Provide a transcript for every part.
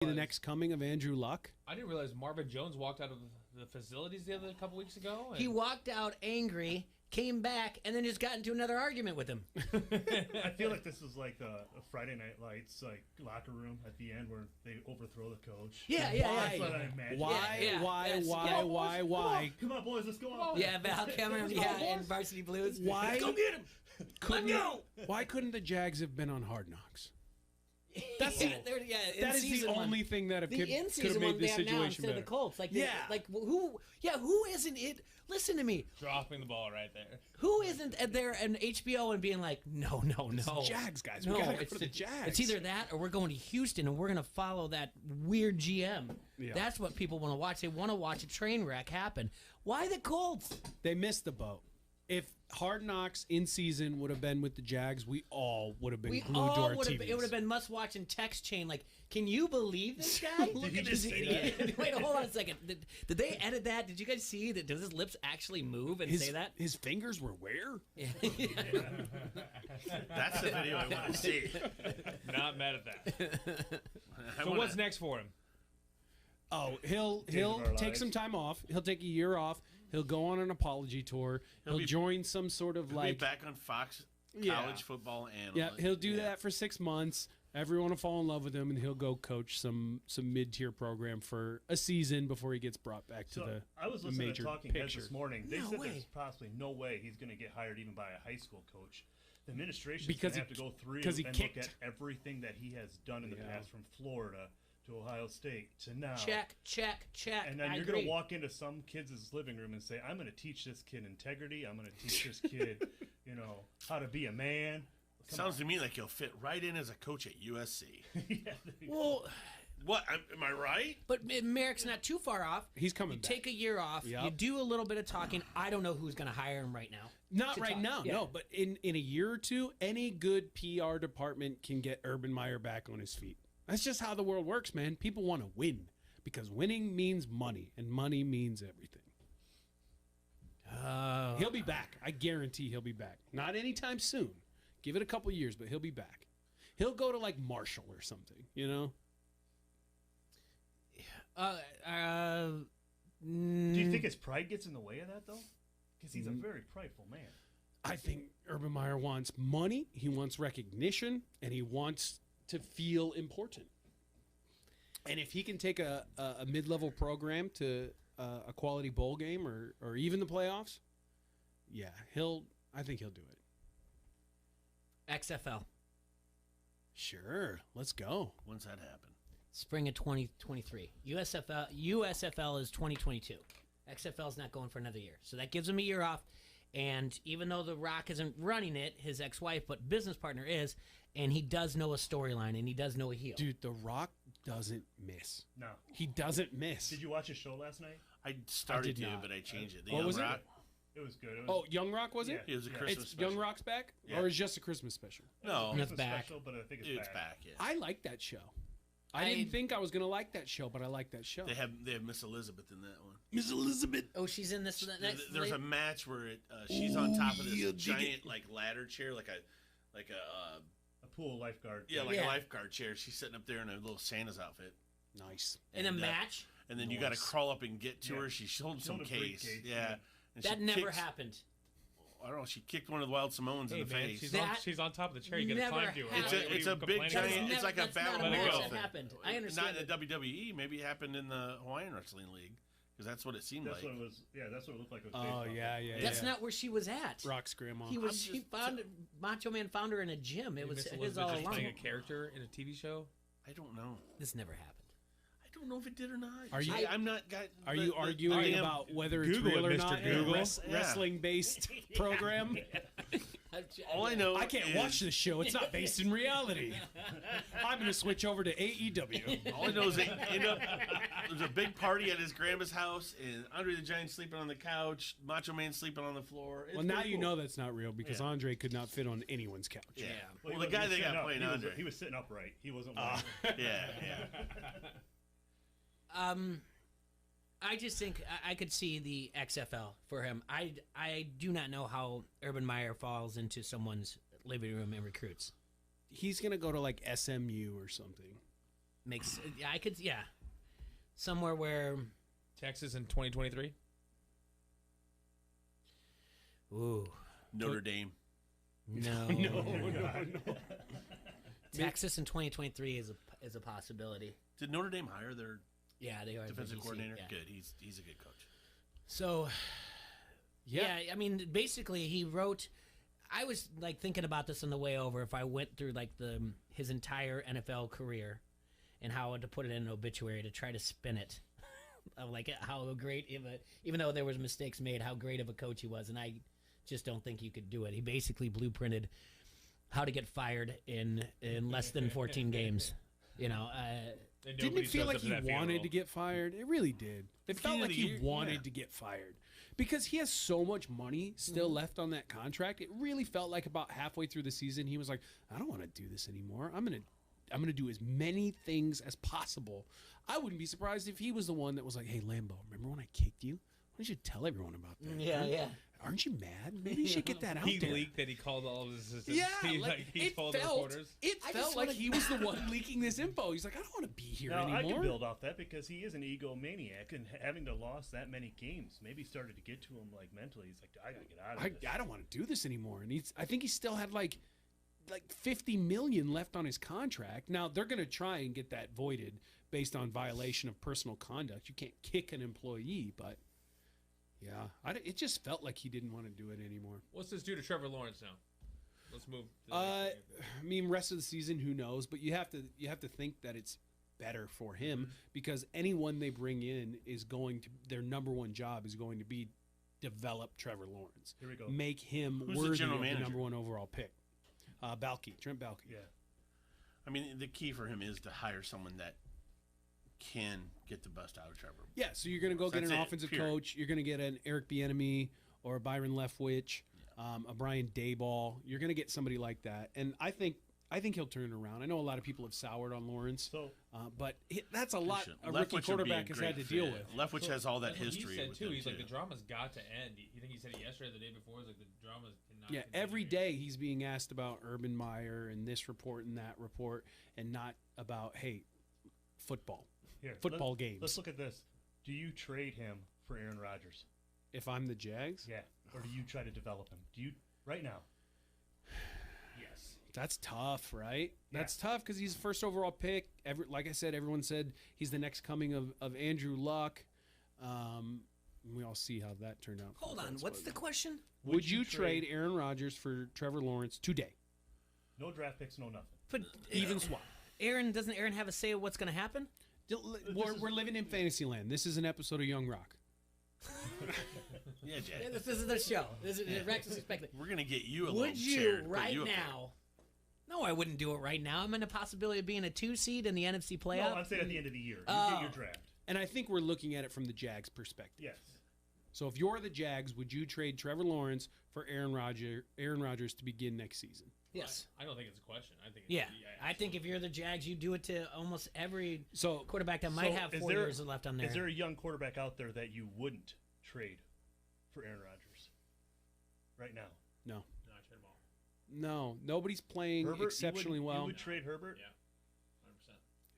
The next coming of Andrew Luck. I didn't realize Marvin Jones walked out of the facilities the other couple weeks ago. He walked out angry, came back, and then just got into another argument with him. I feel like this is like a Friday Night Lights like locker room at the end where they overthrow the coach. Yeah. That's what I imagine. Why? Come on, boys, let's go out. Yeah, Val Cameron, in Varsity Blues. Why? Go get him. Let go. Why couldn't the Jags have been on Hard Knocks? That's that is the only thing that could have made this situation better. The Colts, who isn't it? Listen to me. Dropping the ball right there. Who isn't there an HBO and being like, no, it's the Jags, guys. We gotta go to the Jags. It's either that or we're going to Houston and we're going to follow that weird GM. Yeah. That's what people want to watch. They want to watch a train wreck happen. Why the Colts? They missed the boat. If Hard Knocks in season would have been with the Jags, we all would have been glued to our TVs. It would have been must-watch and text chain. Like, can you believe this guy? Look at this idiot. Wait, hold on a second. Did they edit that? Did you guys see that? Does his lips actually move and say that? His fingers were where? Yeah. That's the video I want to see. Not mad at that. So what's next for him? Oh, he'll take some time off. He'll take a year off. He'll go on an apology tour. He'll join some sort of He'll be back on Fox college football analyst. Yeah, he'll do that for 6 months. Everyone will fall in love with him, and he'll go coach some mid-tier program for a season before he gets brought back to the I was listening major to Talking Heads this morning. They said way. there's possibly no way he's going to get hired even by a high school coach. The administration's going to have to go through and look at everything that he has done in the past from Florida to Ohio State to now. Check. And then you're going to walk into some kid's living room and say, I'm going to teach this kid integrity. I'm going to teach this kid, how to be a man. Sounds to me like he'll fit right in as a coach at USC. Well, what? Am I right? But Merrick's not too far off. He's coming back. Take a year off. Yep. You do a little bit of talking. I don't know who's going to hire him right now. Not right now, no. But in a year or two, any good PR department can get Urban Meyer back on his feet. That's just how the world works, man. People want to win because winning means money, and money means everything. He'll be back. I guarantee he'll be back. Not anytime soon. Give it a couple years, but he'll be back. He'll go to like Marshall or something, Do you think his pride gets in the way of that, though? Because he's a very prideful man. I think Urban Meyer wants money, he wants recognition, and he wants to feel important. And if he can take a mid-level program to a quality bowl game or even the playoffs, I think he'll do it. XFL. Sure, let's go. When's that happen? Spring of 2023. USFL is 2022. XFL is not going for another year. So that gives him a year off. And even though The Rock isn't running it, his ex-wife, but business partner is, and he does know a storyline, and he does know a heel. Dude, The Rock doesn't miss. No. He doesn't miss. Did you watch his show last night? I started to, but I changed it. What was Rock. It was good. Young Rock was it? It was a Christmas special. Young Rock's back? Or is it just a Christmas special? No. It's back. Special, but I think it's back. Yeah. I like that show. I didn't think I was going to like that show, but I like that show. They have Miss Elizabeth in that one. Miss Elizabeth. Oh, she's in this. There's a match where she's on top of this giant ladder chair, like a pool lifeguard. Yeah, a lifeguard chair. She's sitting up there in a little Santa's outfit. Nice. In a match. And then you got to crawl up and get to her. She's holding some case. Yeah. And that never happened. I don't know. She kicked one of the Wild Samoans in the face. She's on top of the chair. You got to climb to her. It's a big giant. It's like a battle royal thing. Happened. I understand. Not in the WWE. Maybe it happened in the Hawaiian Wrestling League because that's what it seemed like. What it was. Yeah, that's what it looked like. It was That's not where she was at. Rock's grandma. She found Macho Man found her in a gym. It was his all along. Playing a character in a TV show. I don't know. This never happened. I don't know if it did or not. I'm not. Are you arguing about whether it's real or not? Google. Wrestling-based program. All I know, I can't watch this show. It's not based in reality. I'm going to switch over to AEW. All I know is there's a big party at his grandma's house, and Andre the Giant sleeping on the couch, Macho Man sleeping on the floor. Well, now you know that's not real because Andre could not fit on anyone's couch. Yeah. Well, the guy they got playing Andre, he was sitting upright. He wasn't. Yeah. I just think I could see the XFL for him. I do not know how Urban Meyer falls into someone's living room and recruits. He's going to go to like SMU or something. makes. I could. Yeah, somewhere where. Texas in 2023. Ooh. Notre Dame. No. No. Texas in 2023 is a possibility. Did Notre Dame hire their They are defensive the DC, coordinator? yeah. Good. He's a good coach. So, yeah, I mean, basically, he wrote. I was like thinking about this on the way over. If I went through like his entire NFL career, and how to put it in an obituary to try to spin it, of like how great even though there was mistakes made, how great of a coach he was, and I just don't think you could do it. He basically blueprinted how to get fired in less than 14 games. Didn't it feel like he wanted to get fired? It really did. It felt like he wanted to get fired because he has so much money still left on that contract. It really felt like about halfway through the season, he was like, I don't want to do this anymore. I'm gonna do as many things as possible. I wouldn't be surprised if he was the one that was like, hey, Lambeau, remember when I kicked you? Why don't you tell everyone about that? Yeah. Aren't you mad? Maybe you should get that out He there. leaked that he called all of his assistants. Yeah, he told the reporters. It felt like he was the one leaking this info. He's like, I don't want to be here Now, anymore. I can build off that because he is an egomaniac, and having to lost that many games maybe started to get to him like mentally. He's like, I gotta get out of this. I don't want to do this anymore. And I think he still had like 50 million left on his contract. Now they're going to try and get that voided based on violation of personal conduct. You can't kick an employee, but yeah, it just felt like he didn't want to do it anymore. What's this do to Trevor Lawrence now? Let's move. To the I mean, rest of the season, who knows? But you have to think that it's better for him because anyone they bring in is going to their number one job is going to be develop Trevor Lawrence. Here we go. Make him Who's the worthy general of the manager? number one overall pick. Trent Baalke. Yeah. I mean, the key for him is to hire someone that can get the best out of Trevor. Yeah, so you're going to go get That's an it, offensive period. coach. You're going to get an Eric Bieniemy or a Byron Leftwich, a Brian Daboll. You're going to get somebody like that, and I think he'll turn it around. I know a lot of people have soured on Lawrence, So but that's a lot a Leftwich rookie would be a quarterback has had to great deal fit. with. Leftwich has all that That's what history. He said with too. him, He's like too. the drama's got to end. You think he said it yesterday, or the day before? He's like the drama's cannot. Yeah, continue. every day he's being asked about Urban Meyer and this report and that report, and not about football. here, Football games. Let's look at this. Do you trade him for Aaron Rodgers? If I'm the Jags, Yeah. Or do you try to develop him? Do you right now? Yes. that's tough, right? Yeah. That's tough because he's first overall pick. Like I said, everyone said he's the next coming of Andrew Luck. We all see how that turned out. Hold on. What's the question? Would you trade Aaron Rodgers for Trevor Lawrence today? No draft picks, no nothing. But Even swap. doesn't Aaron have a say of what's going to happen? We're living in fantasy land. This is an episode of Young Rock. Yeah, Jay. Yeah, this is the show. This is Rex is expecting. We're gonna get you a Would little you chair to put right you up there. now? No, I wouldn't do it right now. I'm in the possibility of being a 2 seed in the NFC playoff. No, I'm saying at the end of the year. You Oh. get your draft. And I think we're looking at it from the Jags' perspective. Yes. So if you're the Jags, would you trade Trevor Lawrence for Aaron Rodgers to begin next season? Yes. I don't think it's a question. I think. Yeah. I think if you're the Jags, you do it to almost every So quarterback that might have is 4 years left on there. Is there a young quarterback out there that you wouldn't trade for Aaron Rodgers right now? no, No, I trade them all. nobody's playing Herbert, exceptionally you well. would trade Herbert? Yeah.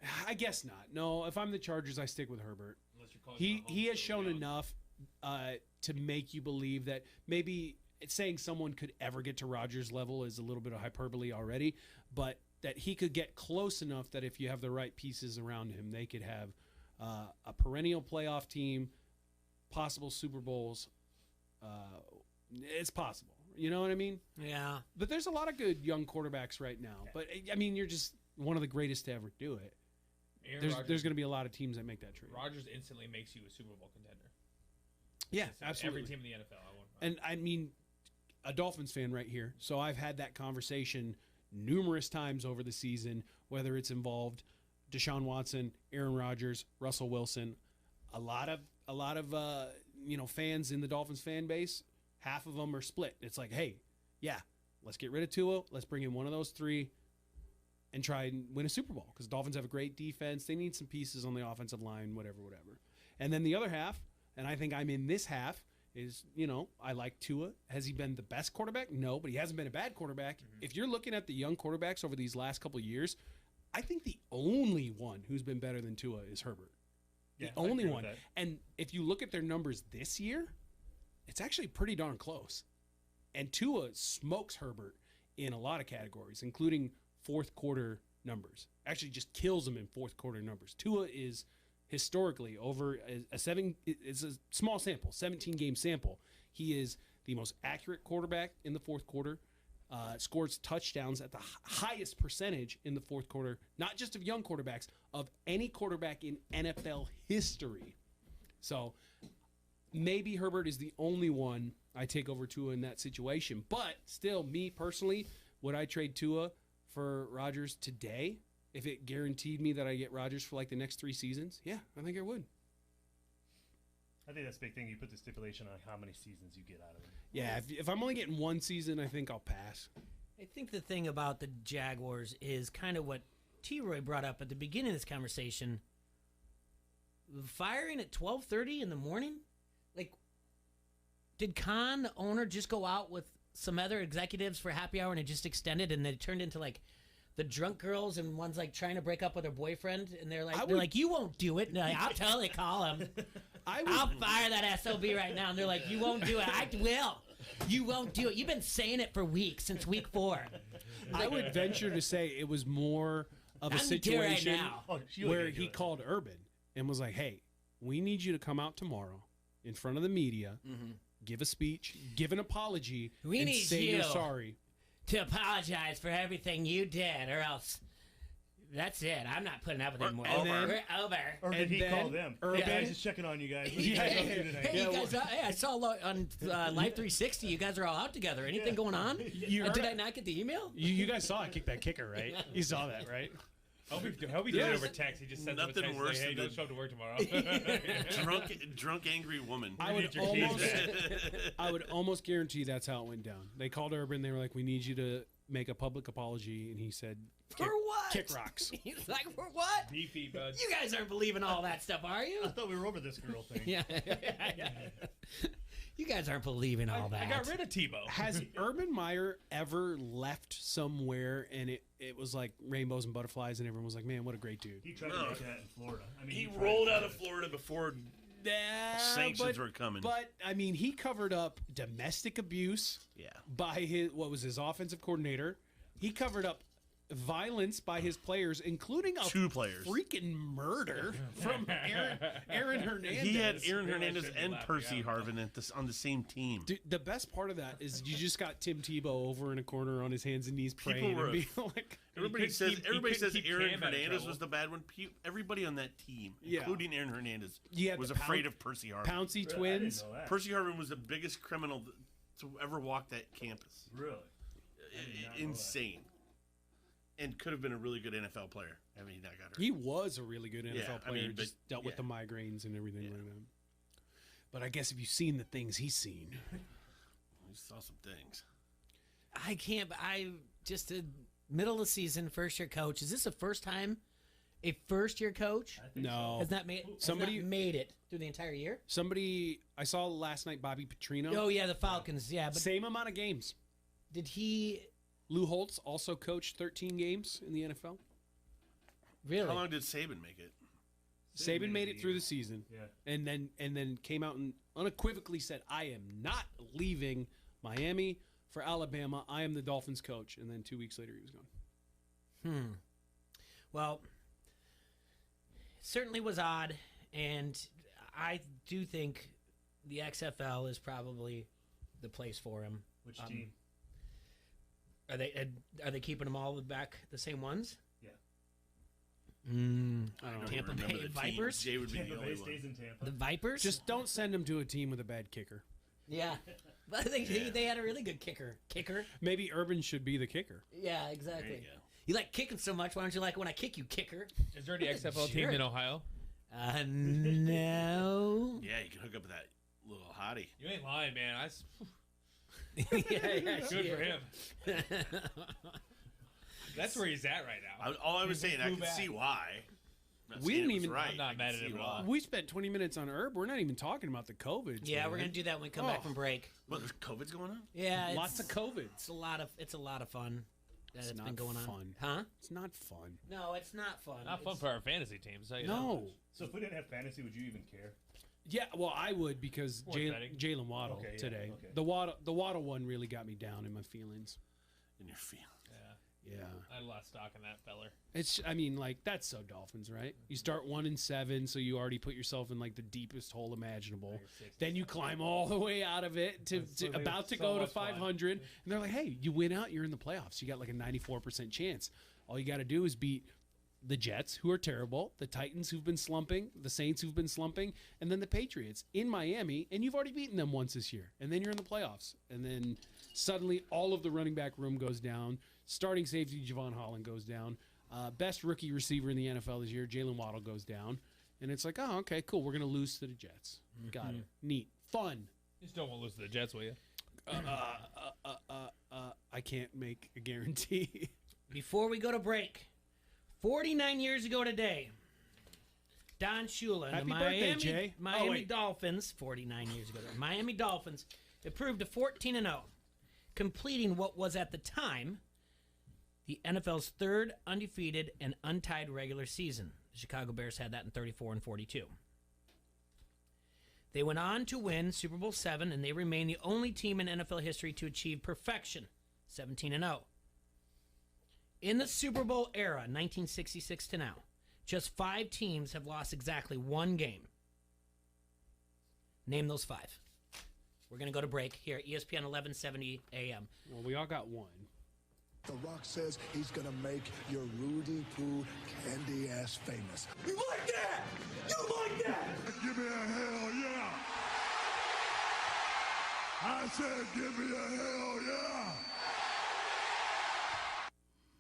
100%. I guess not. No, if I'm the Chargers, I stick with Herbert. Unless you're calling He Mahomes has to shown go down. enough to make you believe that maybe saying someone could ever get to Rodgers' level is a little bit of hyperbole already, but that he could get close enough that if you have the right pieces around him, they could have a perennial playoff team, possible Super Bowls. It's possible. You know what I mean? Yeah. But there's a lot of good young quarterbacks right now. But, I mean, you're just one of the greatest to ever do it. There's going to be a lot of teams that make that trade. Rodgers instantly makes you a Super Bowl contender. Yeah, Instantly. absolutely. Every team in the NFL. I want. And I mean, a Dolphins fan right here. So I've had that conversation numerous times over the season, whether it's involved Deshaun Watson, Aaron Rodgers, Russell Wilson. A lot of fans in the Dolphins fan base, half of them are split. It's like, hey, yeah, let's get rid of Tua. Let's bring in one of those three and try and win a Super Bowl because Dolphins have a great defense. They need some pieces on the offensive line, whatever. And then the other half, and I think I'm in this half, is, I like Tua. Has he been the best quarterback? No, but he hasn't been a bad quarterback. If you're looking at the young quarterbacks over these last couple of years, I think the only one who's been better than Tua is Herbert. The Yeah, I only agree with one. that. And if you look at their numbers this year, it's actually pretty darn close. And Tua smokes Herbert in a lot of categories, including fourth quarter numbers. Actually just kills him in fourth quarter numbers. Tua is historically over it's a small sample, 17-game sample. He is the most accurate quarterback in the fourth quarter. Scores touchdowns at the highest percentage in the fourth quarter, not just of young quarterbacks, of any quarterback in NFL history. So maybe Herbert is the only one I take over Tua in that situation. But still, me personally, would I trade Tua for Rodgers today if it guaranteed me that I get Rodgers for like the next 3 seasons? Yeah, I think I would. I think that's the big thing. You put the stipulation on how many seasons you get out of it. Yeah, if I'm only getting 1 season, I think I'll pass. I think the thing about the Jaguars is kind of what T-Roy brought up at the beginning of this conversation. Firing at 12:30 in the morning? Like, did Khan, the owner, just go out with some other executives for happy hour and it just extended and it turned into like the drunk girls and one's like trying to break up with her boyfriend and they're like, you won't do it. And like, I'll totally call him. I'll fire that SOB right now. And they're like, you won't do it. I will. You won't do it. You've been saying it for weeks, since week 4. I would venture to say it was more of a I'm gonna do it right situation now. where he called Urban and was like, hey, we need you to come out tomorrow in front of the media, give a speech, give an apology, We and need say you. you're sorry. To apologize for everything you did, or else that's it. I'm not putting up with it anymore. And then- We're over. Or did And he then call them? Urban- Hey, guys, just checking on you guys. What you guys up to tonight? Hey, you guys, hey, I saw on Live 360, you guys are all out together. Anything going on? You Did heard- I not get the email? You guys saw I kick that kicker, right? You saw that, right? How we did it over text? He just sent them a Nothing text worse like, hey, than don't show up to work tomorrow. drunk angry woman. I would get your keys I would almost guarantee that's how it went down. They called Urban. They were like, "We need you to make a public apology," and he said, For what? Kick rocks." He's like, for what? Beefy, bud. You guys aren't believing all that stuff, are you? I thought we were over this girl thing. Yeah. You guys aren't believing all that. I got rid of Tebow. Has Urban Meyer ever left somewhere and it was like rainbows and butterflies and everyone was like, "Man, what a great dude." He tried to make that in Florida. I mean, He tried rolled to out do of it. Florida before Yeah, sanctions were coming. But I mean, he covered up domestic abuse yeah. by his offensive coordinator. He covered up violence by his players, including a 2 players. freaking murder from Aaron Hernandez. He had Aaron Really Hernandez shouldn't be and laughing Percy out. Harvin on the same team. Dude, the best part of that is you just got Tim Tebow over in a corner on his hands and knees praying People were- and being like, Everybody couldn't says keep- he everybody couldn't says keep Aaron Cam out of Hernandez trouble. was the bad one. Everybody on that team, Yeah. including Aaron Hernandez, You had was the afraid Poun- of Percy Harvin. Pouncy Really? I twins. didn't know that. Percy Harvin was the biggest criminal to ever walk that campus. Really? did not know that. Insane. And could have been a really good NFL player. I mean, he not got hurt. He was a really good NFL Yeah, I player. mean, but- just dealt with yeah. the migraines and everything Yeah. like that. But I guess if you've seen the things he's seen, We saw some things. I can't. Just a middle of the season, first year coach. Is this the first time a first year coach I think no. has not made made it through the entire year? Somebody I saw last night, Bobby Petrino. Oh yeah, the Falcons. Yeah, but Same amount of games. did he Lou Holtz also coached 13 games in the NFL. really? How long did Saban make it? Saban made it through the season, Yeah. and then came out and unequivocally said, "I am not leaving Miami for Alabama. I am the Dolphins coach." And then 2 weeks later, he was gone. Well, it certainly was odd, and I do think the XFL is probably the place for him. Which team? Are they keeping them all back the same ones? Yeah. I don't know. Tampa Remember Bay the team. Vipers? Jay would be Tampa the Bay only stays one. in Tampa. The Vipers? Just don't send him to a team with a bad kicker. yeah. But they had a really good kicker. Maybe Urban should be the kicker. Yeah, There exactly. you go. You like kicking so much. Why don't you like when I kick you, kicker? Is there any XFL team Sure. in Ohio? No. Yeah, you can hook up with that little hottie. You ain't lying, man. yeah, Good she for is. him. That's where he's at right now. All I was saying, I flew can back. see why. I'm not We saying didn't it was even- Right. I'm not I can mad at see him at why. all. We spent 20 minutes on Herb. We're not even talking about the COVID. Yeah, we're man. gonna do that when we come back Oh. from break. What, there's COVID's going on? Yeah, Lots of COVID. It's a lot of fun. that's It's been not going on. fun. Huh? It's not fun. No, it's not fun. Not fun It's- for our fantasy teams. Tell you that No. much. So if we didn't have fantasy, would you even care? Yeah, well, I would because Worth betting. Jalen Waddle Okay, yeah, today. okay. The Waddle one really got me down in my feelings. In your feelings. Yeah, Yeah. I had a lot of stock in that feller. I mean, like, that's so Dolphins, right? You start 1-7, so you already put yourself in, like, the deepest hole imaginable. Then you climb all the way out of it to about to go to 500. And they're like, hey, you win out, you're in the playoffs. You got, like, a 94% chance. All you got to do is beat the Jets, who are terrible, the Titans, who've been slumping, the Saints, who've been slumping, and then the Patriots in Miami, and you've already beaten them once this year. And then you're in the playoffs. And then suddenly all of the running back room goes down. Starting safety Javon Holland goes down. Best rookie receiver in the NFL this year, Jalen Waddle, goes down. And it's like, oh, okay, cool. We're going to lose to the Jets. Got it. Neat. Fun. You just don't want to lose to the Jets, will you? I can't make a guarantee. Before we go to break, 49 years ago today, Don Shula and Happy the birthday, Jay. Miami wait. Dolphins, 49 years ago, the Miami Dolphins improved to 14-0, completing what was at the time the NFL's third undefeated and untied regular season. The Chicago Bears had that in 34 and 42. They went on to win Super Bowl VII, and they remain the only team in NFL history to achieve perfection, 17-0. In the Super Bowl era, 1966 to now, just 5 teams have lost exactly one game. Name those 5. We're going to go to break here at ESPN 1170 AM. Well, we all got one. The Rock says he's gonna make your Rudy Poo candy ass famous. You like that? You like that? Give me a hell yeah! I said give me a hell yeah!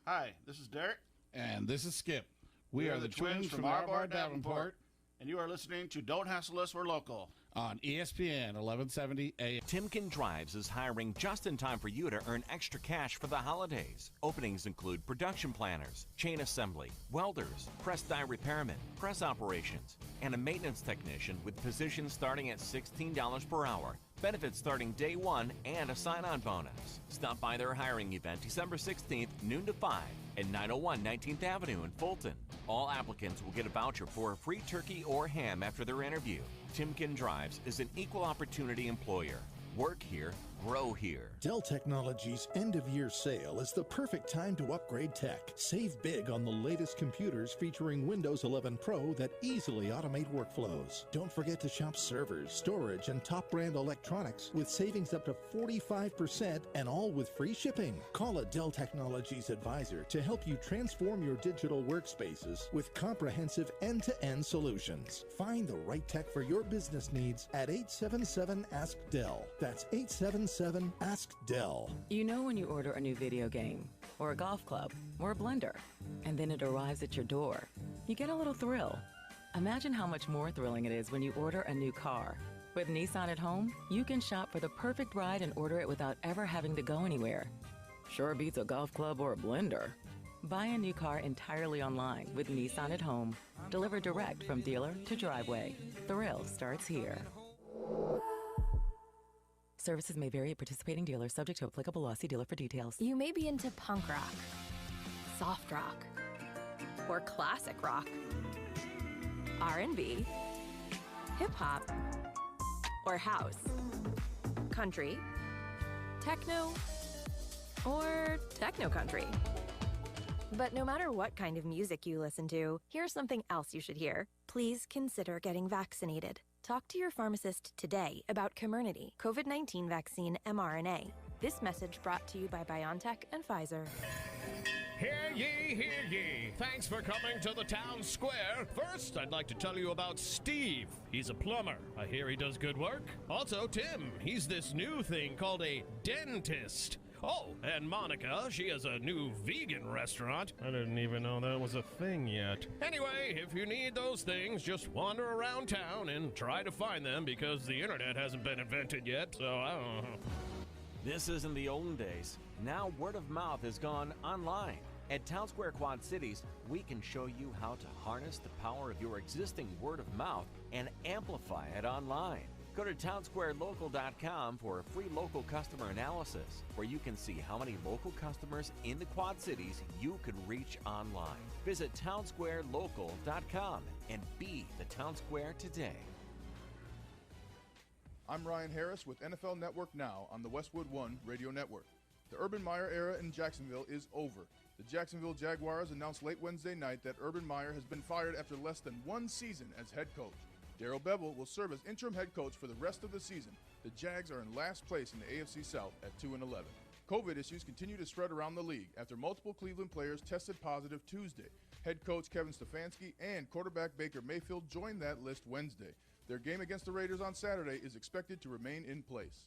Hi, this is Derek. And this is Skip. We are the twins from Arbar Davenport And you are listening to Don't Hassle Us, We're Local. on ESPN 1170 AM. Timken Drives is hiring just in time for you to earn extra cash for the holidays. Openings include production planners, chain assembly, welders, press die repairmen, press operations, and a maintenance technician with positions starting at $16 per hour. Benefits starting day one and a sign-on bonus. Stop by their hiring event December 16th, noon to 5 at 901 19th Avenue in Fulton. All applicants will get a voucher for a free turkey or ham after their interview. Timken Drives is an equal opportunity employer. Work here, grow here. Dell Technologies' end-of-year sale is the perfect time to upgrade tech. Save big on the latest computers featuring Windows 11 Pro that easily automate workflows. Don't forget to shop servers, storage, and top-brand electronics with savings up to 45% and all with free shipping. Call a Dell Technologies advisor to help you transform your digital workspaces with comprehensive end-to-end solutions. Find the right tech for your business needs at 877-ASK-DELL. That's 877-ASK-DELL. You know when you order a new video game, or a golf club, or a blender, and then it arrives at your door. You get a little thrill. Imagine how much more thrilling it is when you order a new car. With Nissan at home, you can shop for the perfect ride and order it without ever having to go anywhere. Sure beats a golf club or a blender. Buy a new car entirely online with Nissan at home. Delivered direct from dealer to driveway. Thrill starts here. Services may vary at participating dealers, subject to applicable law. See dealer for details. You may be into punk rock, soft rock, or classic rock, R&B, hip-hop, or house, country, techno, or techno-country. But no matter what kind of music you listen to, here's something else you should hear. Please consider getting vaccinated. Talk to your pharmacist today about Comirnaty, COVID-19 vaccine mRNA. This message brought to you by BioNTech and Pfizer. Hear ye, hear ye. Thanks for coming to the town square. First, I'd like to tell you about Steve. He's a plumber. I hear he does good work. Also, Tim. He's this new thing called a dentist. Oh, and Monica, she has a new vegan restaurant. I didn't even know that was a thing yet. Anyway, if you need those things, just wander around town and try to find them because the internet hasn't been invented yet, so I don't know. This isn't the olden days. Now word of mouth has gone online. At Town Square Quad Cities, we can show you how to harness the power of your existing word of mouth and amplify it online. Go to townsquarelocal.com for a free local customer analysis, where you can see how many local customers in the Quad Cities you could reach online. Visit townsquarelocal.com and be the Town Square today. I'm Ryan Harris with NFL Network Now on the Westwood One Radio Network. The Urban Meyer era in Jacksonville is over. The Jacksonville Jaguars announced late Wednesday night that Urban Meyer has been fired after less than 1 season as head coach. Darrell Bevell will serve as interim head coach for the rest of the season. The Jags are in last place in the AFC South at 2-11. COVID issues continue to spread around the league after multiple Cleveland players tested positive Tuesday. Head coach Kevin Stefanski and quarterback Baker Mayfield joined that list Wednesday. Their game against the Raiders on Saturday is expected to remain in place.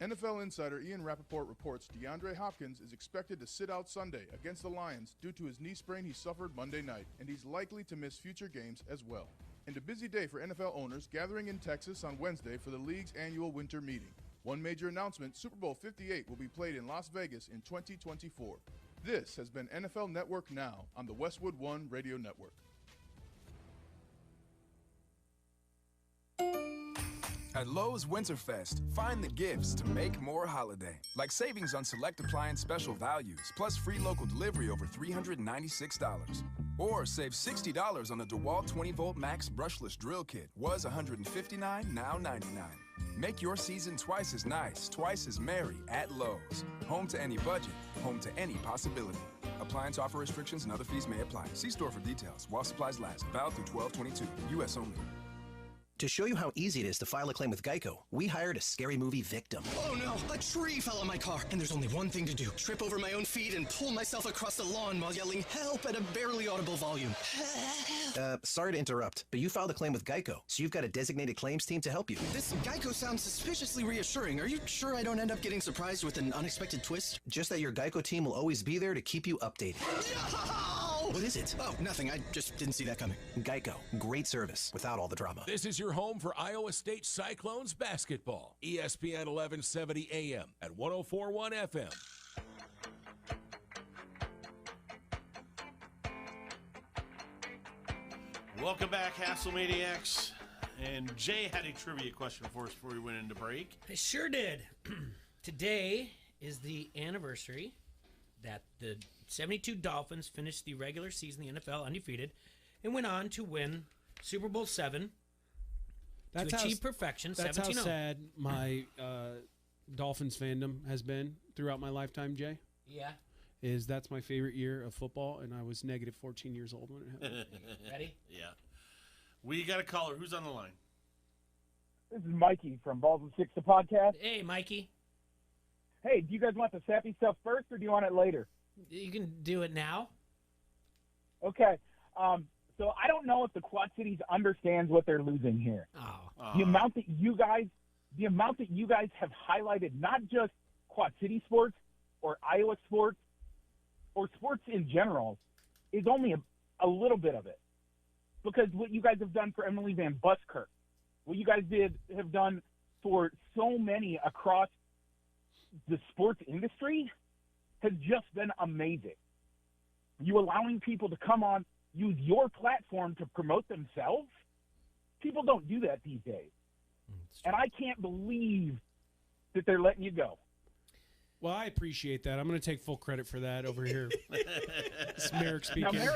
NFL insider Ian Rappaport reports DeAndre Hopkins is expected to sit out Sunday against the Lions due to his knee sprain he suffered Monday night, and he's likely to miss future games as well. And a busy day for NFL owners gathering in Texas on Wednesday for the league's annual winter meeting. One major announcement, Super Bowl 58 will be played in Las Vegas in 2024. This has been NFL Network Now on the Westwood One Radio Network. At Lowe's Winterfest, find the gifts to make more holiday. Like savings on select appliance special values, plus free local delivery over $396. Or save $60 on a DeWalt 20-volt Max brushless drill kit. Was $159, now $99. Make your season twice as nice, twice as merry at Lowe's. Home to any budget, home to any possibility. Appliance offer restrictions and other fees may apply. See store for details. While supplies last. Valid through 12/22. U.S. only. To show you how easy it is to file a claim with Geico, we hired a scary movie victim. Oh no, a tree fell on my car, and there's only one thing to do. Trip over my own feet and pull myself across the lawn while yelling help at a barely audible volume. Sorry to interrupt, but you filed a claim with Geico, so you've got a designated claims team to help you. This Geico sounds suspiciously reassuring. Are you sure I don't end up getting surprised with an unexpected twist? Just that your Geico team will always be there to keep you updated. What is it? Oh, nothing. I just didn't see that coming. Geico. Great service without all the drama. This is your home for Iowa State Cyclones basketball. ESPN 1170 AM at 104.1 FM. Welcome back, Hasselmaniacs. And Jay had a trivia question for us before we went into break. I sure did. Today is the anniversary that the 72 Dolphins finished the regular season in the NFL undefeated and went on to win Super Bowl VII to achieve perfection. That's 17-0. how sad my Dolphins fandom has been throughout my lifetime, Jay. Yeah. That's my favorite year of football, and I was negative 14 years old when it happened. Ready? Yeah. We got a caller. Who's on the line? This is Mikey from Balls and Six, the podcast. Hey, Mikey. Hey, do you guys want the sappy stuff first, or do you want it later? You can do it now. Okay. So I don't know if the Quad Cities understands what they're losing here. Oh. The amount that you guys have highlighted, not just Quad City sports or Iowa sports or sports in general, is only a little bit of it. Because what you guys have done for Emily Van Buskirk, what you guys have done for so many across the sports industry has just been amazing. You allowing people to come on, use your platform to promote themselves. People don't do that these days. And I can't believe that they're letting you go. Well, I appreciate that. I'm going to take full credit for that over here. It's Merrick speaking. Now,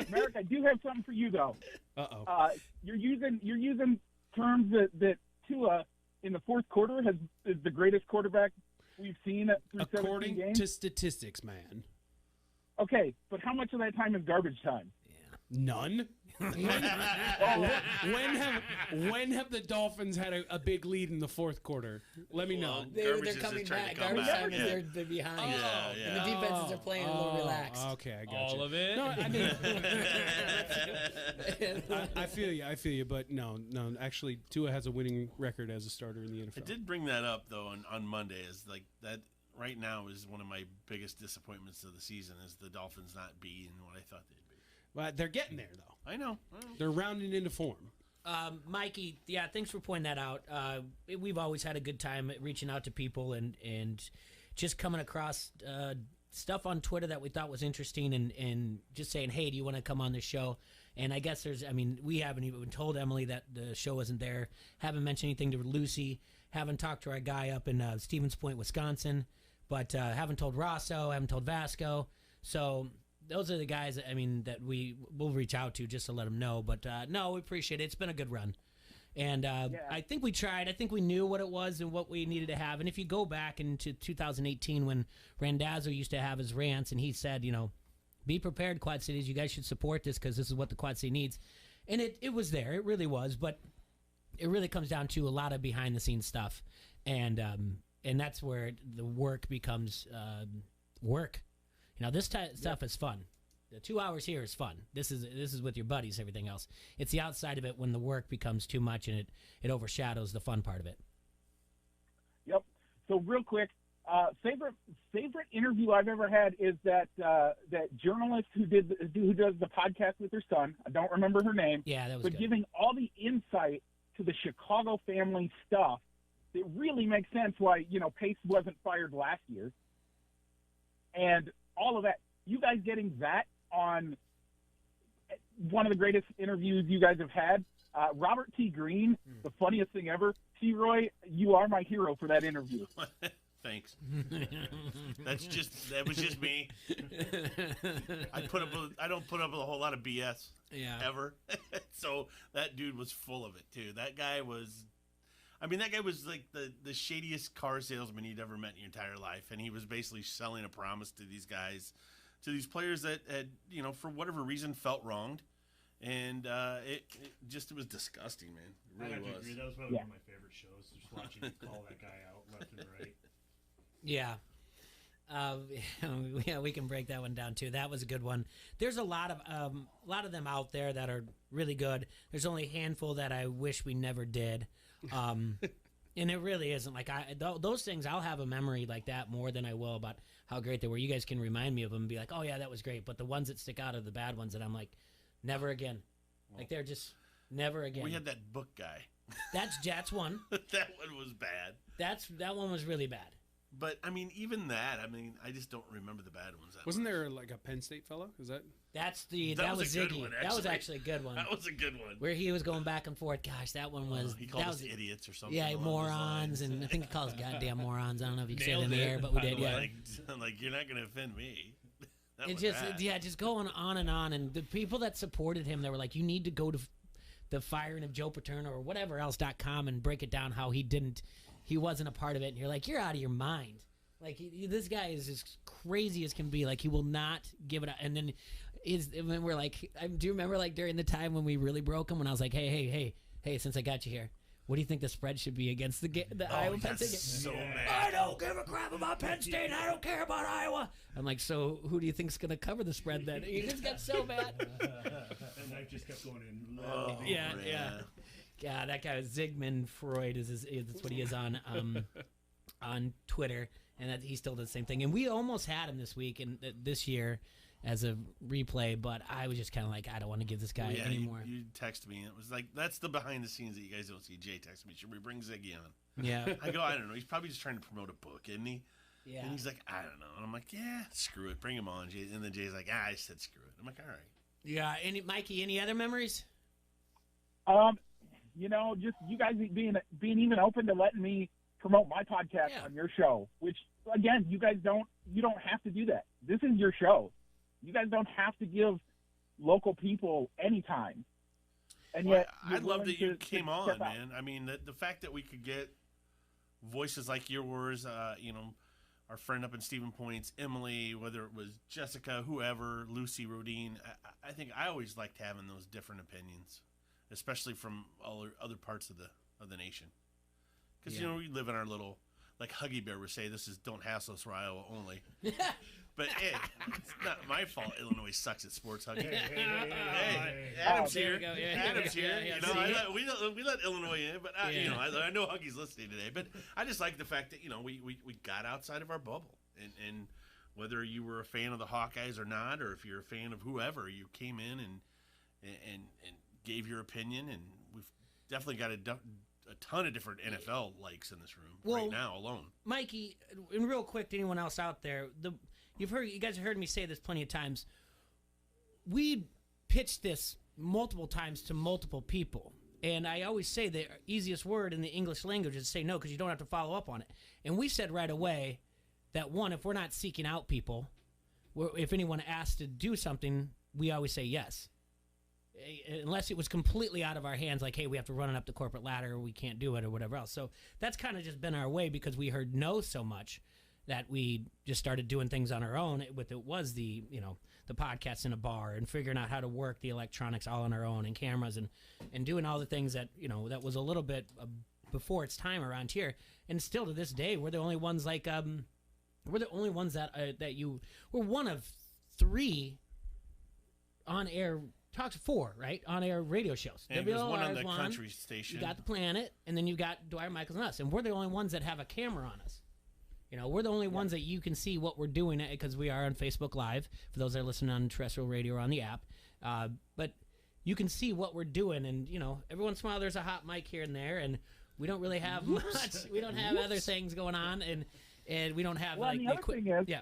Merrick, I do have something for you, though. Uh-oh. You're using terms that Tua in the fourth quarter is the greatest quarterback we've seen through 17 games. To statistics, man. Okay, but how much of that time is garbage time? None. When have the Dolphins had a big lead in the fourth quarter? Let me know. They're coming back. Garbage time is they're behind. Yeah. And the defenses are playing a little relaxed. Okay, I got All you. of it? No, I feel you, but no. Actually, Tua has a winning record as a starter in the NFL. I did bring that up, though, on Monday. Is like that right now is one of my biggest disappointments of the season is the Dolphins not being what I thought they'd be. Well, they're getting there, though. I know. They're rounding into form. Mikey, yeah, thanks for pointing that out. We've always had a good time reaching out to people and just coming across stuff on Twitter that we thought was interesting and just saying, hey, do you want to come on the show? And I guess we haven't even told Emily that the show wasn't there. Haven't mentioned anything to Lucy. Haven't talked to our guy up in Stevens Point, Wisconsin. But haven't told Rosso. Haven't told Vasco. So those are the guys that we will reach out to just to let them know. But no, we appreciate it. It's been a good run. And I think we tried. I think we knew what it was and what we needed to have. And if you go back into 2018 when Randazzo used to have his rants and he said, be prepared, Quad Cities. You guys should support this because this is what the Quad City needs. And it was there. It really was. But it really comes down to a lot of behind-the-scenes stuff. And that's where the work becomes work. This stuff is fun. The 2 hours here is fun. This is with your buddies, everything else. It's the outside of it when the work becomes too much and it overshadows the fun part of it. Yep. So real quick, favorite interview I've ever had is that journalist who does the podcast with her son. I don't remember her name. Yeah, that was But good. giving all the insight to the Chicago family stuff, it really makes sense why, Pace wasn't fired last year. And all of that. You guys getting that on one of the greatest interviews you guys have had. Robert T. Green, the funniest thing ever. T-Roy, you are my hero for that interview. Thanks. That was just me. I don't put up with a whole lot of BS ever. So that dude was full of it too. That guy was like the shadiest car salesman you'd ever met in your entire life, and he was basically selling a promise to these guys, to these players that had, for whatever reason felt wronged, and it was disgusting, man. It really was. Agree. That was probably one of my favorite shows, just watching him call that guy out left and right. Yeah. We can break that one down too. That was a good one. There's a lot of them out there that are really good. There's only a handful that I wish we never did. And it really isn't like those things. I'll have a memory like that more than I will about how great they were. You guys can remind me of them and be like, oh yeah, that was great. But the ones that stick out are the bad ones that I'm like, never again. Like they're just never again. We had that book guy. That's one. That one was bad. That one was really bad. But even that, I just don't remember the bad ones. Wasn't there like a Penn State fellow? Is that? That was Ziggy. That was actually a good one. That was a good one. Where he was going back and forth. Gosh, that one was. He called us idiots or something. Yeah, morons, and I think he calls goddamn morons. I don't know if you can say it in the air, but we did. Yeah. Like you're not going to offend me. Just going on, and the people that supported him, they were like, you need to go to the firing of Joe Paterno or whatever else.com and break it down how he wasn't a part of it, and you're like, you're out of your mind. Like this guy is as crazy as can be. Like he will not give it up. And then we're like, do you remember like during the time when we really broke him? When I was like, hey, since I got you here, what do you think the spread should be against the Iowa Penn State? So mad. I don't give a crap about Penn State. I don't care about Iowa. I'm like, so who do you think's going to cover the spread then? He just got so mad. And I just kept going in. Yeah, that guy Zygmunt Freud is what he is on Twitter, and that he still does the same thing. And we almost had him this week and this year as a replay, but I was just kind of like, I don't want to give this guy anymore. You text me, and it was like, that's the behind the scenes that you guys don't see. Jay texted me, should we bring Ziggy on? Yeah. I go, I don't know. He's probably just trying to promote a book, isn't he? Yeah. And he's like, I don't know. And I'm like, yeah, screw it. Bring him on. And then Jay's like, I said screw it. I'm like, all right. Yeah. Mikey, any other memories? Just you guys being even open to letting me promote my podcast on your show, which again, you don't have to do that. This is your show. You guys don't have to give local people any time. And yet I love that you came on, man. I mean, the fact that we could get voices like yours, our friend up in Stephen Point's, Emily, whether it was Jessica, whoever, Lucy, Rodine, I think I always liked having those different opinions, especially from all other parts of the nation. Because, we live in our little, like Huggy Bear would say, this is don't hassle us for Iowa only. But, hey, it's not my fault Illinois sucks at sports, Huggy. Hey, Adam's here. Adam's here. We let Illinois in, but, I know Huggy's listening today. But I just like the fact that, we got outside of our bubble. And whether you were a fan of the Hawkeyes or not, or if you're a fan of whoever, you came in and gave your opinion. And we've definitely got a ton of different NFL likes in this room right now alone. Mikey, and real quick to anyone else out there, you guys have heard me say this plenty of times. We pitched this multiple times to multiple people. And I always say the easiest word in the English language is to say no, because you don't have to follow up on it. And we said right away that, one, if we're not seeking out people, if anyone asks to do something, we always say yes. Unless it was completely out of our hands, like, hey, we have to run it up the corporate ladder, or we can't do it, or whatever else. So that's kind of just been our way, because we heard no so much that we just started doing things on our own. It was the podcast in a bar and figuring out how to work the electronics all on our own, and cameras, and doing all the things that, that was a little bit before its time around here. And still to this day, we're the only ones we're one of 3 on-air, talks 4, right? On-air radio shows. And there's one on the country station. You got The Planet, and then you got Dwyer, Michaels, and us. And we're the only ones that have a camera on us. We're the only ones that you can see what we're doing, because we are on Facebook Live, for those that are listening on terrestrial radio or on the app. But you can see what we're doing, and, every once in a while there's a hot mic here and there, and we don't really have much. We don't have other things going on, and we don't have, the other thing is, yeah.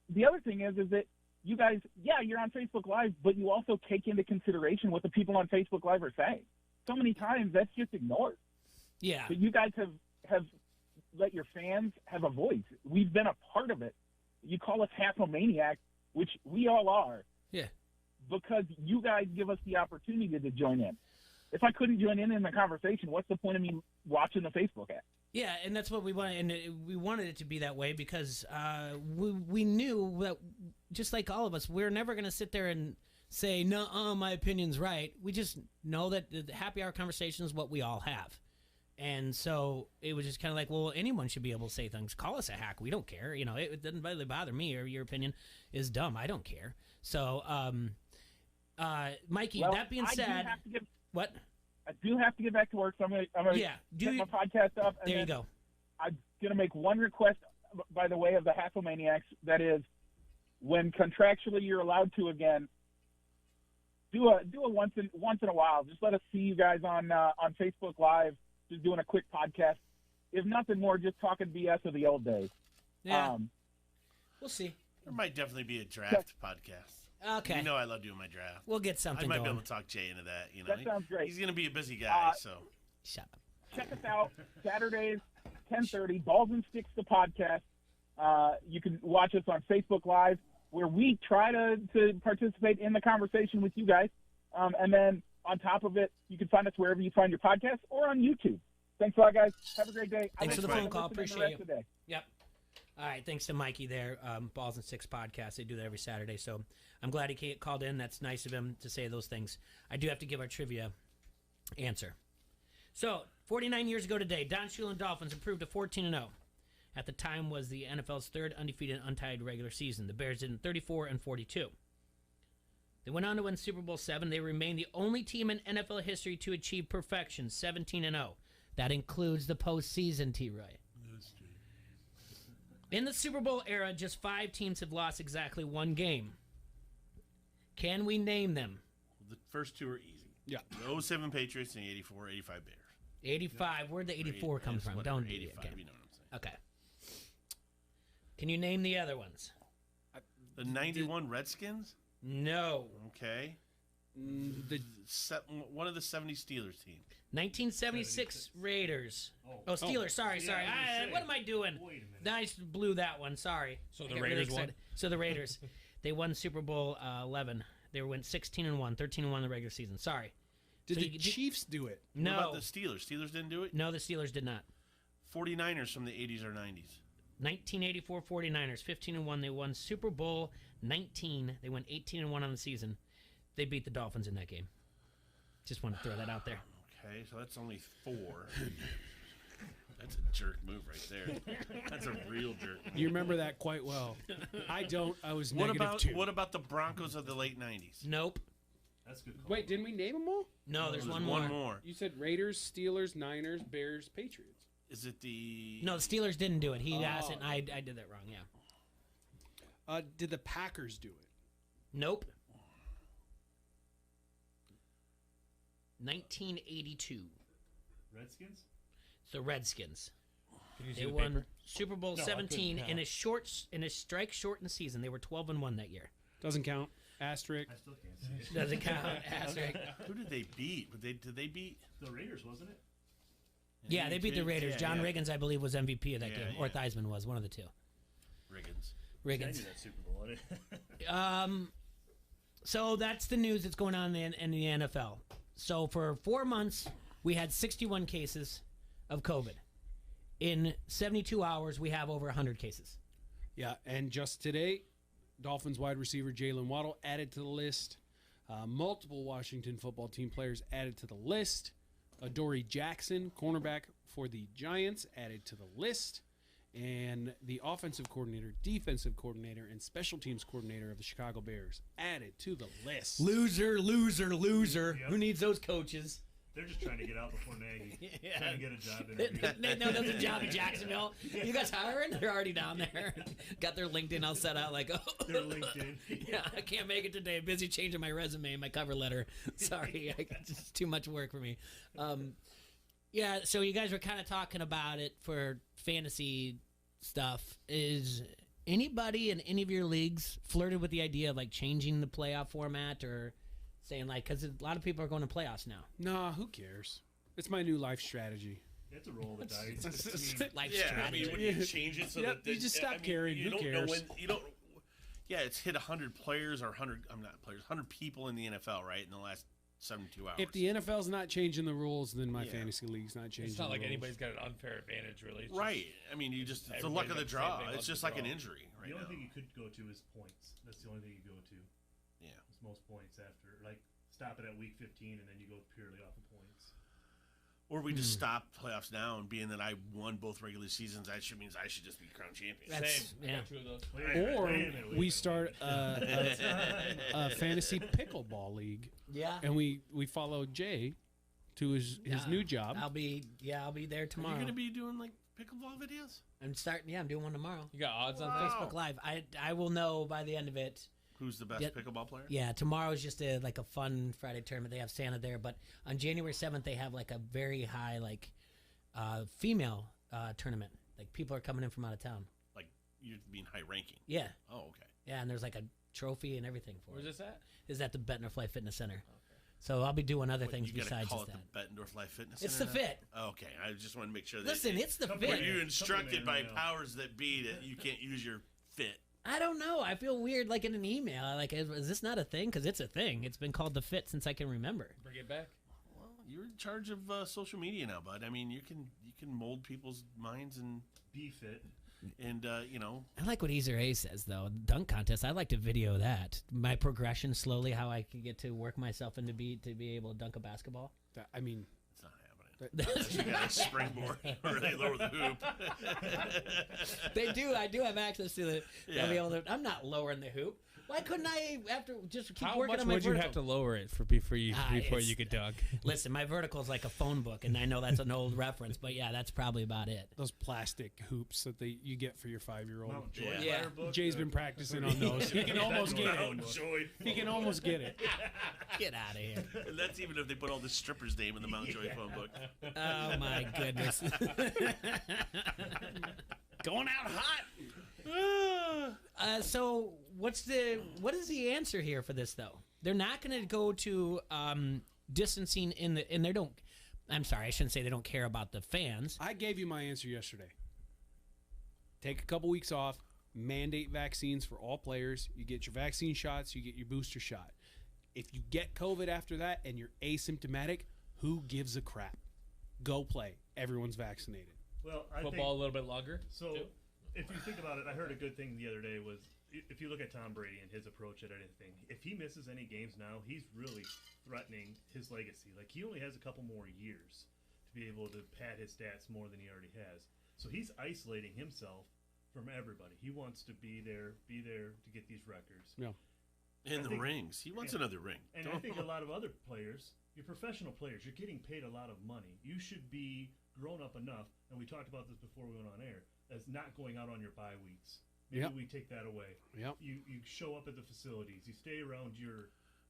The other thing is that you guys, you're on Facebook Live, but you also take into consideration what the people on Facebook Live are saying. So many times that's just ignored. Yeah. But you guys have let your fans have a voice. We've been a part of it. You call us Hasslemaniacs, which we all are. Yeah. Because you guys give us the opportunity to join in. If I couldn't join in the conversation, what's the point of me watching the Facebook app? Yeah, and that's what we wanted, and we wanted it to be that way, because we knew that, just like all of us, we're never going to sit there and say, no, my opinion's right. We just know that the happy hour conversation is what we all have. And so it was just kind of like, well, anyone should be able to say things. Call us a hack. We don't care. It doesn't really bother me, or your opinion is dumb. I don't care. So, Mikey, that being said, what? I do have to get back to work, so I'm going to get my podcast up. And there you go. I'm going to make one request by the way of the Hasslemaniacs. That is, when contractually you're allowed to again, do a once in a while. Just let us see you guys on Facebook Live, just doing a quick podcast. If nothing more, just talking BS of the old days. Yeah. We'll see. There might definitely be a draft podcast. Okay. You know I love doing my draft. We'll get something I might going. be able to talk Jay into that. That sounds great. He's going to be a busy guy, so. Shut up. Check us out Saturdays, 10:30. Balls and Sticks, the podcast. You can watch us on Facebook Live, where we try to participate in the conversation with you guys. And then on top of it, you can find us wherever you find your podcasts or on YouTube. Thanks a lot, guys. Have a great day. Thanks for the phone call. Appreciate you. Today. Yep. All right. Thanks to Mikey there. Balls and Sticks podcast. They do that every Saturday. So I'm glad he called in. That's nice of him to say those things. I do have to give our trivia answer. So 49 years ago today, Don Shula and Dolphins improved to 14-0. At the time was the NFL's third undefeated untied regular season. The Bears did in 34-42. They went on to win Super Bowl VII. They remain the only team in NFL history to achieve perfection, 17-0. That includes the postseason, T-Roy. In the Super Bowl era, just 5 teams have lost exactly 1 game. Can we name them? The first 2 are easy. Yeah. The 07 Patriots and the 85 Bears. 85. Where'd the 84 come from? Don't 85, okay. you know what I'm saying. Okay. Can you name the other ones? The 91 Redskins? No. Okay. One of the 70 Steelers team. 1976 Raiders. Oh, Steelers. Sorry. What am I doing? I blew that one. Sorry. So the Raiders won? So the Raiders. They won Super Bowl 11. They went 16-1, 13-1 in the regular season. Sorry. Did the Chiefs do it? No. What about the Steelers? Steelers didn't do it? No, the Steelers did not. 49ers from the 80s or 90s. 1984 49ers, 15-1. They won Super Bowl 19. They went 18-1 on the season. They beat the Dolphins in that game. Just want to throw that out there. Okay, so that's only 4. That's a jerk move right there. That's a real jerk move. You remember that quite well. I don't. I was What negative about 2. What about the Broncos of the late 90s? Nope. That's good. Wait, didn't we name them all? No, there's one more. You said Raiders, Steelers, Niners, Bears, Patriots. Is it the... No, the Steelers didn't do it. He asked it, and I did that wrong, yeah. Did the Packers do it? Nope. 1982. Redskins? It's the Redskins. They won Super Bowl No, 17 in a strike shortened season. They were 12-1 that year. Doesn't count. Asterisk. I still can't see it. Doesn't count. Asterisk. Who did they beat? Did they beat the Raiders? Wasn't it? Yeah, they beat the Raiders. John Riggins, I believe, was MVP of that game. Or Theismann was, one of the two. Riggins. I knew that Super Bowl. So that's the news that's going on in the NFL. So for 4 months, we had 61 cases of COVID. In 72 hours, we have over 100 cases. Yeah, and just today, Dolphins wide receiver Jalen Waddle added to the list. Multiple Washington football team players added to the list. Adoree Jackson, cornerback for the Giants, added to the list. And the offensive coordinator, defensive coordinator, and special teams coordinator of the Chicago Bears added to the list. Loser. Yep. Who needs those coaches? They're just trying to get out before Nagy. Trying to get a job interview. They know there's a job in Jacksonville. You guys hiring? They're already down there. Got their LinkedIn all set out like, oh. Their LinkedIn. Yeah, I can't make it today. Busy changing my resume and my cover letter. Sorry, it's too much work for me. Yeah, so you guys were kind of talking about it for fantasy stuff. Is anybody in any of your leagues flirted with the idea of like changing the playoff format or saying like, because a lot of people are going to playoffs now? Nah, who cares? It's my new life strategy. It's a roll of the dice. Life strategy. strategy. I mean, when you change it so that you just stop caring. You Who don't cares? know when you don't. Yeah, it's hit 100 players or 100. I'm not players. 100 people in the NFL, right? In the last 72 hours. If the NFL's not changing the rules, then my fantasy league's not changing. It's not the like rules. anybody's got an unfair advantage, really. It's Right. I mean, you just it's the luck of the draw. It's just like an injury right The only now. thing you could go to is points. That's the only thing you go to. Yeah. It's most points after. Like, stop it at week 15, and then you go purely off of points. Or we just stop playoffs now, and being that I won both regular seasons, that means I should just be crowned champion. That's, I got two of those. Or we start a fantasy pickleball league. Yeah. And we follow Jay to his new job. I'll be there tomorrow. Are you going to be doing like pickleball videos? I'm doing one tomorrow. You got odds on Facebook Live. I will know by the end of it. Who's the best pickleball player? Yeah, tomorrow's just a fun Friday tournament. They have Santa there, but on January 7th they have like a very high female tournament. Like people are coming in from out of town. Like you mean high ranking? Yeah. Oh, okay. Yeah, and there's like a trophy and everything for Where's it. this at? This is at the Bettendorf Life Fitness Center. Okay. So I'll be doing other things you gotta besides call just it that. The Bettendorf Life It's Center the Fit. Oh, okay, I just want to make sure that Listen, it's the Fit. Were you instructed by powers that be that you can't use your Fit? I don't know. I feel weird, like in an email. Like, is this not a thing? Because it's a thing. It's been called the Fit since I can remember. Bring it back. Well, you're in charge of social media now, bud. I mean, you can mold people's minds and be fit. And I like what Easer A says though. Dunk contest. I'd like to video that. My progression slowly, how I can get to work myself into be able to dunk a basketball. I mean, it's not happening. You got a springboard or they lower the hoop. They do. I do have access to the. Yeah. I'll be able to, I'm not lowering the hoop. Why couldn't I after just keep How working much on my would vertical? you have to lower it before you could dunk? Listen, my vertical is like a phone book, and I know that's an old reference, but yeah, that's probably about it. Those plastic hoops that you get for your 5-year-old. Yeah. Jay's been practicing on those. He can almost get it. He can almost get it. Get out of here. And that's even if they put all the stripper's name in the Mountjoy phone book. Oh my goodness. Going out hot. So what is the answer here for this though? They're not going to go to distancing and they don't. I'm sorry, I shouldn't say they don't care about the fans. I gave you my answer yesterday. Take a couple weeks off. Mandate vaccines for all players. You get your vaccine shots. You get your booster shot. If you get COVID after that and you're asymptomatic, who gives a crap? Go play. Everyone's vaccinated. Well, I Football think, a little bit longer. So, too? if you think about it, I heard a good thing the other day was if you look at Tom Brady and his approach at anything, if he misses any games now, he's really threatening his legacy. Like he only has a couple more years to be able to pad his stats more than he already has. So he's isolating himself from everybody. He wants to be there to get these records. Yeah. And the rings. He wants another ring. And I think a lot of other players, you're professional players, you're getting paid a lot of money. You should be grown up enough, and we talked about this before we went on air, as not going out on your bye weeks. Maybe we take that away. Yep. You show up at the facilities. You stay around your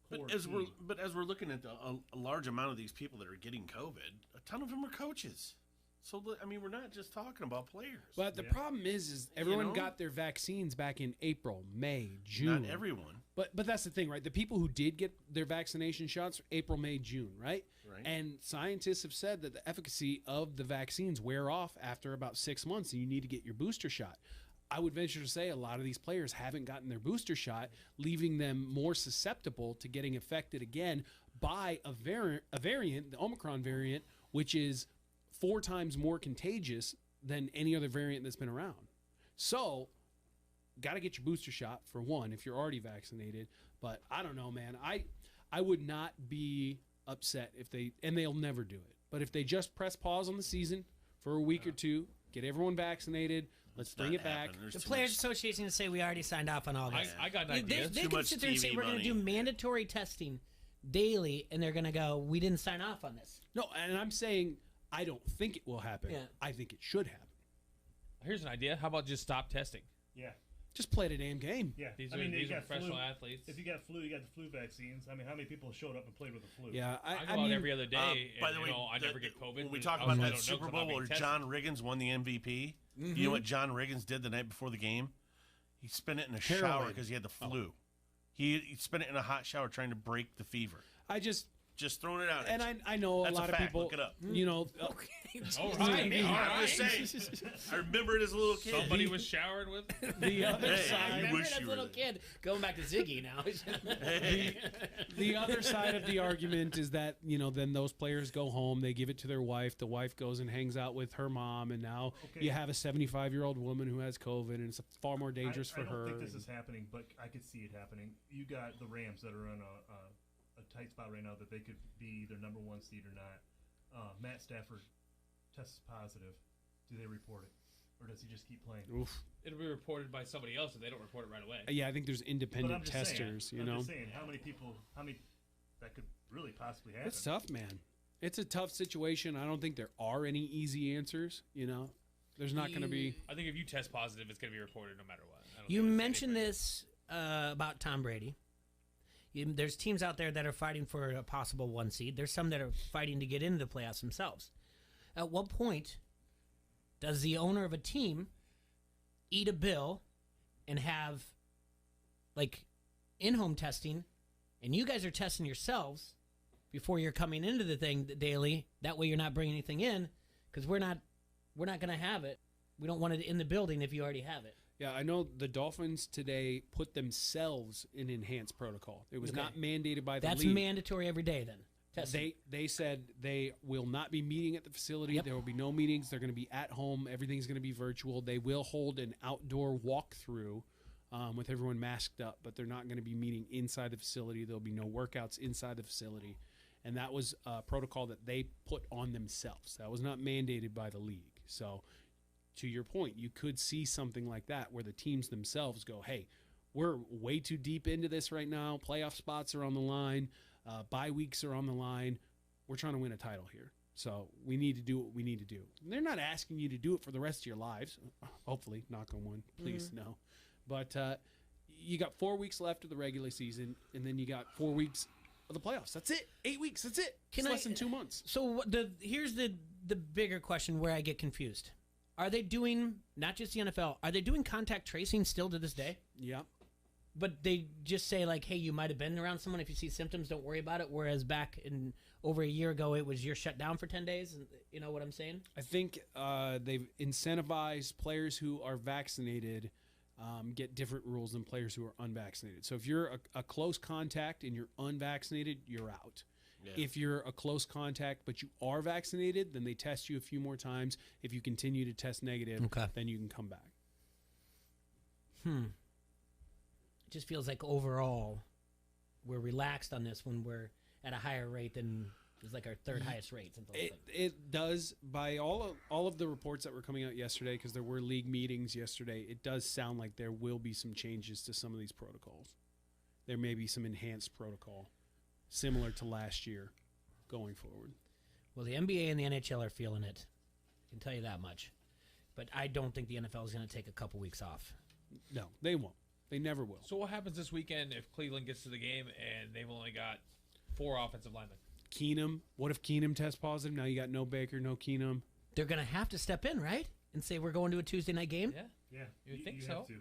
core But as team. we're looking at a large amount of these people that are getting COVID, a ton of them are coaches. So I mean, we're not just talking about players. But the problem is everyone got their vaccines back in April, May, June. Not everyone. But that's the thing, right? The people who did get their vaccination shots, April, May, June, right? Right. And scientists have said that the efficacy of the vaccines wear off after about 6 months, and you need to get your booster shot. I would venture to say a lot of these players haven't gotten their booster shot, leaving them more susceptible to getting affected again by a variant, the Omicron variant, which is 4 times more contagious than any other variant that's been around. So, got to get your booster shot for one if you're already vaccinated. But I don't know, man. I would not be upset if they'll never do it. But if they just press pause on the season for a week or two, get everyone vaccinated, let's bring it back. The Players Association to say we already signed off on all this. I got an idea. They can sit there and say we're going to do mandatory testing daily, and they're going to go, we didn't sign off on this. No, and I'm saying I don't think it will happen. Yeah. I think it should happen. Here's an idea. How about just stop testing? Yeah. Just play the damn game. Yeah. These I are, mean, these you are got professional flu. athletes. If you got flu, you got the flu vaccines. I mean, how many people showed up and played with the flu? Yeah, I go out every other day. By and, the way, I never get COVID. when we but talk also about I that don't know 'cause Super I'm Bowl not being where tested. John Riggins won the MVP, you know what John Riggins did the night before the game? He spent it in a shower Heroin. because he had the flu. He spent it in a hot shower trying to break the fever. Just throwing it out. And I know That's a lot a of fact. people, Look it up. you know. All right. I'm just saying. I remember it as a little kid. Somebody was showering with The other Hey, side. you Remember wish that you little were kid going back to Ziggy now. The other side of the argument is that, you know, then those players go home, they give it to their wife, the wife goes and hangs out with her mom, and now you have a 75-year-old woman who has COVID, and it's far more dangerous for her. I don't think this is happening, but I could see it happening. You got the Rams that are in a tight spot right now that they could be their number 1 seed or not. Matt Stafford tests positive. Do they report it? Or does he just keep playing? Oof. It'll be reported by somebody else if they don't report it right away. Yeah, I think there's independent But I'm just testers, saying, you know. I'm just saying, how many that could really possibly happen? It's tough, man. It's a tough situation. I don't think there are any easy answers, you know. There's not going to be. I think if you test positive, it's going to be reported no matter what. I don't You think it's mentioned this about Tom Brady. There's teams out there that are fighting for a possible 1 seed. There's some that are fighting to get into the playoffs themselves. At what point does the owner of a team eat a bill and have, like, in-home testing, and you guys are testing yourselves before you're coming into the thing daily? That way you're not bringing anything in, because we're not going to have it. We don't want it in the building if you already have it. Yeah, I know the Dolphins today put themselves in enhanced protocol. It was not mandated by the That's league. mandatory every day then. Testing. They said they will not be meeting at the facility. There will be no meetings. They're going to be at home. Everything's going to be virtual. They will hold an outdoor walkthrough with everyone masked up, but they're not going to be meeting inside the facility. There'll be no workouts inside the facility. And that was a protocol that they put on themselves. That was not mandated by the league. So, to your point, you could see something like that where the teams themselves go, hey, we're way too deep into this right now. Playoff spots are on the line. Bye weeks are on the line. We're trying to win a title here. So we need to do what we need to do. And they're not asking you to do it for the rest of your lives. Hopefully, knock on wood, please, no. But you got 4 weeks left of the regular season, and then you got 4 weeks of the playoffs. That's it. 8 weeks. That's it. It's less than 2 months. So here's the bigger question where I get confused. Are they doing, not just the NFL, are they doing contact tracing still to this day? Yeah. But they just say, like, hey, you might have been around someone. If you see symptoms, don't worry about it. Whereas back in over a year ago, it was you're shut down for 10 days. You know what I'm saying? I think they've incentivized players who are vaccinated get different rules than players who are unvaccinated. So if you're a close contact and you're unvaccinated, you're out. Yeah. If you're a close contact but you are vaccinated, then they test you a few more times. If you continue to test negative, then you can come back. It just feels like overall we're relaxed on this when we're at a higher rate than it's like our third highest rate. It does, by all of the reports that were coming out yesterday, because there were league meetings yesterday, it does sound like there will be some changes to some of these protocols. There may be some enhanced protocol similar to last year going forward. Well, the NBA and the NHL are feeling it. I can tell you that much. But I don't think the NFL is going to take a couple weeks off. No, they won't. They never will. So what happens this weekend if Cleveland gets to the game and they've only got 4 offensive linemen? Keenum. What if Keenum tests positive? Now you got no Baker, no Keenum. They're going to have to step in, right? And say we're going to a Tuesday night game? Yeah. Yeah. You would think you so. have to.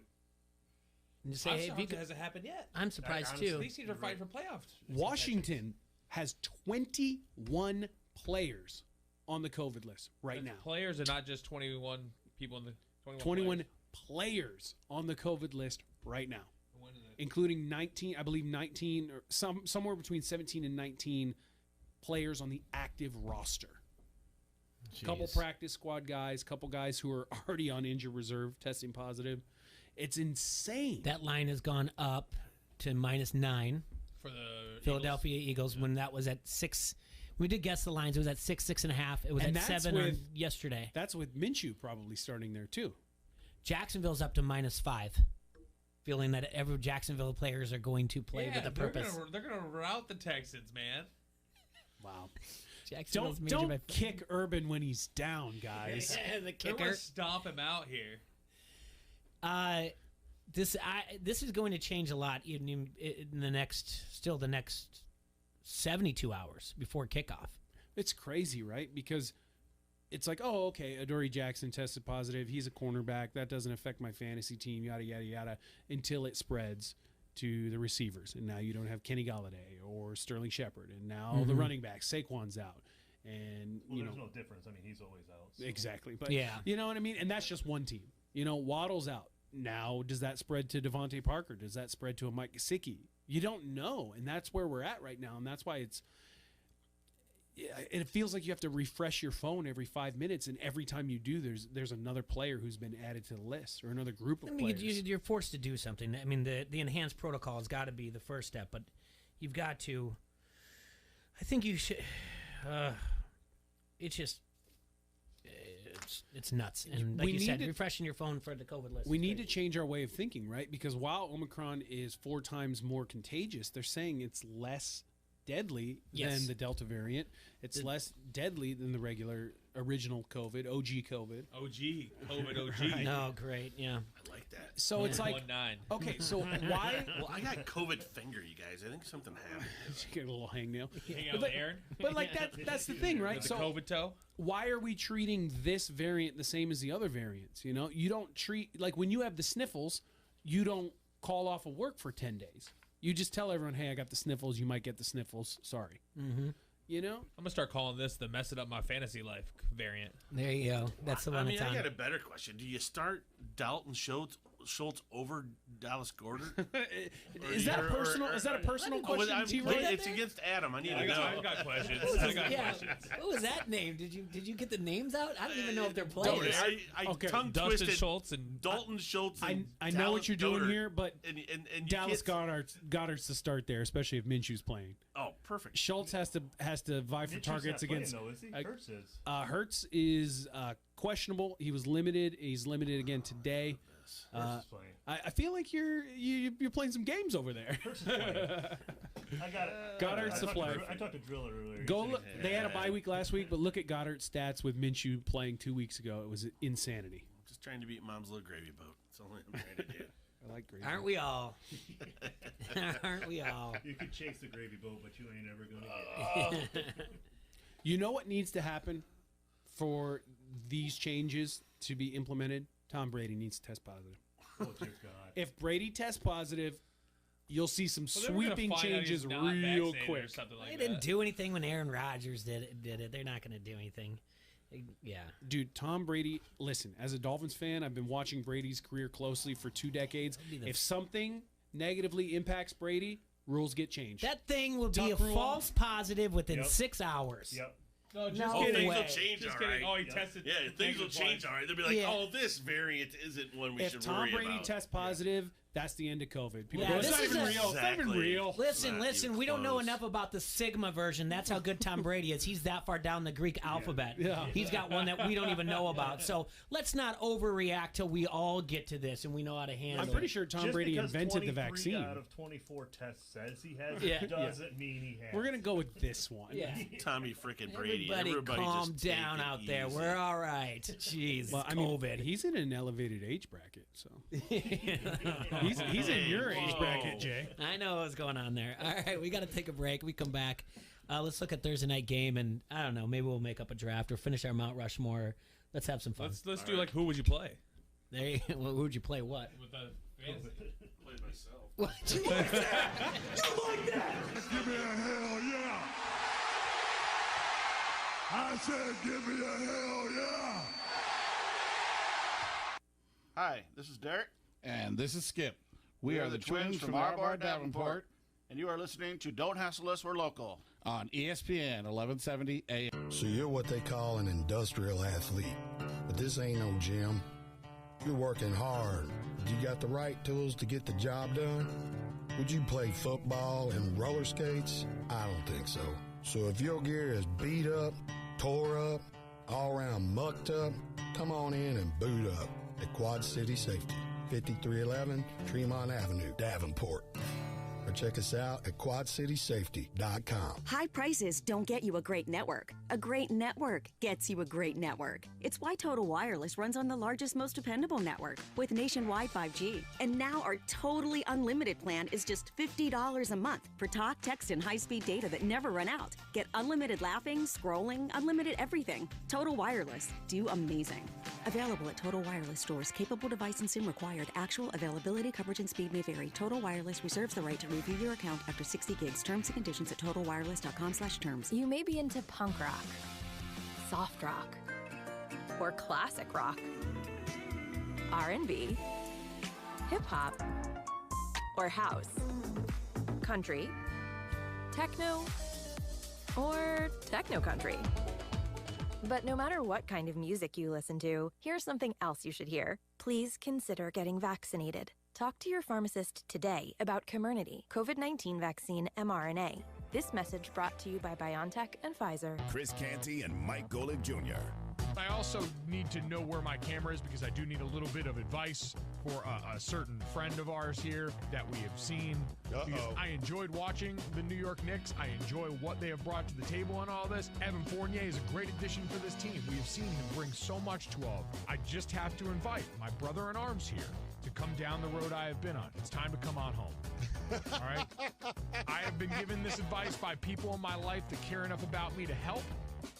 And just say, I'm hey, surprised it hasn't happened yet. I'm surprised Honestly, too. These teams are fighting for playoffs. Washington has 21 players on the COVID list right now. Players are not just 21 people in the 21 players on the COVID list right now, including 19, I believe 19 or somewhere between 17 and 19 players on the active roster. Couple practice squad guys, couple guys who are already on injured reserve testing positive. It's insane. That line has gone up to -9 for the Philadelphia Eagles when that was at 6. We did guess the lines. It was at 6, 6.5. It was And at that's 7 on with- yesterday. That's with Minshew probably starting there too. Jacksonville's up to -5, feeling that every Jacksonville players are going to play with a purpose. They're gonna rout the Texans, man. Wow. Jacksonville's Don't kick Urban when he's down, guys. Yeah, the They're kicker. gonna stomp him out here. This is going to change a lot in the next 72 hours before kickoff. It's crazy, right? Because it's like, oh, okay, Adoree Jackson tested positive. He's a cornerback. That doesn't affect my fantasy team, yada, yada, yada, until it spreads to the receivers. And now you don't have Kenny Galladay or Sterling Shepard. And now the running back, Saquon's out. And, Well, you there's know. no difference. I mean, he's always out. So. Exactly. But, Yeah. you know what I mean? And that's just one team. You know, Waddle's out. Now, does that spread to Devontae Parker? Does that spread to a Mike Gesicki? You don't know. And that's where we're at right now. And that's why it feels like you have to refresh your phone every 5 minutes, and every time you do, there's another player who's been added to the list or another group of players. You're forced to do something. I mean, the enhanced protocol has got to be the first step, but you've got to. I think you should. It's just. It's nuts, and like you said, refreshing your phone for the COVID list. We need to change our way of thinking, right? Because while Omicron is 4 times more contagious, they're saying it's less deadly than the Delta variant. It's less deadly than the regular original COVID, OG COVID. COVID. No, great, yeah. I like that. So it's like, 1-9. okay, so why? Well, I got COVID finger, you guys. I think something happened. Get a little hangnail. Hang out with Aaron. But like that's the thing, right? With the So COVID toe. why are we treating this variant the same as the other variants? You know, you don't treat, like when you have the sniffles, you don't call off of work for 10 days. You just tell everyone, hey, I got the sniffles. You might get the sniffles. Sorry. Mm-hmm. You know? I'm gonna start calling this the mess it up my fantasy life variant. There you go. That's the one. I mean, that's on. I got a better question. Do you start Dalton Schultz over Dallas Goedert? Is that a personal question, T-Roy? It's against Adam. I need to know. I got questions. What was that name? Did you get the names out? I don't even know if they're players. I Okay. tongue Dustin twisted Schultz and Dalton Schultz. And I know Dallas what you're doing Goedert. here, but and you Dallas can't- Goddard's to start there, especially if Minshew's playing. Oh, perfect. Schultz has to vie for Minshew's targets not playing, against. though, is he? Hurts is. Hurts is questionable. He was limited. He's limited again today. Hurts is playing. I feel like you're playing some games over there. Hurts is playing. I got it. Goddard's the play. I talked to Driller earlier. Go He look. said- They had a bye week last week, but look at Goddard's stats with Minshew playing 2 weeks ago. It was insanity. Just trying to beat Mom's little gravy boat. That's all I'm trying to do. I like gravy. Aren't we all? Aren't we all? You could chase the gravy boat, but you ain't ever gonna get it. You know what needs to happen for these changes to be implemented? Tom Brady needs to test positive. Oh dear God! If Brady tests positive, you'll see some Well, then we're gonna sweeping find out he's changes not real vaccinated quick. Or something like They that. didn't do anything when Aaron Rodgers did it. They're not going to do anything. Yeah. Dude, Tom Brady, listen, as a Dolphins fan, I've been watching Brady's career closely for 2 decades. If something negatively impacts Brady, rules get changed. That thing will be a Tuck rule. false positive within Yep. 6 hours. Yep. No, just No kidding. Things way. will change, Just all kidding. right. Oh, he tested. Yeah, things will change, all right. They'll be like, Yeah. oh, this variant isn't one we If should Tom worry Brady about. tests positive, that's the end of COVID. People Yeah, go, it's this not is even a- real. It's not even Exactly. real. Listen, Not even we don't know close. enough about the Sigma version. That's how good Tom Brady is. He's that far down the Greek alphabet. Yeah. He's got one that we don't even know about. So let's not overreact till we all get to this and we know how to handle I'm it. pretty sure Tom Just Brady because invented the 23 vaccine. out of 24 tests says he has Yeah. it doesn't mean he has. We're going to go with this one. Yeah. Tommy freaking Brady. Everybody calm just take down it out there. easy. We're all right. Jeez, Well, I mean, COVID. he's in an elevated age bracket, so he's in your age bracket, Jay. I know what's going on there. All right, we got to take a break. We come back. Let's look at Thursday night game, and I don't know. Maybe we'll make up a draft or finish our Mount Rushmore. Let's have some fun. Let's do like who would you play? There, who would you play? What? With the fantasy. What? You like that? You like that? Give me a hell yeah. I said give me a hell yeah. Hi, this is Derek. And this is Skip. We are are the twins from Our Bar Davenport. And you are listening to Don't Hassle Us, We're Local. On ESPN 1170 AM. So you're what they call an industrial athlete. But this ain't no gym. You're working hard. But you got the right tools to get the job done? Would you play football and roller skates? I don't think so. So if your gear is beat up, tore up, all around mucked up, come on in and boot up at Quad City Safety, 5311 Tremont Avenue, Davenport. Or check us out at quadcitysafety.com. High prices don't get you a great network. A great network gets you a great network. It's why Total Wireless runs on the largest, most dependable network with nationwide 5G. And now our totally unlimited plan is just $50 a month for talk, text, and high-speed data that never run out. Get unlimited laughing, scrolling, unlimited everything. Total Wireless. Do amazing. Available at Total Wireless stores. Capable device and SIM required. Actual availability, coverage, and speed may vary. Total Wireless reserves the right to review your account after 60 gigs. Terms and conditions at totalwireless.com/terms. You may be into punk rock, soft rock, or classic rock, R&B, hip-hop, or house, country, techno, or techno-country. But no matter what kind of music you listen to, here's something else you should hear. Please consider getting vaccinated. Talk to your pharmacist today about Comirnaty, COVID-19 vaccine mRNA. This message brought to you by BioNTech and Pfizer. Chris Canty and Mike Golick Jr. I also need to know where my camera is because I do need a little bit of advice for a certain friend of ours here that we have seen. Because I enjoyed watching the New York Knicks. I enjoy what they have brought to the table on all this. Evan Fournier is a great addition for this team. We have seen him bring so much to all. I just have to invite my brother in arms here to come down the road I have been on. It's time to come on home. All right? I have been given this advice by people in my life that care enough about me to help.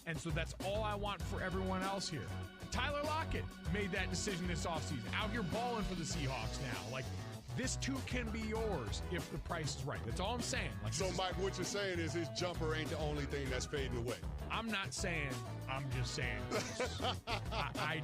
And so that's all I want for everyone else here. Tyler Lockett made that decision this offseason. Out here balling for the Seahawks now. Like, this too can be yours if the price is right. That's all I'm saying. Like, So, Mike, what you're saying is his jumper ain't the only thing that's fading away. I'm not saying, I'm just saying. I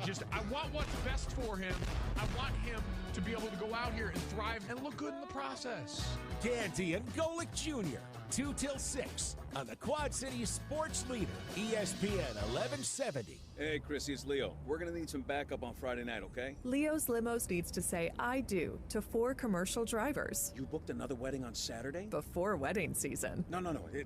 want what's best for him. I want him to be able to go out here and thrive and look good in the process. Canty and Golick Jr., 2 till 6 on the Quad City Sports Leader, ESPN 1170. Hey, Chrissy, it's Leo. We're going to need some backup on Friday night, okay? Leo's Limos needs to say I do to 4 commercial drivers. You booked another wedding on Saturday? Before wedding season. No.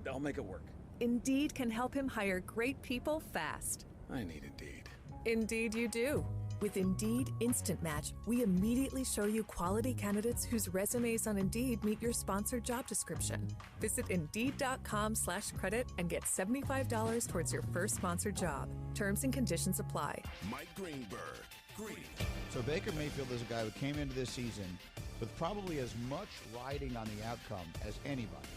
I'll make it work. Indeed can help him hire great people fast. I need Indeed. Indeed you do. With Indeed Instant Match, we immediately show you quality candidates whose resumes on Indeed meet your sponsored job description. Visit Indeed.com/credit and get $75 towards your first sponsored job. Terms and conditions apply. Mike Greenberg. Green. So Baker Mayfield is a guy who came into this season with probably as much riding on the outcome as anybody.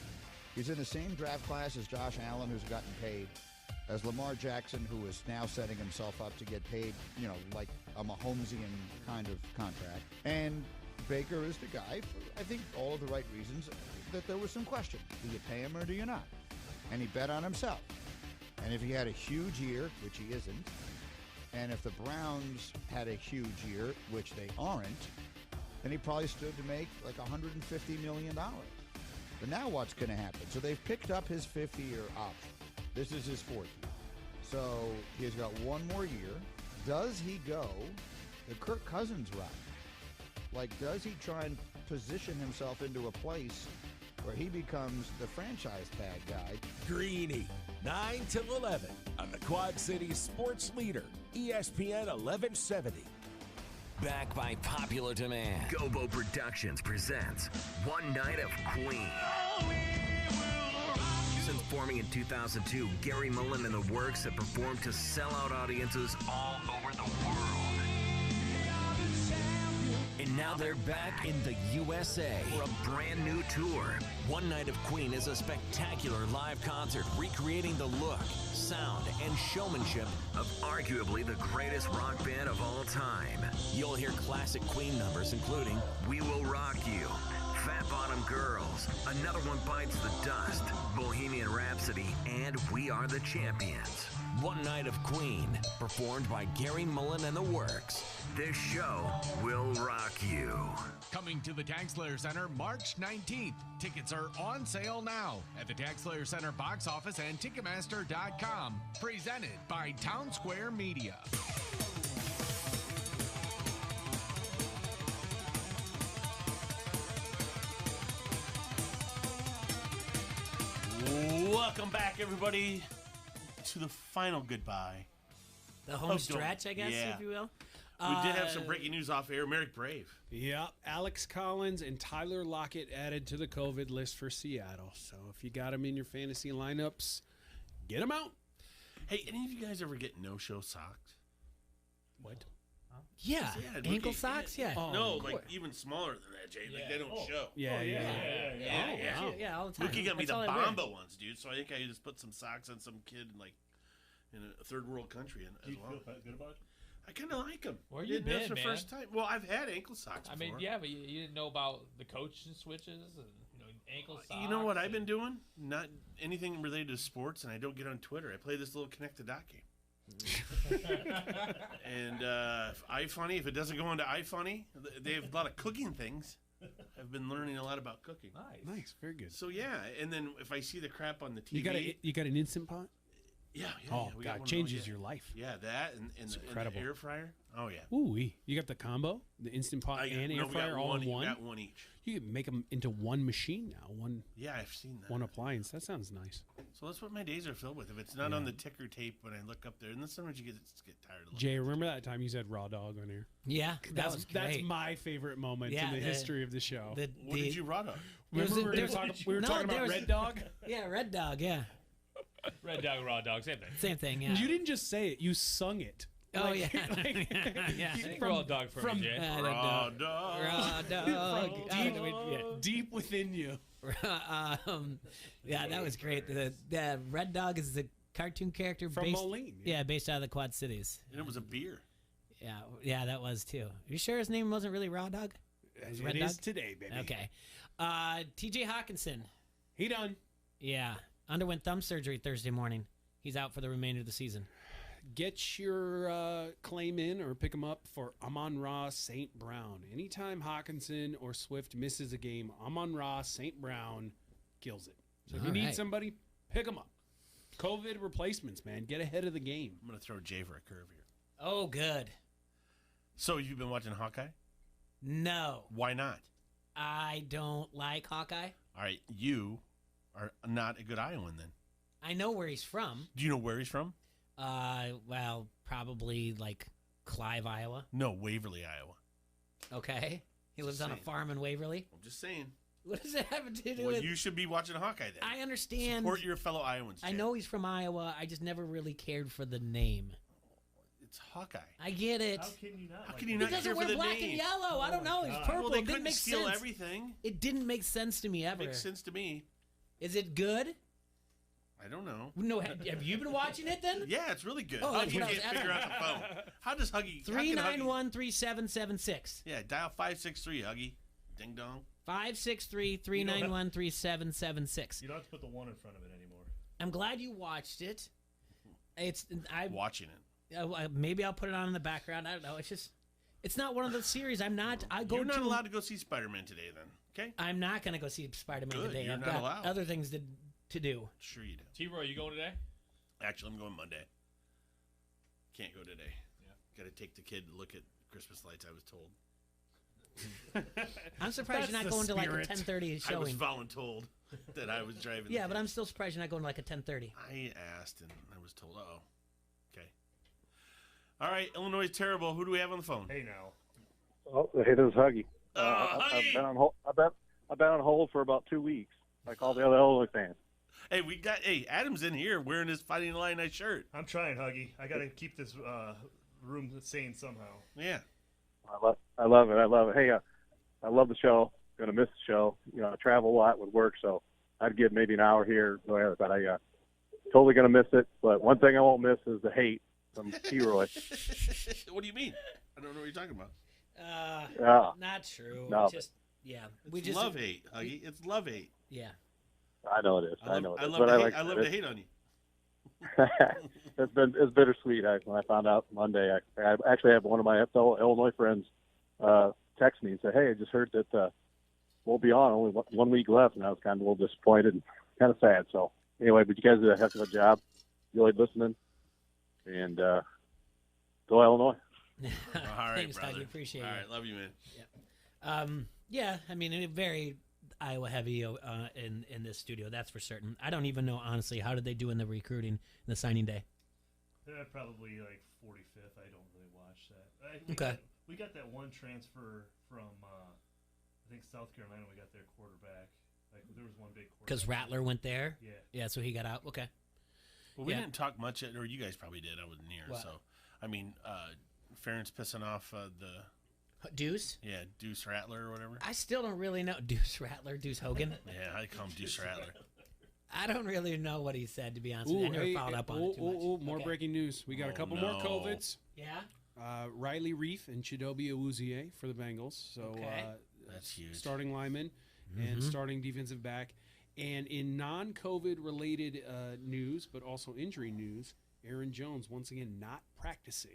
He's in the same draft class as Josh Allen, who's gotten paid, as Lamar Jackson, who is now setting himself up to get paid, like a Mahomesian kind of contract. And Baker is the guy, for, I think, all of the right reasons, that there was some question. Do you pay him or do you not? And he bet on himself. And if he had a huge year, which he isn't, and if the Browns had a huge year, which they aren't, then he probably stood to make like $150 million. But now what's going to happen? So they've picked up his 5th-year option. This is his 4th year. So he's got 1 more year. Does he go the Kirk Cousins route? Like, does he try and position himself into a place where he becomes the franchise tag guy? Greeny, 9 till 11 on the Quad City Sports Leader, ESPN 1170. Back by popular demand, Gobo Productions presents One Night of Queen. Since forming in 2002, Gary Mullen and the Works have performed to sell-out audiences all over the world. And now they're back in the USA for a brand new tour. One Night of Queen is a spectacular live concert recreating the look, sound, and showmanship of arguably the greatest rock band of all time. You'll hear classic Queen numbers including We Will Rock You, Fat Flat Bottom Girls, Another One Bites the Dust, Bohemian Rhapsody, and We Are the Champions. One Night of Queen, performed by Gary Mullen and the Works. This show will rock you. Coming to the Tag Slayer Center March 19th. Tickets are on sale now at the Tag Slayer Center box office and Ticketmaster.com. Presented by Town Square Media. Welcome back, everybody, to the final goodbye. The home stretch, I guess, yeah. if you will. We did have some breaking news off air. Merrick Brave. Yeah, Alex Collins and Tyler Lockett added to the COVID list for Seattle. So if you got them in your fantasy lineups, get them out. Hey, any of you guys ever get no-show socks? What? Yeah, ankle socks. Yeah. No, like even smaller than that, Jay. Like they don't show. Yeah. Yeah, all the time. Mookie got me That's the all I wear. Bomba ones, dude. So I think I just put some socks on some kid in a third world country as Do you well. feel good about it? I kind of like them. Where you been, That's the man? first time. Well, I've had ankle socks I before. mean, yeah, but you didn't know about the coaching switches and ankle socks. You know what I've been doing? Not anything related to sports, and I don't get on Twitter. I play this little Connect the Dot game. And iFunny, if it doesn't go into iFunny, they have a lot of cooking things. I've been learning a lot about cooking. Nice, very good. So yeah, and then if I see the crap on the TV, You got an Instant Pot? yeah, Oh, we got God, one of changes those, yeah. your life. Yeah, that and It's the incredible. air fryer. Oh yeah. Ooh, you got the combo, the Instant Pot and air fryer all in one. We got one each. You can make them into one machine now. Yeah, I've seen that. One appliance. That sounds nice. So that's what my days are filled with. If it's not on the ticker tape when I look up there, and then sometimes you get tired of looking. Jay, remember that time you said raw dog on air? Yeah, that was that's great. my favorite moment Yeah, in the history of the show. What did you raw dog? Remember we were talking about Red Dog? Yeah, Red Dog. Yeah, Red dog, raw dog, same thing. same thing. Yeah. You didn't just say it; you sung it. Oh yeah. Yeah. Raw dog for me, Jay. Raw dog. Raw dog. Deep within you. Yeah, that was great. The Red Dog is the cartoon character From based, Moline, Yeah, based out of the Quad Cities. And it was a beer. Yeah, that was too. You sure his name wasn't really Raw Dog? It Red is Dog? today, baby. Okay. T.J. Hawkinson. He done. Yeah, underwent thumb surgery Thursday morning. He's out for the remainder of the season. Get your claim in or pick him up for Amon-Ra St. Brown. Anytime Hawkinson or Swift misses a game, Amon-Ra St. Brown kills it. So if you All need right. somebody, pick him up. COVID replacements, man. Get ahead of the game. I'm going to throw Jay for a curve here. Oh, good. So you've been watching Hawkeye? No, Why not? I don't like Hawkeye. All right, you are not a good Iowan then. I know where he's from. Do you know where he's from? Well, probably like Clive, Iowa. No, Waverly, Iowa. Okay. He lives on a saying. farm in Waverly. I'm just saying. What does that have to do Well, with? you should be watching Hawkeye then. I understand. Support your fellow Iowans. I Jay. know he's from Iowa. I just never really cared for the name. It's Hawkeye. I get it. How can you not? How can you not Because care it for we're the black name? and yellow. I don't know. He's God. purple. Well, they it didn't couldn't make steal sense. everything. It didn't make sense to me ever. Makes sense to me. Is it good? I don't know. No. Have you been watching it then? Yeah, it's really good. Oh, Huggy that's what I was can't figure out the phone. How does Huggy? how can Huggy- 391-3776. Yeah, dial 563 Huggy. Ding dong. 563-391-3776. You don't have to put the one in front of it anymore. I'm glad you watched it. Watching it. Maybe I'll put it on in the background. I don't know. It's not one of those series. You're not allowed to go see Spider-Man today then. Okay? I'm not going to go see Spider-Man Good, today. you're I've not got allowed. other things to do. Sure you do. T-Roy, you going today? Actually, I'm going Monday. Can't go today. Yeah. Got to take the kid to look at Christmas lights, I was told. I'm surprised you're not going to like a 10:30 showing. I was voluntold that I was driving. Yeah, but I'm still surprised you're not going to like a 10:30. I asked and I was told, okay. All right, Illinois is terrible. Who do we have on the phone? Hey now. Oh, hey, this is Huggy. Huggy! I've been on hold. I've been on hold for about 2 weeks, like all the other Illinois fans. Hey, Adam's in here wearing his Fighting Illini shirt. I'm trying, Huggy. I got to keep this room sane somehow. Yeah. I love it. Hey, I love the show. Going to miss the show. You know, I travel a lot with work, so I'd give maybe an hour here, whatever. But I totally going to miss it. But one thing I won't miss is the hate from T-Roy. What do you mean? I don't know what you're talking about. Yeah. Not true. No, Just Yeah, It's love hate, Huggy. It's love hate. Yeah. I know it is. I know it is. But I love to hate on you. It's bittersweet. When I found out Monday, I actually had one of my fellow Illinois friends text me and say, "Hey, I just heard that we'll be on only 1 week left," and I was kind of a little disappointed and kind of sad. So anyway, but you guys did a heck of a job. Enjoyed listening, and go Illinois. All right, Thanks, brother. Huggy. Appreciate it. All right, love you, man. Yeah, I mean, very Iowa heavy in this studio, that's for certain. I don't even know, honestly, how did they do in the recruiting, the signing day? Probably like 45th. I don't really watch that. Okay. We got that one transfer from, I think, South Carolina. We got their quarterback. Like, there was one big quarterback. Because Rattler went there? Yeah. Yeah, so he got out. Okay. Well, we didn't talk much, or you guys probably did. I wasn't here. What? So, I mean, Farron's pissing off the... Deuce? Yeah, Deuce Rattler or whatever. I still don't really know. Deuce Rattler, Deuce Hogan? Yeah, I call him Deuce Rattler. I don't really know what he said, to be honest with you. I never followed up on it too much. More breaking news. We got a couple more COVIDs. Yeah? Riley Reef and Chidobe Awuzie for the Bengals. So Okay. That's huge. Starting lineman and starting defensive back. And in non-COVID related news, but also injury news, Aaron Jones once again not practicing.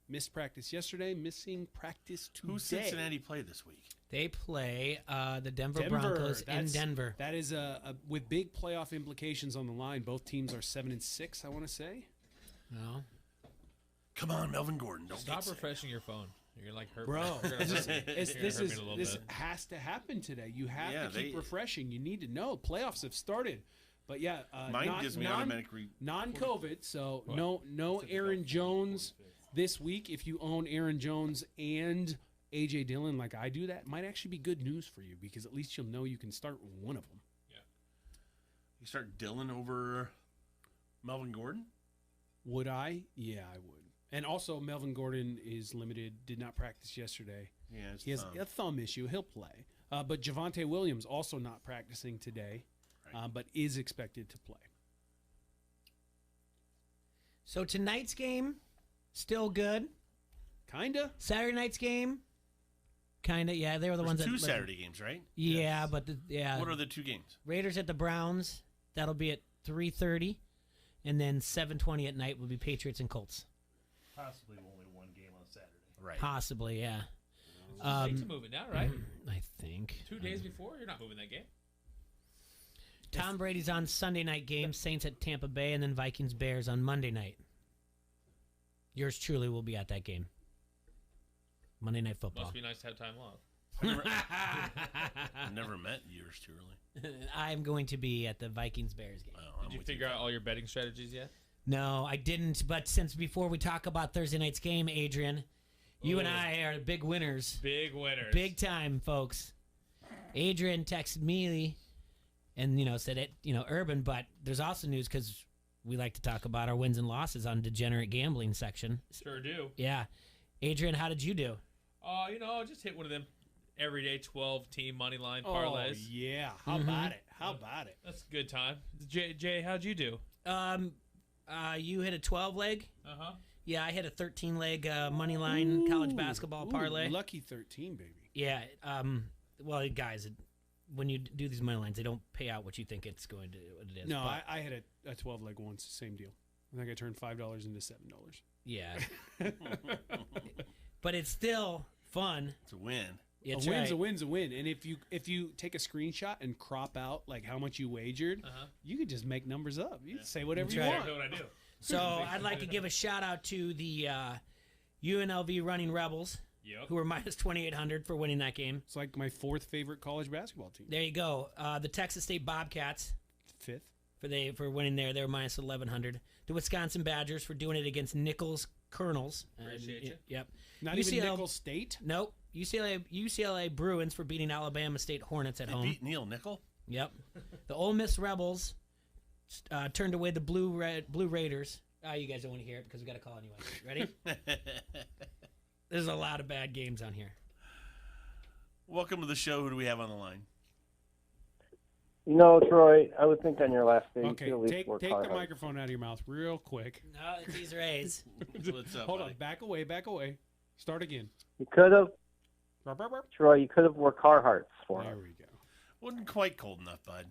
Missed practice yesterday, missing practice today. Who's Cincinnati play this week? They play the Denver Broncos in Denver. That is with big playoff implications on the line. Both teams are 7-6, I want to say. No. Come on, Melvin Gordon. Don't Stop get sick. refreshing your phone. You're like hurt. Bro, this bit. has to happen today. You have Yeah, to keep refreshing. You need to know. Playoffs have started. But yeah, Mine gives me automatic non-COVID, so no Aaron Jones this week. If you own Aaron Jones and A.J. Dillon like I do, that might actually be good news for you because at least you'll know you can start one of them. Yeah. You start Dillon over Melvin Gordon? Would I? Yeah, I would. And also, Melvin Gordon is limited, did not practice yesterday. Yeah, he has a thumb issue. He'll play. But Javonte Williams also not practicing today, but is expected to play. So tonight's game, still good. Kinda. Saturday night's game, kinda. Yeah, they were the There's ones that two Saturday games, right? Yeah, but What are the two games? Raiders at the Browns. That'll be at 3:30, and then 7:20 at night will be Patriots and Colts. Possibly only one game on Saturday. Right. Possibly, yeah. Saints are moving now, right? I think 2 days before, you're not moving that game. Tom Brady's on Sunday night game. Saints at Tampa Bay, and then Vikings Bears on Monday night. Yours truly will be at that game. Monday Night Football. Must be nice to have time off. I've never met yours truly. I'm going to be at the Vikings Bears game. Did you figure out all your betting strategies yet? No, I didn't. But since before we talk about Thursday night's game, Adrian, you and I are the big winners. Big winners. Big time, folks. Adrian texted me and, said it, Urban, but there's also news because we like to talk about our wins and losses on Degenerate Gambling section. Sure do. Yeah. Adrian, how did you do? Just hit one of them everyday 12-team money line parlays. Oh, yeah. How about it? How about it? That's a good time. Jay, how'd you do? You hit a 12-leg. Uh-huh. Yeah, I hit a 13-leg money line college basketball parlay. Lucky 13, baby. Yeah. Well, guys, when you do these money lines, they don't pay out what you think it's going to. What it is. No, but, I had a 12-leg once. Same deal. I think I turned $5 into $7. Yeah. But it's still fun. It's a win. A win's a win's a win. And if you take a screenshot and crop out like how much you wagered, you could just make numbers up. You can say whatever you want. That's what I do. So I'd like to give a shout out to the UNLV Running Rebels, who were minus 2,800 for winning that game. It's like my fourth favorite college basketball team. There you go. The Texas State Bobcats, fifth for winning there. They were minus 1,100. The Wisconsin Badgers for doing it against Nichols Colonels. Appreciate you. Yep. Not even Nicholls State? Nope. UCLA Bruins for beating Alabama State Hornets at home. Beat Neil Nickel? Yep. The Ole Miss Rebels turned away the Blue Raiders. You guys don't want to hear it because we got a call anyway. Ready? There's a lot of bad games on here. Welcome to the show. Who do we have on the line? Troy, I would think on your last day, Okay, you at least take work the hard. microphone out of your mouth real quick. No, it's these Rays. What's up, Hold buddy? on. Back away. Start again. You could have. Troy, you could have wore Carhartts for him. There we go. Wasn't quite cold enough, bud.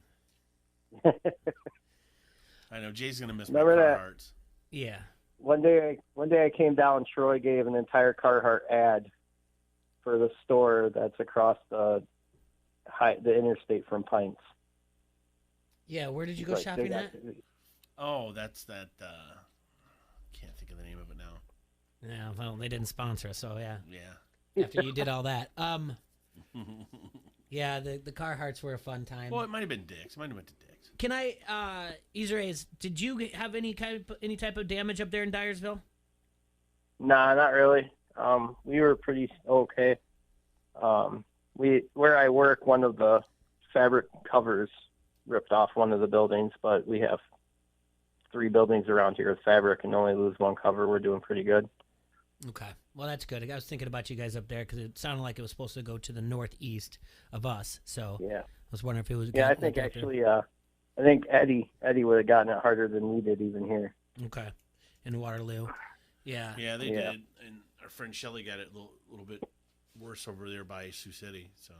I know Jay's gonna miss Remember my that? Carhartts. Yeah. One day I came down. Troy gave an entire Carhartt ad for the store that's across the interstate from Pints. Yeah, where did you go Like, shopping they got- at? Oh, that's that. Can't think of the name of it now. Yeah, well, they didn't sponsor us, so yeah. Yeah. After you did all that. Yeah, the Carhartts were a fun time. Well, it might have been Dick's. It might have been to Dick's. Can I, Israel, did you have any type of damage up there in Dyersville? Nah, not really. We were pretty okay. Where I work, one of the fabric covers ripped off one of the buildings, but we have 3 buildings around here with fabric and only lose one cover. We're doing pretty good. Okay. Well, that's good. I was thinking about you guys up there because it sounded like it was supposed to go to the northeast of us. So yeah, I was wondering if it was. Yeah, I think actually, I think Eddie would have gotten it harder than we did even here. Okay. In Waterloo. Yeah. Yeah, they did. And our friend Shelly got it a little bit worse over there by Sioux City. So,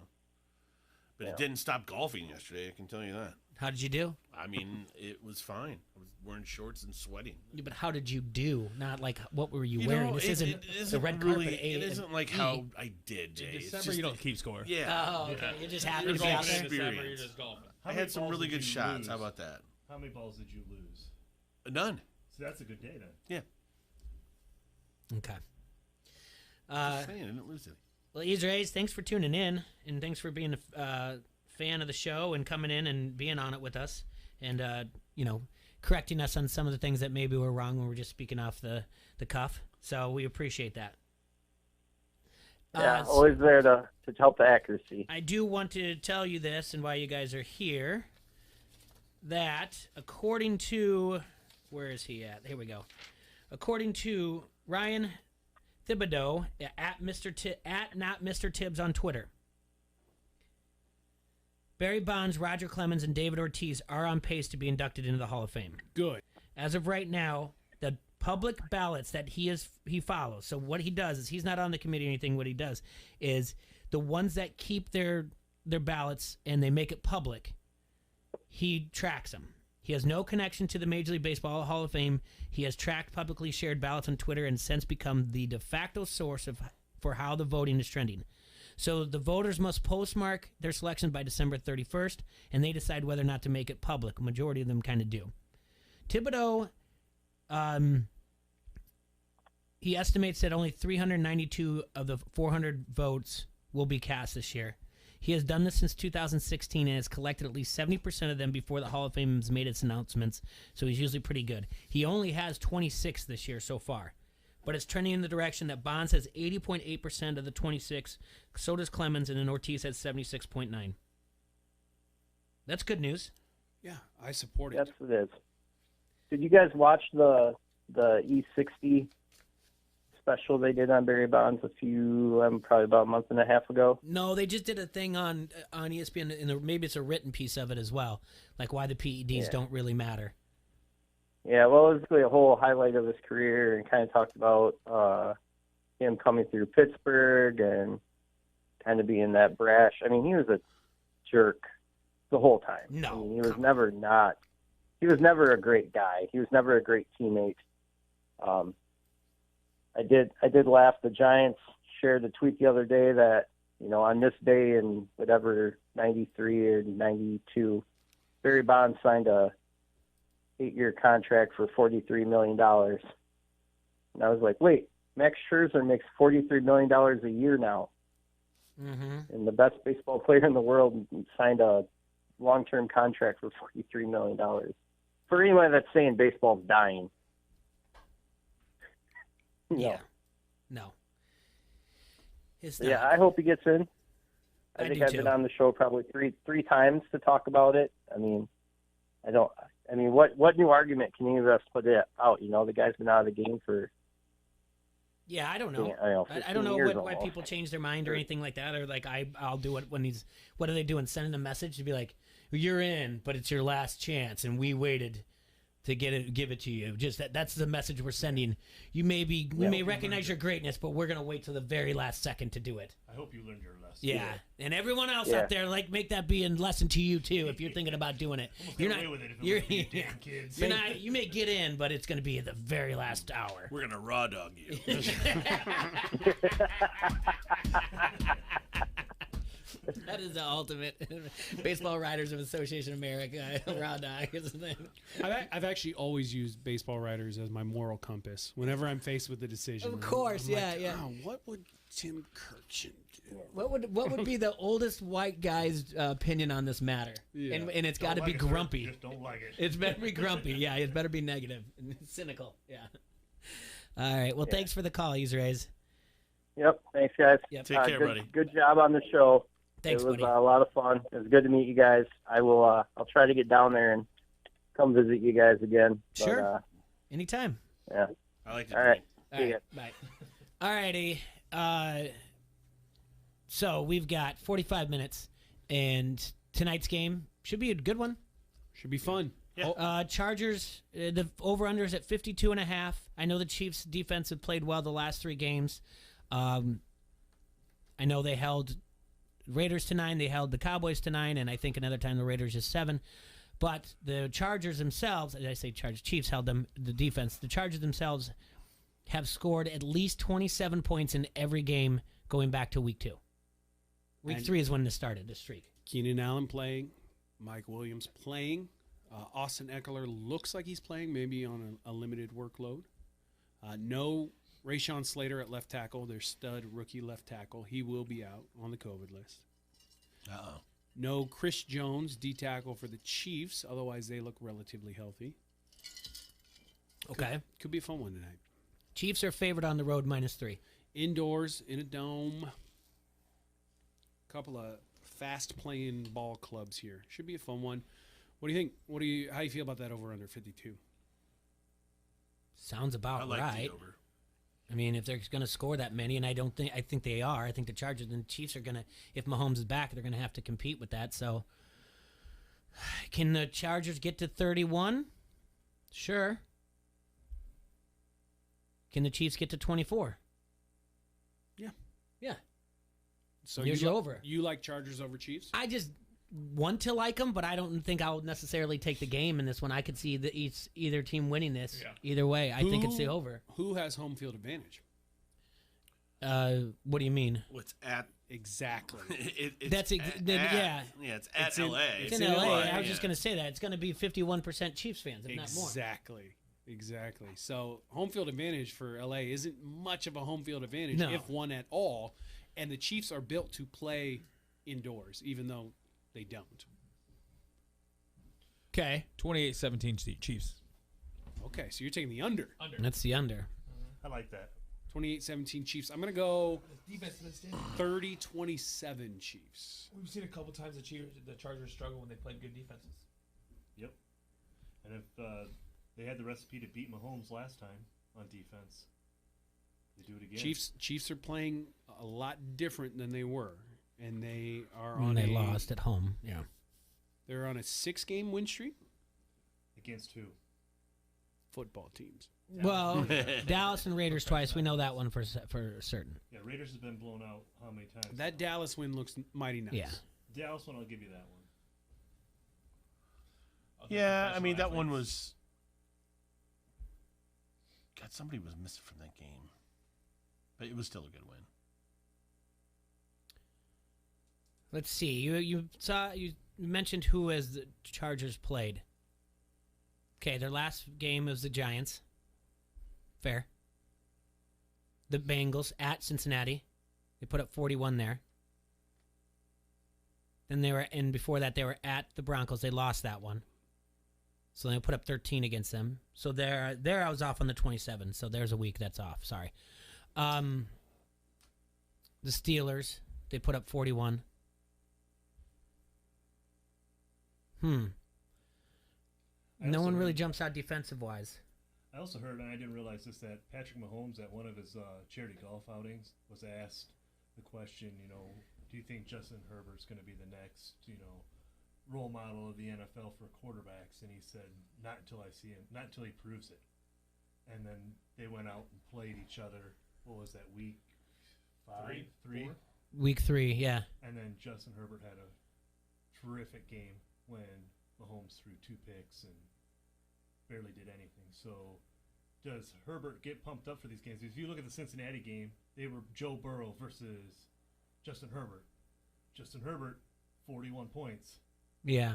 but it didn't stop golfing yesterday. I can tell you that. How did you do? I mean, it was fine. I was wearing shorts and sweating. Yeah, but how did you do? Not like what were you wearing? Know, this it isn't the red really, carpet. It isn't like how I did, Jay. In It's December, just you don't keep score. Yeah. Oh, okay. You're just happy You're to be out there. golfing experience. You're just golfing. I had some really good shots. How about that? How many balls did you lose? None. So that's a good day then. Yeah. Okay. Just saying, I didn't lose it. Well, Israel, thanks for tuning in, and thanks for being a fan of the show and coming in and being on it with us, and correcting us on some of the things that maybe were wrong when we're just speaking off the cuff. So we appreciate that. Yeah, always there to help the accuracy. I do want to tell you this, and why you guys are here, that according to, where is he at? Here we go. According to Ryan Thibodeau at not Mr. Tibbs on Twitter, Barry Bonds, Roger Clemens, and David Ortiz are on pace to be inducted into the Hall of Fame. Good. As of right now, the public ballots that he follows. So what he does is he's not on the committee or anything. What he does is the ones that keep their ballots and they make it public, he tracks them. He has no connection to the Major League Baseball Hall of Fame. He has tracked publicly shared ballots on Twitter and since become the de facto source for how the voting is trending. So the voters must postmark their selection by December 31st, and they decide whether or not to make it public. A majority of them kind of do. Thibodeau, he estimates that only 392 of the 400 votes will be cast this year. He has done this since 2016 and has collected at least 70% of them before the Hall of Fame has made its announcements, so he's usually pretty good. He only has 26 this year so far, but it's trending in the direction that Bonds has 80.8% of the 26, so does Clemens, and then Ortiz has 76.9. That's good news. Yeah, I support it. Yes, it is. Did you guys watch the E60 special they did on Barry Bonds probably about a month and a half ago? No, they just did a thing on ESPN, and maybe it's a written piece of it as well, like why the PEDs don't really matter. Yeah, well, it was really a whole highlight of his career and kind of talked about him coming through Pittsburgh and kind of being that brash. I mean, he was a jerk the whole time. No. I mean, he was never a great guy. He was never a great teammate. I did laugh. The Giants shared a tweet the other day that, on this day in whatever, 93 or 92, Barry Bonds signed a 8-year contract for $43 million. And I was like, wait, Max Scherzer makes $43 million a year now. Mm-hmm. And the best baseball player in the world signed a long-term contract for $43 million. For anyone that's saying baseball's dying. Yeah. No. It's not. Yeah, I hope he gets in. I think I've been on the show probably three times to talk about it. I mean, what new argument can any of us put out? The guy's been out of the game for. Yeah, I don't know. I don't know why people change their mind or anything like that, or like I'll do it when he's. What are they doing? Sending a message to be like, "You're in, but it's your last chance," and we waited to give it to you. Just that's the message we're sending. We may recognize your greatness, but we're gonna wait till the very last second to do it. I hope you learned your lesson. Yeah, and everyone else out there, make that be a lesson to you too. If you're thinking about doing it, you're not. You're not. You may get in, but it's gonna be at the very last hour. We're gonna raw dog you. That is the ultimate Baseball Writers of Association of America. Raw dog is the thing. I've actually always used Baseball Writers as my moral compass whenever I'm faced with a decision. Of course, I'm yeah. Oh, what would Tim Kirchin do? What would be the oldest white guy's opinion on this matter? Yeah. And it's got to be Don't like it, sir. grumpy. Just don't like it. It's better be grumpy. Yeah, it better be negative and cynical. Yeah. All right. Well, thanks for the call, Israez. Yep. Thanks, guys. Yep. Take care, good, buddy. Good job on the show. Thanks, it was buddy. a lot of fun. It was good to meet you guys. I will. I'll try to get down there and come visit you guys again. Sure. But, Anytime. yeah. I like to All right. All See ya. right. Bye. All righty. So we've got 45 minutes, and tonight's game should be a good one. Should be fun. Chargers, the over-under is at 52.5. I know the Chiefs' defense have played well the last 3 games. I know they held Raiders to 9. They held the Cowboys to 9, and I think another time the Raiders is 7. But the Chargers themselves, as I say Chargers, Chiefs held them, the defense. The Chargers themselves have scored at least 27 points in every game going back to week 2. Week 3 is when this started, this streak. Keenan Allen playing, Mike Williams playing. Austin Eckler looks like he's playing, maybe on a limited workload. No Rashawn Slater at left tackle, their stud rookie left tackle. He will be out on the COVID list. Uh-oh. No Chris Jones, D tackle for the Chiefs. Otherwise, they look relatively healthy. Okay. Could be a fun one tonight. Chiefs are favored on the road -3. Indoors in a dome. Couple of fast playing ball clubs here. Should be a fun one. What do you think? How do you feel about that over under 52? Sounds about I like right. the over. I mean, if they're going to score that many, and I think they are. I think the Chargers and the Chiefs are going to, if Mahomes is back, they're going to have to compete with that. So, can the Chargers get to 31? Sure. Can the Chiefs get to 24? Yeah. Yeah. So Here's your over. You like Chargers over Chiefs? I just want to like them, but I don't think I'll necessarily take the game in this one. I could see either team winning this either way. I think it's the over. Who has home field advantage? What do you mean? What's at exactly? It's at LA. It's in LA. I was just going to say that it's going to be 51% Chiefs fans, if not more. Exactly. So home field advantage for LA isn't much of a home field advantage, No. if one at all. And the Chiefs are built to play indoors, even though they don't. Okay. 28-17 Chiefs. Okay, so you're taking the under. That's the under. I like that. 28-17 Chiefs. I'm going to go 30-27 Chiefs. We've seen a couple times the Chargers struggle when they played good defenses. Yep. And if they had the recipe to beat Mahomes last time on defense, they do it again. Chiefs are playing a lot different than they were, and they are And on. they lost at home. Yeah. They're on a 6-game win streak. Against who? Football teams. Well, Dallas and Raiders twice. We know that one for certain. Yeah, Raiders has been blown out how many times? That Dallas win looks mighty nice. Yeah. Dallas one, I'll give you that one. Yeah, I mean, that one was... God, somebody was missing from that game. But it was still a good win. Let's see. You mentioned who has the Chargers played. Okay, their last game was the Giants. Fair. The Bengals at Cincinnati. They put up 41 there. Then before that they were at the Broncos. They lost that one. So they put up 13 against them. So there I was off on the 27. So there's a week that's off. Sorry. The Steelers, they put up 41. No one really jumps out defensive-wise. I also heard, and I didn't realize this, that Patrick Mahomes at one of his charity golf outings was asked the question, do you think Justin Herbert's going to be the next, role model of the NFL for quarterbacks, and he said, "Not until I see him. Not until he proves it." And then they went out and played each other. What was that, week 5, 3? Week 3, yeah. And then Justin Herbert had a terrific game when Mahomes threw 2 picks and barely did anything. So does Herbert get pumped up for these games? If you look at the Cincinnati game, they were Joe Burrow versus Justin Herbert. Justin Herbert, 41 points. Yeah.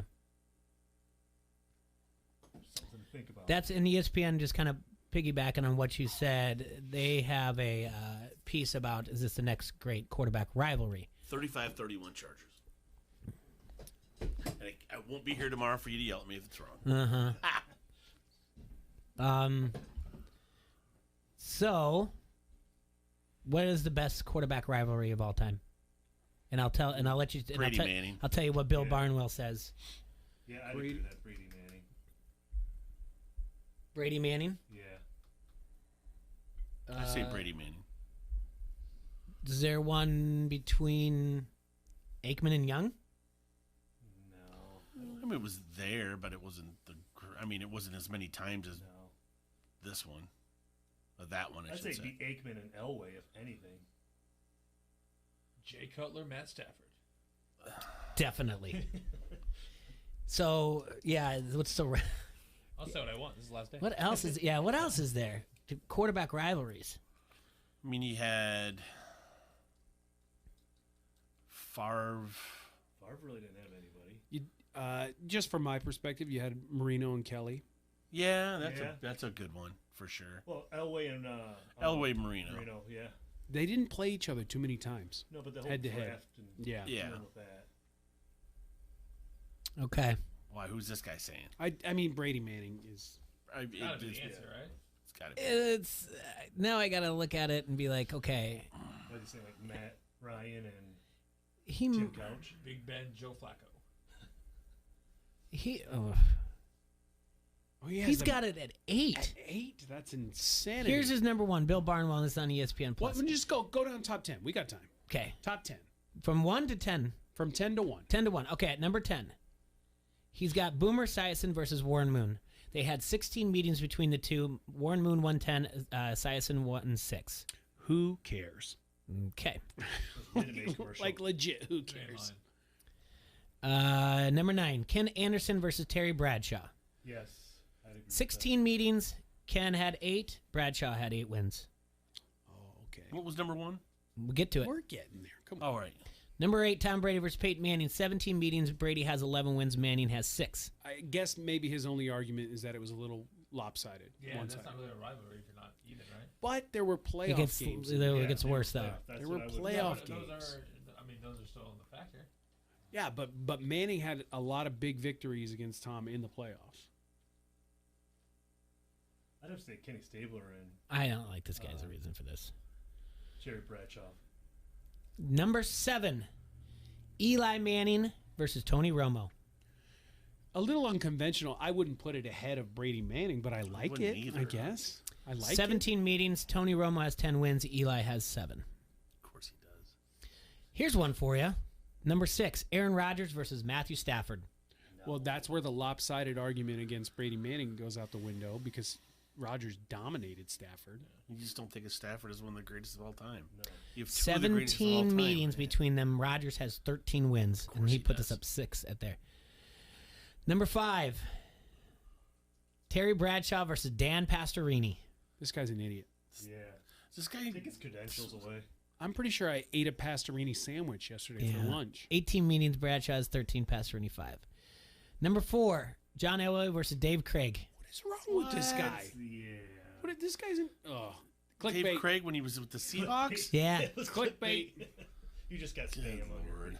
Something to think about. That's in ESPN, just kind of piggybacking on what you said. They have a piece about, is this the next great quarterback rivalry? 35-31 Chargers. And I won't be here tomorrow for you to yell at me if it's wrong. So, what is the best quarterback rivalry of all time? And I'll let you. Brady Manning. I'll tell you what Bill Barnwell says. Yeah, I agree with that. Brady Manning. Brady Manning. Yeah. I say Brady Manning. Is there one between Aikman and Young? No. I mean, it was there, but it wasn't it wasn't as many times as this one. Or that one, I I'd should say say. be Aikman and Elway, if anything. Jay Cutler, Matt Stafford. Definitely. So yeah, what's the? I'll say what I want. This is the last day. What else is? Yeah, what else is there? Quarterback rivalries. I mean, you had Favre. Favre really didn't have anybody. Just from my perspective, you had Marino and Kelly. Yeah, that's a good one for sure. Well, Elway and Elway Marino. Marino, yeah. They didn't play each other too many times. No, but the whole head to head. draft and Yeah. dealing with that. Okay. Why? Who's this guy saying? I mean, Brady Manning is. Gotta be the answer, right? It's gotta be. It's now I gotta look at it and be like, okay. What do you say, like Matt Ryan and He- Tim Couch? Big Ben, Joe Flacco. He's got it at 8. At 8? That's insanity. Here's his number 1, Bill Barnwell. This is on ESPN Plus. Well, just go down top 10. We got time. Okay. Top 10. From 1 to 10. From 10 to 1. 10 to 1. Okay, at number 10. He's got Boomer Esiason versus Warren Moon. They had 16 meetings between the two. Warren Moon won 10, Esiason won 6. Who cares? Okay. Like legit, who cares? Number 9, Ken Anderson versus Terry Bradshaw. Yes. I'd agree with 16 meetings. Ken had 8. Bradshaw had 8 wins. Oh, okay. What was number 1? We'll get to it. We're getting there. Come on. All right. Number 8, Tom Brady versus Peyton Manning. 17 meetings. Brady has 11 wins. Manning has 6. I guess maybe his only argument is that it was a little lopsided. Yeah, that's one-sided. not really a rivalry if you're not even, right? But there were playoff games. It gets worse, though. There were playoff games. Those are still in the factor. Yeah, but Manning had a lot of big victories against Tom in the playoffs. I'd have to say Kenny Stabler and I don't like this guy as a reason for this. Jerry Bradshaw. Number 7, Eli Manning versus Tony Romo. A little unconventional. I wouldn't put it ahead of Brady Manning, but I like wouldn't it. either. I guess I like 17 meetings. Tony Romo has 10 wins. Eli has 7. Of course he does. Here's one for you. Number 6, Aaron Rodgers versus Matthew Stafford. it. Well, that's where the lopsided argument against Brady Manning goes out the window because Rodgers dominated Stafford. You just don't think of Stafford as one of the greatest of all time. No. You have two of the greatest of all 17 time. meetings between them. Rodgers has 13 wins, and he put this up 6 at there. Number 5, Terry Bradshaw versus Dan Pastorini. This guy's an idiot. Yeah. This guy take his credentials away. I'm pretty sure I ate a Pastorini sandwich yesterday for lunch. 18 meetings. Bradshaw has 13. Pastorini 5. Number 4, John Elway versus Dave Craig. What is wrong with this guy? Yeah. What? This guy's in. Oh, clickbait. Dave Craig when he was with the Seahawks? Yeah. It was Clickbait. You just got spam on your word.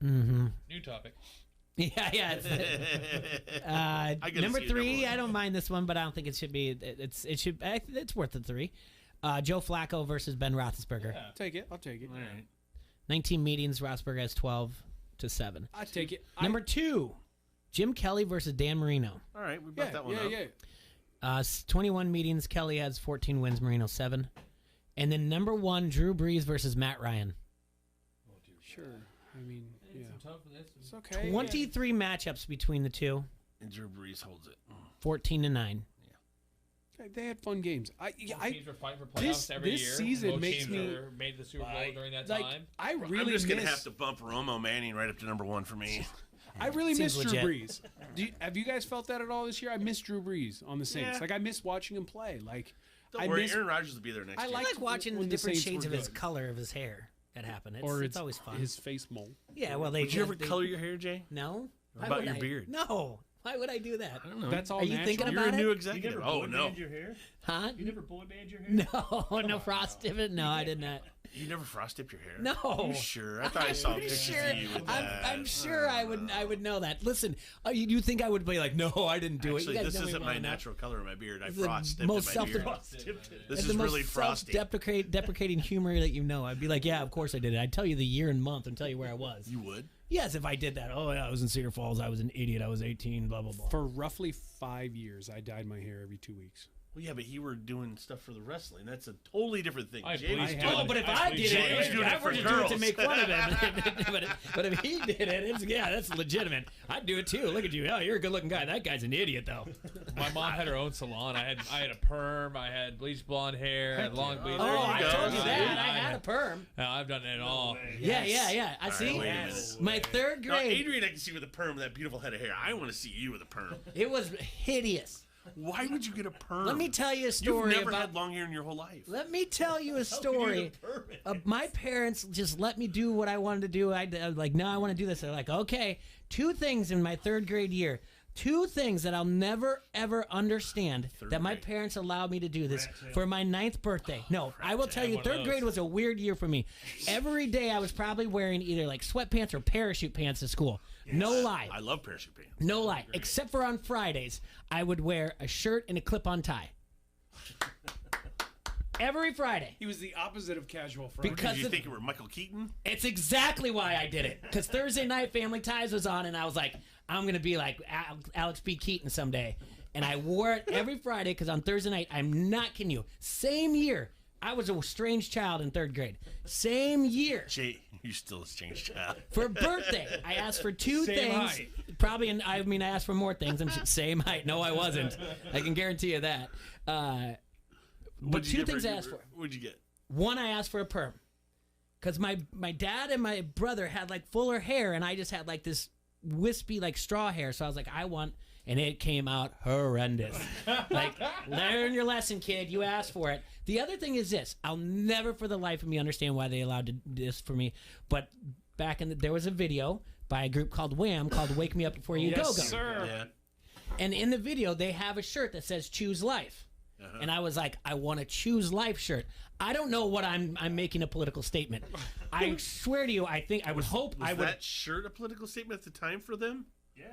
Mm-hmm. New topic. Yeah. Number 3, I don't mind this one, but I don't think it should be. It's worth the 3. Joe Flacco versus Ben Roethlisberger. Yeah. Take it. I'll take it. All right. 19 meetings. Roethlisberger has 12-7. I take it. Number 2, Jim Kelly versus Dan Marino. All right, we brought that one up. Yeah. 21 meetings. Kelly has 14 wins. Marino 7. And then number 1, Drew Brees versus Matt Ryan. Sure. I mean, yeah. It's okay. 23 matchups between the two. And Drew Brees holds it. 14-9. They had fun games. Both teams were fighting for playoffs every this year. season Both makes teams me made the Super Bowl during that like, time. I really I'm just gonna miss, have to bump Romo Manning right up to number 1 for me. I really miss Seems Drew legit. Brees. Have you guys felt that at all this year? I miss Drew Brees on the Saints. Yeah. Like I miss watching him play. Like Don't I worry, miss Aaron Rodgers will be there next I year. like watching the when the different Saints shades were of his good. color of his hair that happen. or It's always fun. his face mole. Yeah, well, they. Would you ever they- color your hair, Jay? No. What Why about would your I? beard? No. Why would I do that? I don't know. That's all Are you natural. thinking You're about a new it? executive. You never Oh boy no. band your hair? Huh? You never boy band your hair? No frost dipping. No, I did not. You never frost dipped your hair? No. You sure? I thought I saw I'm pictures sure. of you with that. I'm sure I would know that. Listen, you think I would be like, no, I didn't do Actually, it. You guys this know me isn't well my enough. natural color of my beard. I The frost dipped most my beard. This is really frosty. Deprecating humor that you know. I'd be like, yeah, of course I did it. I'd tell you the year and month and tell you where I was. You would? Yes, if I did that. Oh, yeah, I was in Cedar Falls. I was an idiot. I was 18, blah, blah, blah. For roughly 5 years, I dyed my hair every 2 weeks. Well, yeah, but you were doing stuff for the wrestling. That's a totally different thing. I Jay was believe doing it. Oh, but if I did Jay was it, doing I it for would just do it girls. to make fun of it. But if he did it, that's legitimate. I'd do it too. Look at you. Oh, you're a good-looking guy. That guy's an idiot, though. My mom had her own salon. I had a perm. I had bleached blonde hair. I had long bleached. Oh, I go. told you that. See? I had a perm. I've done it all. Yeah. I All see. right, wait a minute. My third Now, grade, Adrian, I can see with a perm, that beautiful head of hair. I want to see you with a perm. it was hideous. Why would you get a perm? Let me tell you a story You've never about. had long hair in your whole life. Let me tell you a story. My parents just let me do what I wanted to do. I was like, no, I want to do this. They're like, okay. 2 things in my 3rd grade year. 2 things that I'll never, ever understand that my parents allowed me to do this for my 9th birthday. No, I will tell you, 3rd grade was a weird year for me. Every day I was probably wearing either like sweatpants or parachute pants to school. No lie. I love parachute pants. No lie. Except for on Fridays, I would wear a shirt and a clip-on tie. Every Friday. He was the opposite of casual Friday. Because Did you think you were Michael Keaton? It's exactly why I did it. Because Thursday night Family Ties was on, and I was like, I'm going to be like Alex B. Keaton someday. And I wore it every Friday because on Thursday night, I'm not kidding you, same year, I was a strange child in 3rd grade. Same year. Jay, you're still a strange child. For birthday, I asked for 2 Same things. height. Probably, I mean, I asked for more things. I'm same height. No, I wasn't. I can guarantee you that. But What'd you 2 get things I asked for. What'd you get? One, I asked for a perm. Because my dad and my brother had like fuller hair, and I just had like this wispy like straw hair. So I was like, I want, and it came out horrendous. Like, learn your lesson, kid. You asked for it. The other thing is this. I'll never for the life of me understand why they allowed this for me. But back in there was a video by a group called Wham called Wake Me Up Before You Go Go. Sir. Yeah. And in the video, they have a shirt that says Choose Life. And I was like, I want a Choose Life shirt. I don't know what I'm making a political statement. I swear to you, I think I would hope Was I would. that shirt a political statement at the time for them? Yeah.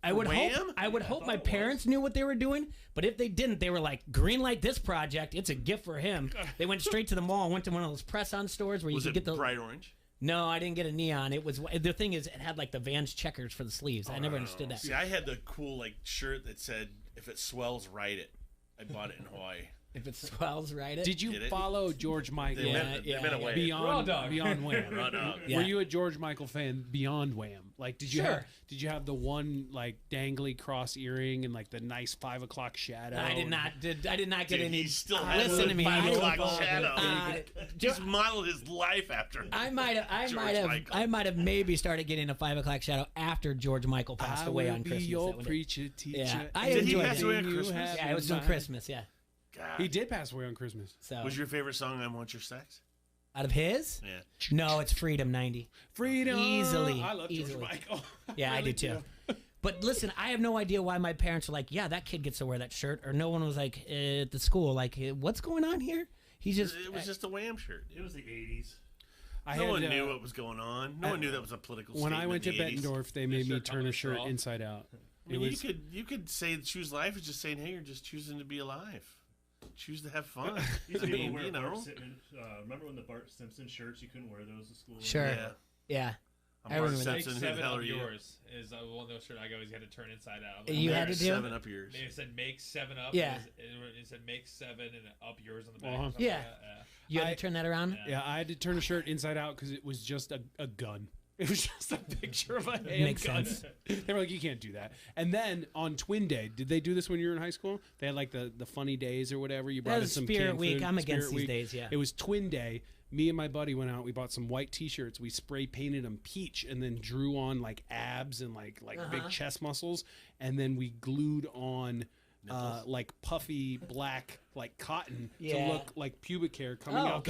I would Wham? hope. I would hope my parents knew what they were doing. But if they didn't, they were like, "Green light this project. It's a gift for him." They went straight to the mall and went to one of those press-on stores where you Was could it get the bright orange? No, I didn't get a neon. It was the thing is, it had like the Vans checkers for the sleeves. I never understood that. See, I had the cool like shirt that said, "If it swells, write it." I bought it in Hawaii. If it swells, write it. Did you follow George Michael? They meant away. Beyond Wham. Raw dog. Were you a George Michael fan beyond Wham? Like, did you Sure. have the one like dangly cross earring and like the nice 5 o'clock shadow? I did not. I did not get Dude, any. he still has listen the to me. 5 I o'clock didn't follow shadow. it. Just modeled his life after. I might have maybe started getting a 5 o'clock shadow after George Michael passed away will on be Christmas. your That would- preacher, teacher. Yeah, I Did he enjoyed pass it. away on Christmas? Yeah, it was on Christmas. Yeah. God. He did pass away on Christmas. So Was your favorite song "I Want Your Sex"? out of his? Yeah. No, it's Freedom 90. Freedom. Easily. I love easily. George Michael. Yeah, I do too. But listen, I have no idea why my parents were like, yeah, that kid gets to wear that shirt. Or no one was like, at the school, like, what's going on here? He's just. It was just a Wham shirt. It was the 80s. No one knew what was going on. No one knew that was a political When statement I went to in the 80s. Bettendorf, they made me turn a shirt inside out. I mean, you could say choose life is just saying, hey, you're just choosing to be alive. Choose to have fun. These I people mean, wear you know. Bart Simpson, remember when the Bart Simpson shirts, you couldn't wear those to school? Sure. Yeah. Yeah. I'm I Bart remember that. Simpson. Who Make the 7 hell up are you? yours is one of those shirts I always had to turn inside out. You had to do? 7 up yours. It said make 7 up. Yeah. It said make 7 and up yours on the back. Uh-huh. or something Yeah. like that. You had to turn that around? Yeah, I had to turn a shirt inside out because it was just a gun. It was just a picture of a handgun. Makes sense. They were like, you can't do that. And then on Twin Day, did they do this when you were in high school? They had like the funny days or whatever. You brought in was some Spirit canned Week. food. I'm against Spirit these days, yeah. It was Twin Day. Me and my buddy went out. We bought some white T-shirts. We spray painted them peach, and then drew on like abs and like big chest muscles, and then we glued on like puffy black like cotton to look like pubic hair coming out,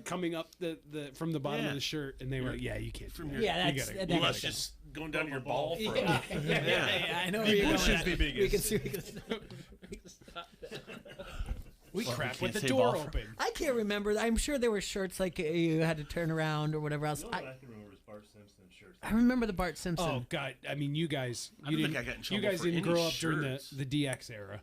coming up the from the bottom of the shirt. And they were like, "Yeah, you can't." From your, that's that's just going down to your ball. For yeah, I know. The bush is the biggest. We can stop that. We crap with the say door ball open. I can't remember. I'm sure there were shirts like you had to turn around or whatever else. The only one I can remember is Bart Simpson shirts. I remember the Bart Simpson. Oh God! I mean, you guys, I don't think I got in trouble for didn't any grow up during shirts. the DX era.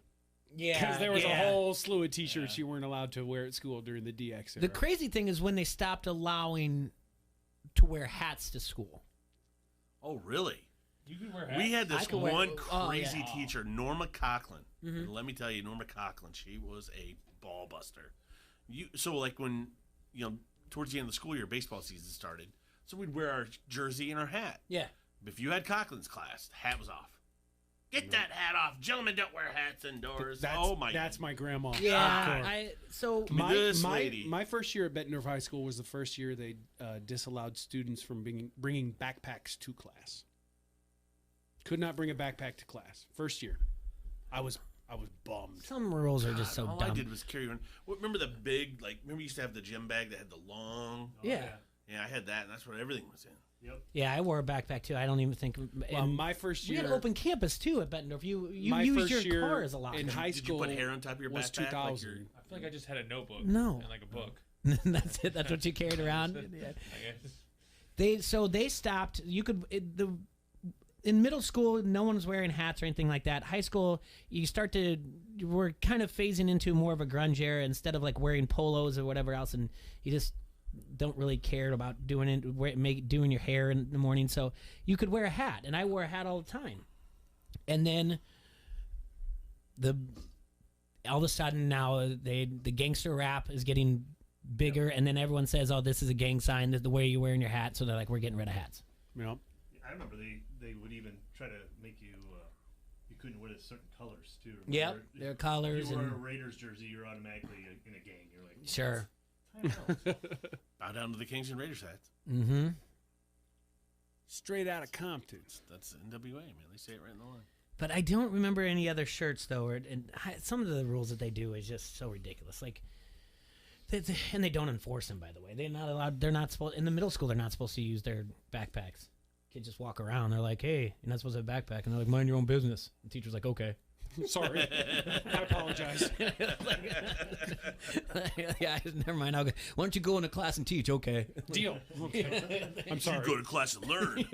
Yeah, Because there was a whole slew of T-shirts you weren't allowed to wear at school during the DX era. The crazy thing is when they stopped allowing to wear hats to school. Oh, really? You could wear hats. We had this one oh, crazy yeah. teacher, Norma Coughlin. Mhm. And let me tell you, Norma Coughlin, she was a ball buster. So like when, towards the end of the school year, baseball season started, so we'd wear our jersey and our hat. Yeah. If you had Coughlin's class, the hat was off. Get that hat off. Gentlemen don't wear hats indoors. That's my grandma. Yeah. This lady. My first year at Bettendorf High School was the first year they disallowed students from bringing backpacks to class. Could not bring a backpack to class. First year. I was bummed. Some rules are just so all dumb. I did was carry one. Remember the big, remember you used to have the gym bag that had the long. Yeah. Yeah, I had that, and that's what everything was in. Yep. Yeah, I wore a backpack too. I don't even think. Well, my first year. We had open campus too at Bettendorf. You my used first your year car as a locker. in high school. Did you put hair on top of your was backpack? 2000. I feel like I just had a notebook. No. And like a book. That's it. That's what you carried around. Yeah. I guess. They stopped. You could in middle school, no one was wearing hats or anything like that. High school, we're kind of phasing into more of a grunge era instead of like wearing polos or whatever else, and you just don't really care about doing your hair in the morning. So you could wear a hat, and I wore a hat all the time. And then all of a sudden now the gangster rap is getting bigger, and then everyone says, "Oh, this is a gang sign. The way you're wearing your hat." So they're like, "We're getting rid of hats." Yep. I remember they would even try to make you couldn't wear certain colors too. Yep, their colors. If you wore and a Raiders jersey, you're automatically in a gang. You're like, sure. Bow down to the Kings and Raiders hats. Mm-hmm. Straight out of Compton. That's NWA, man. They say it right in the line. But I don't remember any other shirts though, and some of the rules that they do is just so ridiculous. Like, and they don't enforce them. By the way, they're not allowed. They're not supposed in the middle school. They're not supposed to use their backpacks. Kids just walk around. They're like, "Hey, you're not supposed to have a backpack," and they're like, "Mind your own business." The teacher's like, "Okay." Sorry. I apologize. Yeah, never mind. Why don't you go into class and teach? Okay. Deal. Okay. I'm sorry. You go to class and learn.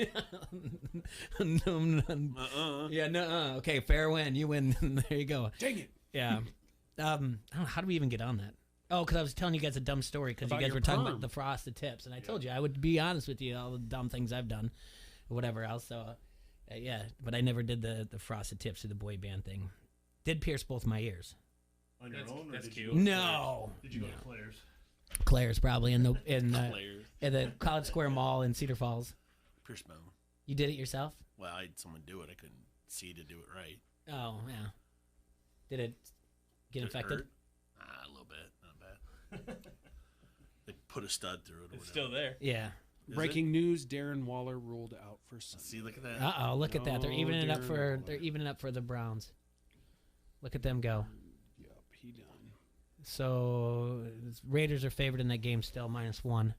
Yeah, no. Okay, fair win. You win. There you go. Dang it. Yeah. I don't know. How do we even get on that? Oh, because I was telling you guys a dumb story because you About guys your were talking prom. about the frosted tips, and I told you I would be honest with you, all the dumb things I've done, or whatever else. So, yeah, but I never did the frosted tips or the boy band thing. Did pierce both my ears. On your own, or that's did cute. you go to No. Claire's? Did you go to Claire's? Claire's probably in Claire's. the College Square Mall in Cedar Falls. Pierce my own. You did it yourself? Well, I had someone do it. I couldn't see to do it right. Oh yeah. Did it get Did it infected? hurt? A little bit. Not bad. They put a stud through it. Or It's whatever. still there. Yeah. Is Breaking news: Darren Waller ruled out for Sunday. See, look at that. Uh oh, look at that. They're No, evening it up Darren for Waller. the Browns. Look at them go. Yep, he done. So Raiders are favored in that game still, -1.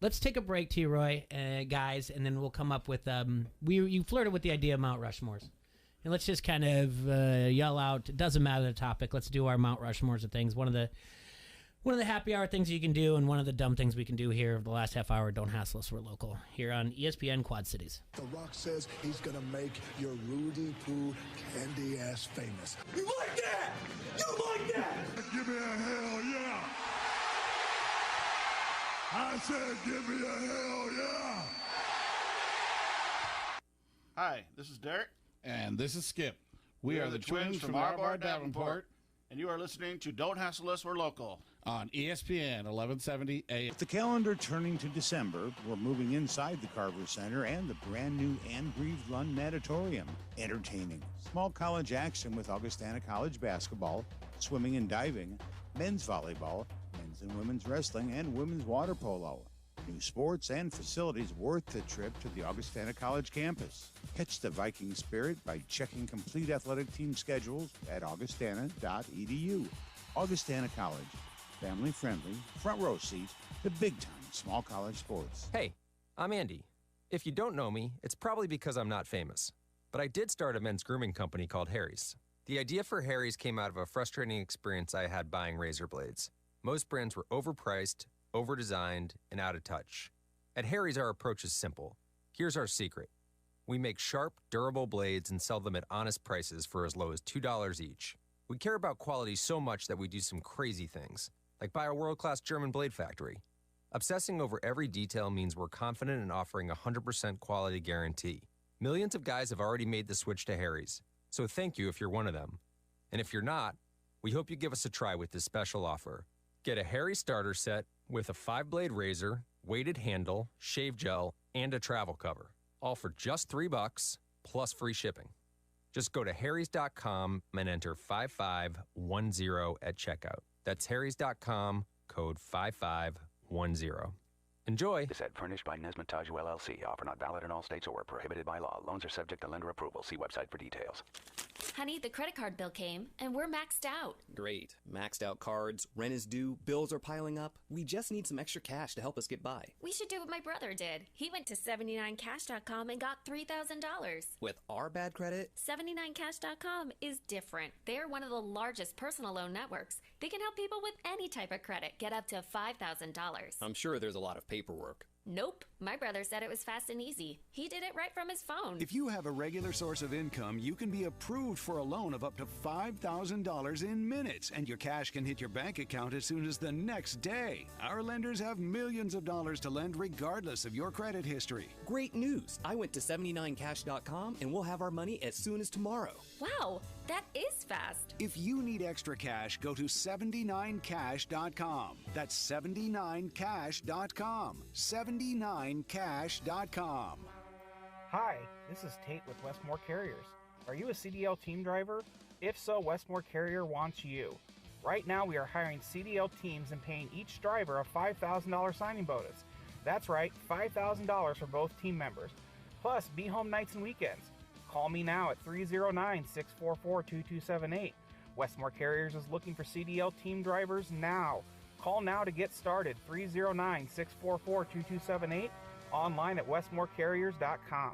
Let's take a break, T-Roy, guys, and then we'll come up with you flirted with the idea of Mount Rushmores. And let's just kind of yell out, it doesn't matter the topic, let's do our Mount Rushmores of things. One of the happy hour things you can do, and one of the dumb things we can do here the last half hour, don't hassle us, we're local, here on ESPN Quad Cities. The Rock says he's gonna make your Rudy Poo candy ass famous. You like that? You like that? Give me a hell yeah! I said give me a hell yeah! Hi, this is Derek. And this is Skip. We are the twins from our bar Davenport. And you are listening to Don't Hassle Us, We're Local on ESPN 1170 AM. With the calendar turning to December, we're moving inside the Carver Center and the brand new Ann Grieve Lund Natatorium. Entertaining small college action with Augustana College basketball, swimming and diving, men's volleyball, men's and women's wrestling, and women's water polo. New sports and facilities worth the trip to the Augustana College campus. Catch the Viking spirit by checking complete athletic team schedules at augustana.edu. Augustana College, family-friendly, front-row seat to big-time small college sports. Hey, I'm Andy. If you don't know me, it's probably because I'm not famous. But I did start a men's grooming company called Harry's. The idea for Harry's came out of a frustrating experience I had buying razor blades. Most brands were overpriced, over-designed, and out of touch. At Harry's, our approach is simple. Here's our secret. We make sharp, durable blades and sell them at honest prices for as low as $2 each. We care about quality so much that we do some crazy things, like buy a world-class German blade factory. Obsessing over every detail means we're confident in offering a 100% quality guarantee. Millions of guys have already made the switch to Harry's, so thank you if you're one of them. And if you're not, we hope you give us a try with this special offer. Get a Harry's starter set with a 5-blade razor, weighted handle, shave gel, and a travel cover. All for just $3 plus free shipping. Just go to harrys.com and enter 5510 at checkout. That's harrys.com, code 5510. Enjoy. This ad furnished by Nesmataju LLC. Offer not valid in all states or prohibited by law. Loans are subject to lender approval. See website for details. Honey, the credit card bill came, and we're maxed out. Great. Maxed out cards, rent is due, bills are piling up. We just need some extra cash to help us get by. We should do what my brother did. He went to 79cash.com and got $3,000. With our bad credit? 79cash.com is different. They're one of the largest personal loan networks. They can help people with any type of credit get up to $5,000. I'm sure there's a lot of paperwork. Nope. My brother said it was fast and easy. He did it right from his phone. If you have a regular source of income, you can be approved for a loan of up to $5,000 in minutes, and your cash can hit your bank account as soon as the next day. Our lenders have millions of dollars to lend regardless of your credit history. Great news. I went to 79cash.com and we'll have our money as soon as tomorrow. Wow, that is fast. If you need extra cash, go to 79cash.com. That's 79cash.com. 79cash.com. Hi, this is Tate with Westmore Carriers. Are you a CDL team driver? If so, Westmore Carrier wants you. Right now we are hiring CDL teams and paying each driver a $5,000 signing bonus. That's right, $5,000 for both team members. Plus, be home nights and weekends. Call me now at 309-644-2278. Westmore Carriers is looking for CDL team drivers now. Call now to get started, 309-644-2278, online at westmorecarriers.com.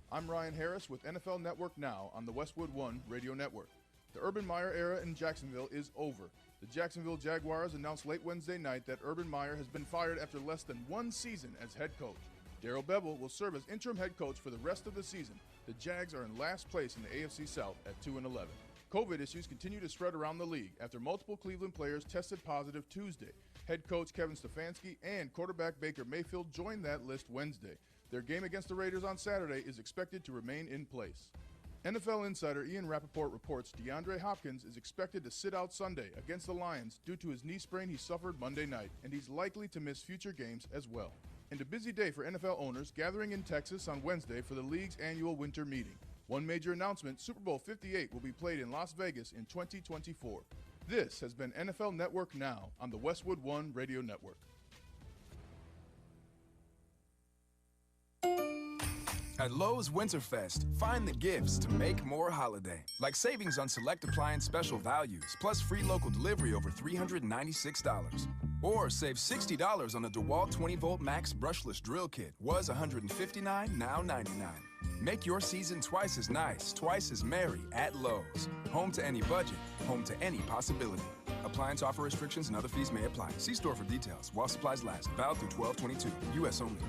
I'm Ryan Harris with NFL Network Now on the Westwood One Radio Network. The Urban Meyer era in Jacksonville is over. The Jacksonville Jaguars announced late Wednesday night that Urban Meyer has been fired after less than one season as head coach. Darrell Bevel will serve as interim head coach for the rest of the season. The Jags are in last place in the AFC South at 2-11. COVID issues continue to spread around the league after multiple Cleveland players tested positive Tuesday. Head coach Kevin Stefanski and quarterback Baker Mayfield joined that list Wednesday. Their game against the Raiders on Saturday is expected to remain in place. NFL insider Ian Rappaport reports DeAndre Hopkins is expected to sit out Sunday against the Lions due to his knee sprain he suffered Monday night, and he's likely to miss future games as well. And a busy day for NFL owners gathering in Texas on Wednesday for the league's annual winter meeting. One major announcement, Super Bowl 58 will be played in Las Vegas in 2024. This has been NFL Network Now on the Westwood One Radio Network. At Lowe's Winterfest, find the gifts to make more holiday. Like savings on select appliance special values, plus free local delivery over $396. Or save $60 on the DeWalt 20-volt Max brushless drill kit. Was $159, now $99. Make your season twice as nice, twice as merry at Lowe's. Home to any budget, home to any possibility. Appliance offer restrictions and other fees may apply. See store for details while supplies last. Valid through 12/22. U.S. only.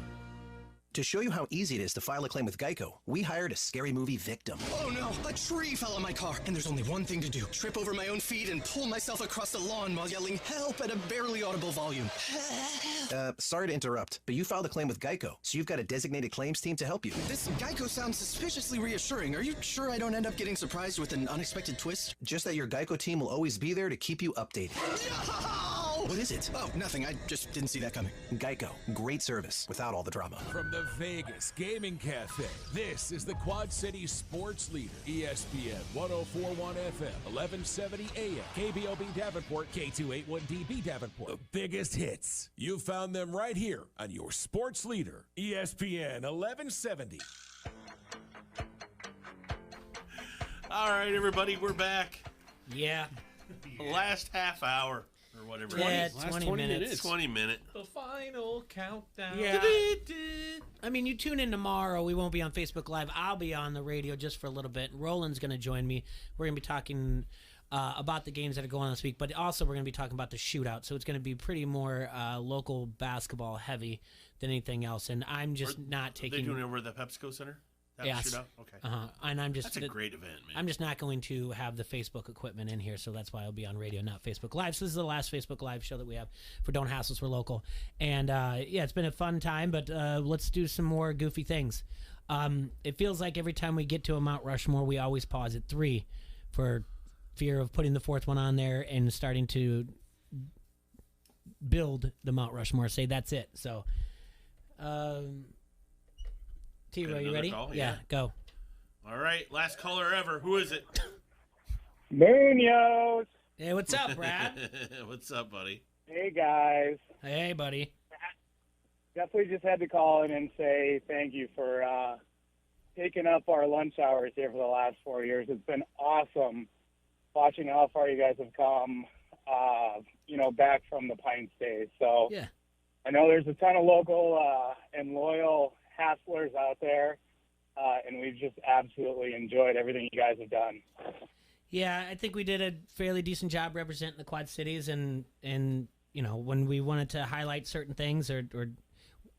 To show you how easy it is to file a claim with Geico, we hired a scary movie victim. Oh no, a tree fell on my car, and there's only one thing to do. Trip over my own feet and pull myself across the lawn while yelling help at a barely audible volume. Sorry to interrupt, but you filed a claim with Geico, so you've got a designated claims team to help you. This Geico sounds suspiciously reassuring. Are you sure I don't end up getting surprised with an unexpected twist? Just that your Geico team will always be there to keep you updated. No! What is it? Oh, nothing. I just didn't see that coming. Geico. Great service without all the drama. From the Vegas Gaming Cafe, this is the Quad City Sports Leader, ESPN 1041 FM, 1170 AM, KBOB Davenport, K281DB Davenport. The biggest hits. You found them right here on your Sports Leader, ESPN 1170. All right, everybody, we're back. Yeah. Last half hour or whatever. Yeah, 20 minutes. 20 minute. The final countdown. Yeah. I mean, you tune in tomorrow. We won't be on Facebook Live. I'll be on the radio just for a little bit. Roland's going to join me. We're going to be talking about the games that are going on this week, but also we're going to be talking about the shootout. So it's going to be pretty more local basketball heavy than anything else. And I'm just not taking. They doing it over at the PepsiCo Center? That Yes. shootout? Okay. And I'm just. That's a great event, man. I'm just not going to have the Facebook equipment in here, so that's why I'll be on radio, not Facebook Live. So this is the last Facebook Live show that we have for Don't Hassle Us, We're Local. And yeah, it's been a fun time, but let's do some more goofy things. It feels like every time we get to a Mount Rushmore, we always pause at 3 for fear of putting the fourth one on there and starting to build the Mount Rushmore. Say that's it. So. T-Roy, you ready? Call? Yeah, go. All right, last caller ever. Who is it? Munoz. Hey, what's up, Brad? What's up, buddy? Hey, guys. Hey, buddy. Definitely just had to call in and say thank you for taking up our lunch hours here for the last 4 years. It's been awesome watching how far you guys have come, back from the Pines days. So yeah. I know there's a ton of local and loyal Hasslers out there, and we've just absolutely enjoyed everything you guys have done. Yeah, I think we did a fairly decent job representing the Quad Cities, and when we wanted to highlight certain things or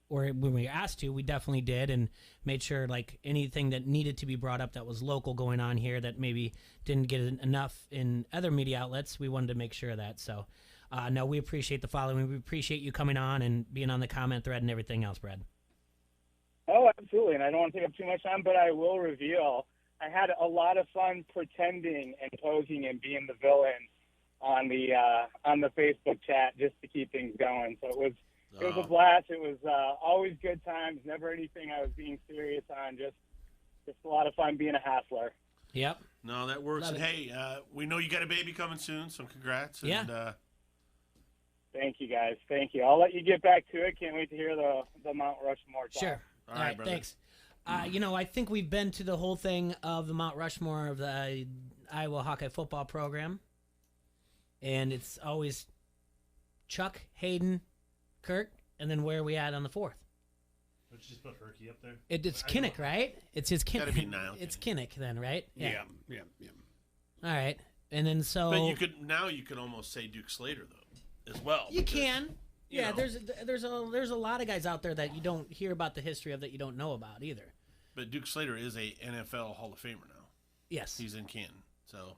when we were asked to, we definitely did, and made sure like anything that needed to be brought up that was local going on here that maybe didn't get enough in other media outlets, we wanted to make sure of that. So no, we appreciate the following. We appreciate you coming on and being on the comment thread and everything else, Brad. Oh, absolutely, and I don't want to take up too much time, but I will reveal I had a lot of fun pretending and posing and being the villain on the Facebook chat just to keep things going. So it was a blast. It was always good times. Never anything I was being serious on. Just a lot of fun being a hassler. Yep. No, that works. Love And it. hey, we know you got a baby coming soon, so congrats. Yeah. And, Thank you, guys. Thank you. I'll let you get back to it. Can't wait to hear the Mount Rushmore talk. Sure. All right, brother. thanks. I think we've been to the whole thing of the Mount Rushmore of the Iowa Hawkeye football program. And it's always Chuck, Hayden, Kirk, and then where are we at on the fourth? Let's just put Herky up there. It's Kinnick, right? It's his Kinnick. Gotta be Niall It's Kinnick then, right? yeah. All right. And then so But you could almost say Duke Slater though, as well. you because, can. you Yeah, know. there's a lot of guys out there that you don't hear about the history of that you don't know about either. But Duke Slater is a NFL Hall of Famer now. Yes. He's in Canton, so.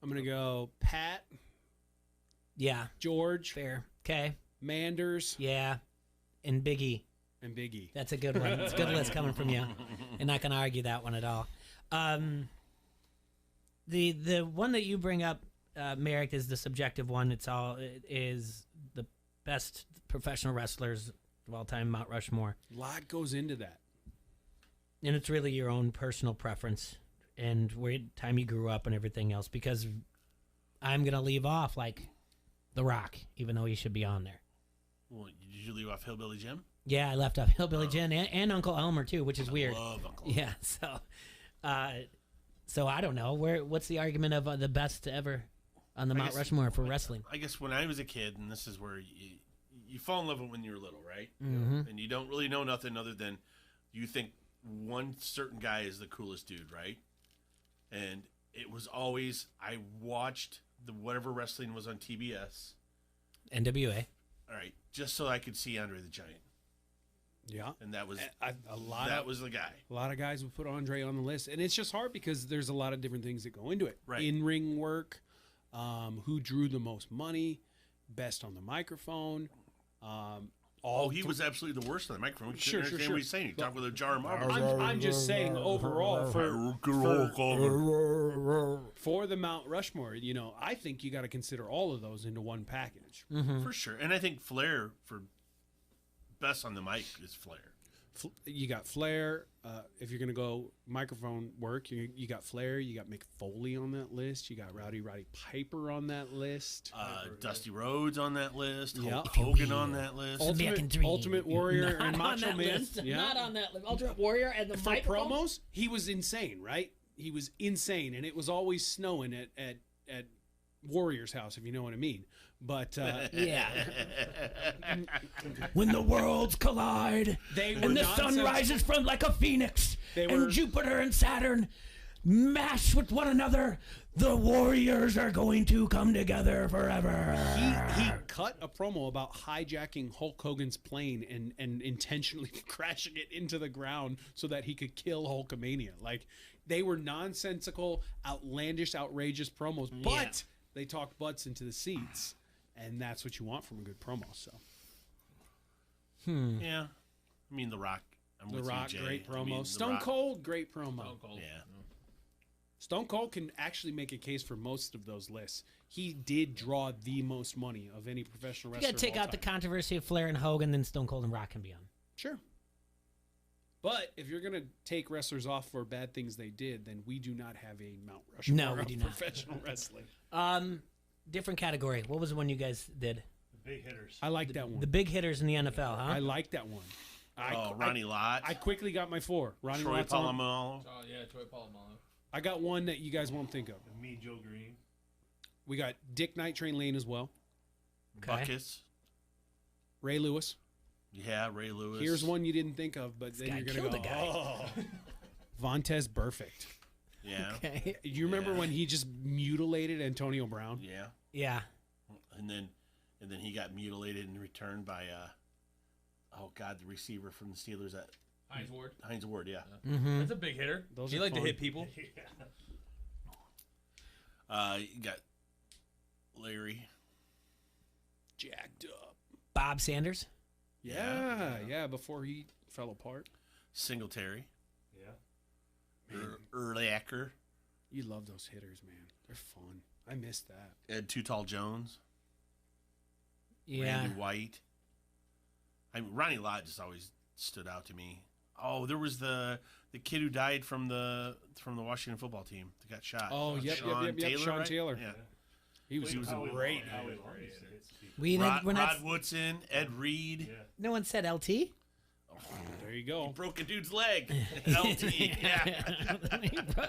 I'm going to go Pat. Yeah. George. Fair. Okay. Manders. Yeah. And Biggie. And Biggie. That's a good one. It's a good list coming from you. And not going to argue that one at all. The one that you bring up, Merrick, is the subjective one. It is the best professional wrestlers of all time, Mount Rushmore. A lot goes into that. And it's really your own personal preference and where time you grew up and everything else. Because I'm going to leave off like The Rock, even though he should be on there. Well, did you leave off Hillbilly Jim? Yeah, I left off Hillbilly Jim and Uncle Elmer too, which is weird. Love Uncle Yeah, so I don't know what's the argument of the best ever on the Mount Rushmore for wrestling. I guess when I was a kid, and this is where you fall in love with when you're little, right? Mhm. And you don't really know nothing other than you think one certain guy is the coolest dude, right? And it was always, I watched whatever wrestling was on TBS. NWA. All right, just so I could see Andre the Giant. Yeah, and that was a lot. That was the guy. A lot of guys would put Andre on the list, and it's just hard because there's a lot of different things that go into it. Right. In-ring work, who drew the most money, best on the microphone. He was absolutely the worst on the microphone. Sure. What he's saying. He talked with a jar of marbles. I'm just saying overall for the Mount Rushmore, I think you got to consider all of those into one package. For sure. And I think Flair for best on the mic is Flair. You got Flair. If you're going to go microphone work, you got Flair. You got Mick Foley on that list. You got Roddy Piper on that list. Dusty Rhodes on that list. Yep. Hogan on that list. Ultimate Warrior and Macho Man. Yeah. Not on that list. Ultimate Warrior and the For microphone? promos, he was insane, right? He was insane, and it was always snowing at Warrior's house, if you know what I mean. But yeah, when the worlds collide and the sun rises from like a phoenix, and Jupiter and Saturn mash with one another, the Warriors are going to come together forever. He cut a promo about hijacking Hulk Hogan's plane and intentionally crashing it into the ground so that he could kill Hulkamania. Like, they were nonsensical, outlandish, outrageous promos, but they talked butts into the seats. And that's what you want from a good promo. So, yeah, I mean, The Rock. The Rock, great promo. I mean, Stone Cold, great promo. Stone Cold. Yeah. Stone Cold can actually make a case for most of those lists. He did draw the most money of any professional wrestler. You got to take out the controversy of Flair and Hogan, then Stone Cold and Rock can be on. Sure. But if you're going to take wrestlers off for bad things they did, then we do not have a Mount Rushmore of professional wrestling. Different category. What was the one you guys did? The big hitters. I like that one. The big hitters in the NFL, huh? I like that one. Ronnie Lott. I quickly got my 4. Ronnie Troy Lott's on. Polamalu. Oh, yeah, Troy Polamalu. I got one that you guys won't think of. And me, Joe Green. We got Dick Night Train Lane as well. Buckus. Ray Lewis. Yeah, Ray Lewis. Here's one you didn't think of, but then you're going to go, oh. Vontez Perfect. Yeah. Okay. You remember when he just mutilated Antonio Brown? Yeah. Yeah. And then he got mutilated and returned by the receiver from the Steelers at Hines Ward. Hines Ward, yeah. Mm-hmm. That's a big hitter. Those He are liked to fun. hit people. You got Larry. Jacked up. Bob Sanders. Yeah, before he fell apart. Singletary. Yeah. Urlacher. You love those hitters, man. They're fun. I missed that. Ed Too Tall Jones. Yeah. Randy White. Ronnie Lott just always stood out to me. Oh, there was the kid who died from the Washington football team that got shot. Oh, yep. Sean right? Taylor. Yeah. He was great. Rod Woodson, Ed Reed. Yeah. No one said LT. There you go. He broke a dude's leg. LT. Yeah.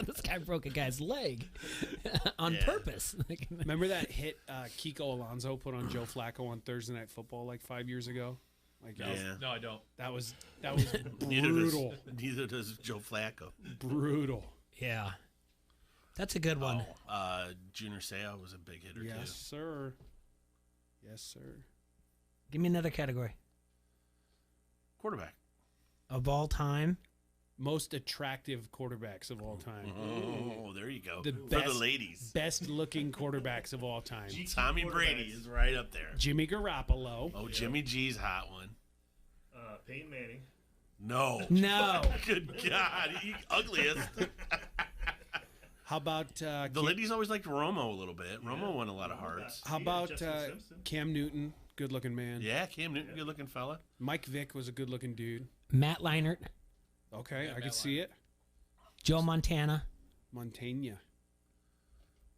This guy broke a guy's leg on purpose. Remember that hit Kiko Alonso put on Joe Flacco on Thursday Night Football like 5 years ago? Like, No, I don't. That was brutal. Neither does Joe Flacco. Brutal. Yeah. That's a good one. Junior Seau was a big hitter Yes, too. sir. Yes, sir. Give me another category. Quarterback. Of all time. Most attractive quarterbacks of all time. Oh, there you go. The For the ladies. Best looking quarterbacks of all time. Tommy Brady is right up there. Jimmy Garoppolo. Oh, Jimmy G's hot one. Peyton Manning. No. No. Good God. He ugliest. How about the ladies always liked Romo a little bit. Romo won a lot of hearts. How about Cam Newton? Good looking man. Yeah, Cam Newton, good looking fella. Mike Vick was a good looking dude. Matt Leinart. Okay, I could see it. Joe Montana. Montana.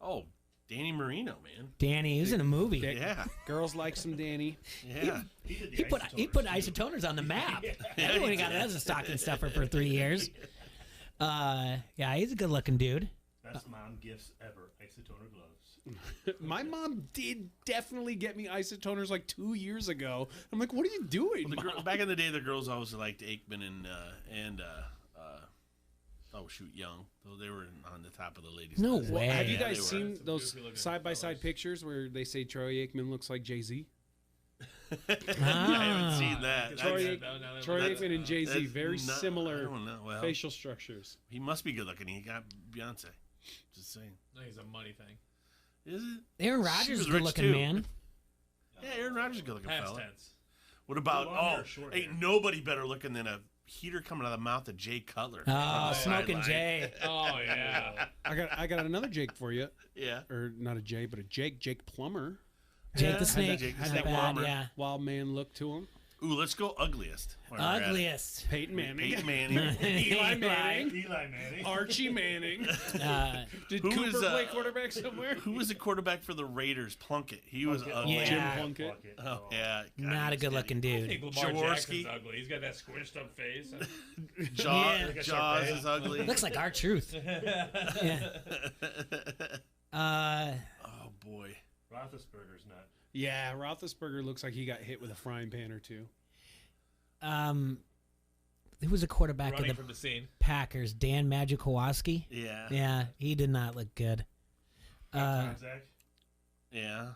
Oh, Danny Marino, man. Danny, he was in a movie. Yeah. Girls like some Danny. Yeah. He put isotoners on the map. Everyone got it as a stocking stuffer for 3 years. Yeah, he's a good looking dude. Best mom gifts ever. Isotoner gloves. My mom did definitely get me isotoners like 2 years ago. I'm like, what are you doing? Well, back in the day, the girls always liked Aikman and Young. So they were on the top of the ladies' No list. way. Have you They guys were. seen those side-by-side pictures where they say Troy Aikman looks like Jay-Z? I haven't seen that. Troy That's- Aikman and Jay-Z, that's very not- similar I don't know. Well, facial structures. He must be good looking. He got Beyonce. Just saying. I think it's a money thing. Is it? Aaron She Rodgers was is a rich, good looking too. man. Yeah, Aaron Rodgers is a good looking Past fella. tense. What about Long hair, short ain't hair. nobody better looking than a heater coming out of the mouth of Jay Cutler. Oh, on the Smoking sideline. Jay. Oh yeah. I got another Jake for you. Yeah. Or not a Jay, but a Jake Plummer. Jake Yeah. the Snake. Jake the Not Snake bad, Plummer. yeah. Wild man look to him. Ooh, let's go ugliest. while we're at it. Ugliest. Peyton Manning. Peyton Manning. Eli Manning. Eli Manning. Archie Manning. Uh, Did Who Cooper is, play quarterback somewhere? Who was the quarterback for the Raiders? Plunkett. He was ugly. Yeah. Jim Plunkett. Oh, yeah. God, not a he's good looking I dude. think Lamar Jaworski. Jackson's ugly. He's got that squished up face. Yeah. Jaws is ugly. Looks like our truth. Yeah. Oh, boy. Roethlisberger's not. Yeah, Roethlisberger looks like he got hit with a frying pan or two. Who was a quarterback Running of from the the scene. Packers? Dan Magic Kowalski. Yeah. Yeah, he did not look good. Zach. Yeah.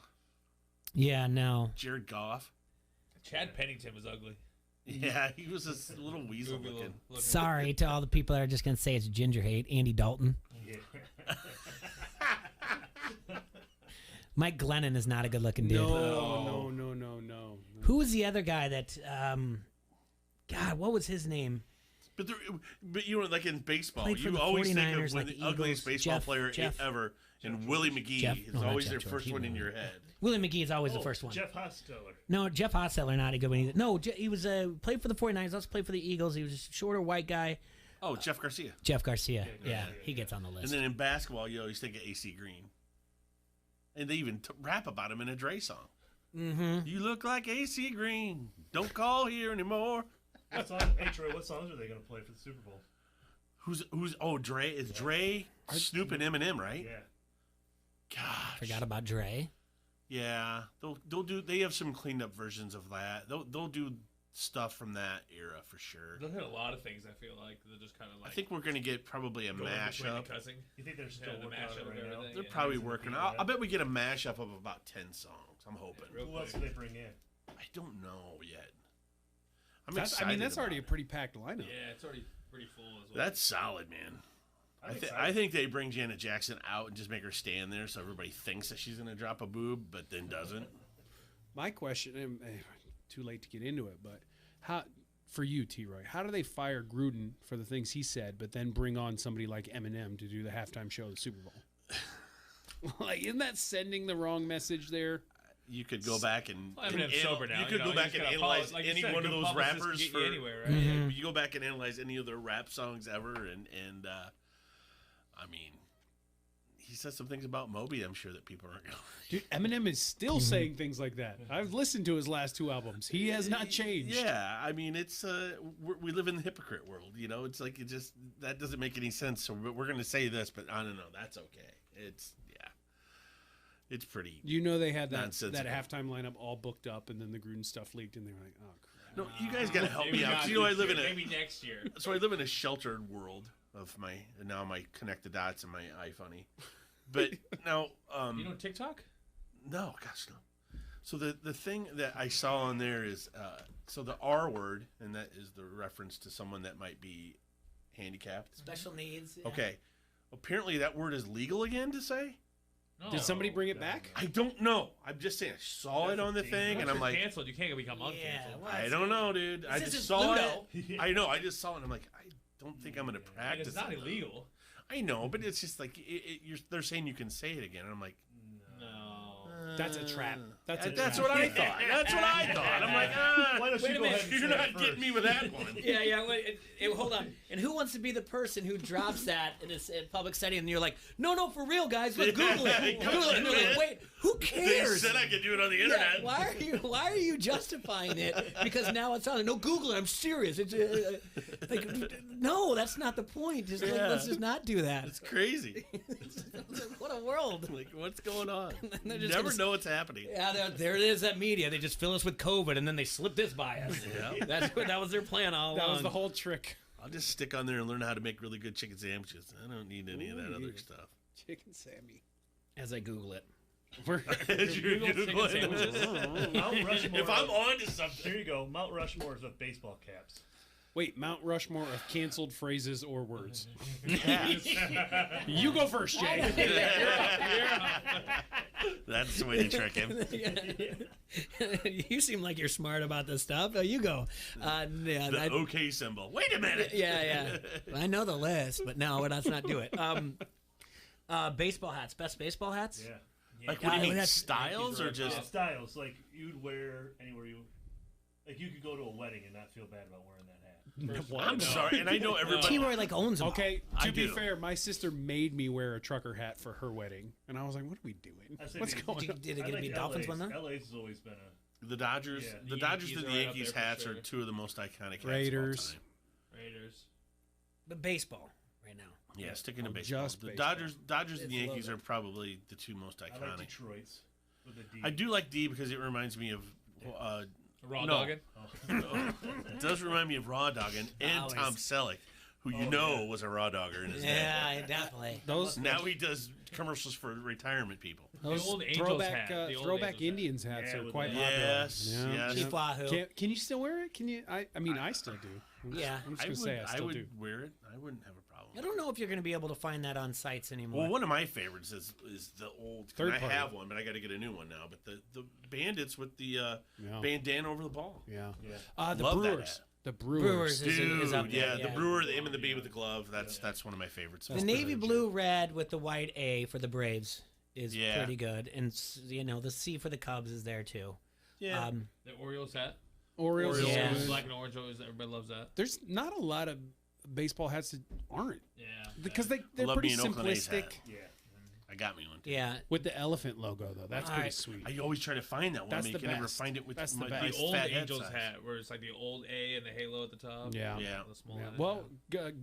Yeah, no. Jared Goff. Chad Pennington was ugly. Yeah, he was a little weasel Goofy looking. looking. Sorry to all the people that are just gonna say it's ginger hate. Andy Dalton. Yeah. Mike Glennon is not a good looking dude. No. Who was the other guy that? God, what was his name? But you know, like in baseball, Played for you the always think 49ers, of when like the the ugliest Eagles. baseball Jeff- player Jeff- ever, and Willie McGee Jeff- is no, not always Jeff their George. first He one in won. your head. Willie McGee is always the first one. Jeff Hostetler. No, Jeff Hostetler not a good one either. No, he was played for the 49ers. Also played for the Eagles. He was a shorter white guy. Oh, Jeff Garcia. Jeff Garcia. Yeah, he gets on the And list. then in basketball, you always think of AC Green. And they even rap about him in a Dre song. Mm-hmm. You look like AC Green. Don't call here anymore. What song, hey Troy, what songs are they going to play for the Super Bowl? Dre? Is Dre, Snoop, and Eminem, right? Yeah. Gosh. Forgot about Dre. Yeah. They'll do, they have some cleaned up versions of that. They'll do stuff from that era for sure. They'll hit a lot of things. I feel like they're just kind of like. I think we're going to get probably a going between mashup. the cussing. You think they're still the working on mashup it of right now? everything. They're Yeah. probably working. I bet we get a mashup of about 10 songs. I'm hoping. Who else do they bring in? I don't know yet. I'm That's excited. that's already a pretty packed lineup. Yeah, it's already pretty full as well. That's solid, man. I'm I excited. think they bring Janet Jackson out and just make her stand there so everybody thinks that she's going to drop a boob, but then doesn't. My question, and too late to get into it, but how for you, T-Roy, how do they fire Gruden for the things he said, but then bring on somebody like Eminem to do the halftime show of the Super Bowl? Like, isn't that sending the wrong message there? You could go back and Well, Eminem's sober now. You could go back and analyze like you any said, one of good those publicists can rappers get for. you anywhere, right? Yeah, you go back and analyze any of their rap songs ever, and I mean, he said some things about Moby. I'm sure that people aren't going. Dude, Eminem is still saying things like that. I've listened to his last two albums. He has not changed. Yeah, I mean, it's we live in the hypocrite world. You know, it's like it just that doesn't make any sense. So we're going to say this, but I don't know. That's okay. It's pretty. You know, they had that nonsensical. halftime lineup all booked up, and then the Gruden stuff leaked, and they were like, "Oh crap!" No, you guys got to help Maybe me out. not 'Cause, you know, I this live in year, a maybe next year. So I live in a sheltered world of my connect the dots and my iPhoney. But now, You know TikTok? no, gosh, no. So the thing that I saw on there is so the R word, and that is the reference to someone that might be handicapped. Special needs. Yeah. Okay, apparently that word is legal again to say. No. Did somebody bring it back? I don't know. I'm just saying I saw it on the thing, and I'm like, canceled. You can't become uncanceled. well, I don't know, dude. I This just isn't saw Pluto. it. I know. I just saw it, and I'm like, I don't think I'm going to I mean, practice. it's not it, though. illegal. I know, but it's just like they're saying you can say it again, and I'm like, No. That's a trap. That's a that's trap. what I thought. That's what I thought. I'm like, Why don't Wait you a go minute. ahead and you're say not it getting first? me with that one. Yeah. Hold on. And who wants to be the person who drops that in a public setting? And you're like, no, for real, guys, let's Google it. Google it. And they're like, wait, who They cares? said I could do it on the Yeah, internet. why are you justifying it? Because now it's on. No, Google it. I'm serious. It's like, no, that's not the point. Just like, let's just not do that. It's crazy. What a world. Like, what's going on? They're You just never gonna- know what's happening. Yeah, there it is. That media. They just fill us with COVID and then they slip this by us. Yeah. That was their plan all That along. was the whole trick. I'll just stick on there and learn how to make really good chicken sandwiches. I don't need any of that other stuff. Chicken Sammy. As I Google it. We're Mount Rushmore. If I'm on to something. Here you go. Mount Rushmore is of baseball caps. Wait, Mount Rushmore of canceled phrases or words. You go first, Jay. That's the way to trick him. You seem like you're smart about this stuff. Oh, you go. The OK symbol. Wait a minute. Yeah. I know the list, but no, let's not do it. Baseball hats. Best baseball hats? Yeah. Like, what do you mean, styles or just... styles, like, you'd wear anywhere you... Like, you could go to a wedding and not feel bad about wearing that hat. I'm sorry, and I know everybody... T-Roy, like, owns them. Okay, I to be do. fair, my sister made me wear a trucker hat for her wedding. And I was like, what are we doing? What's going on? Did it get to be Dolphins one, then? LA's has always been a... The Dodgers, Yeah. the Dodgers and the Yankees are right up Yankees there for hats sure. are two of the most iconic hats Raiders. of all time. Raiders. But baseball right now. Yeah, sticking to baseball. just The baseball. Dodgers and It's the Yankees logo. are probably the two most I like iconic. Detroit's with a D. I do like D because it reminds me of Raw no. dogging? It does remind me of Raw Dogging and Always. Tom Selleck, who you know was a Raw Dogger in his day. Yeah, definitely. Now he does commercials for retirement people. Those old Angels hat. throwback, The old throwback Angels hat. Indians hats Yeah, are with quite the- popular. Yes, Yeah. yes. Chief Wahoo. Can you still wear it? Can you? I mean, I still do. Yeah. I'm just gonna say I still would do. wear it. I wouldn't have a problem. I don't know if you're going to be able to find that on sites anymore. Well, one of my favorites is the old. Third I party. have one, but I got to get a new one now. But the Bandits with the Yeah. bandana over the ball. Yeah. Yeah. The Love that Brewers. hat. The Brewers. Brewers Dude, is up there. yeah, the Brewer, the M and the B with the glove. That's one of my favorites. The navy blue red with the white A for the Braves is pretty good, and the C for the Cubs is there too. Yeah. The Orioles hat. Orioles. Orioles. is Yeah. good. Black and orange always. Everybody loves that. There's not a lot of baseball hats that aren't Yeah. because they're love pretty me an Oakland A's simplistic. hat. Yeah. I got me one. Too. Yeah. With the elephant logo though, that's pretty Alright. sweet. I always try to find that one. That's I mean, the you can never best. find it with That's the my, best. my The old fat head Angels size. hat, where it's like the old A and the halo at the top. Yeah. Yeah. The small Yeah. hat. Well,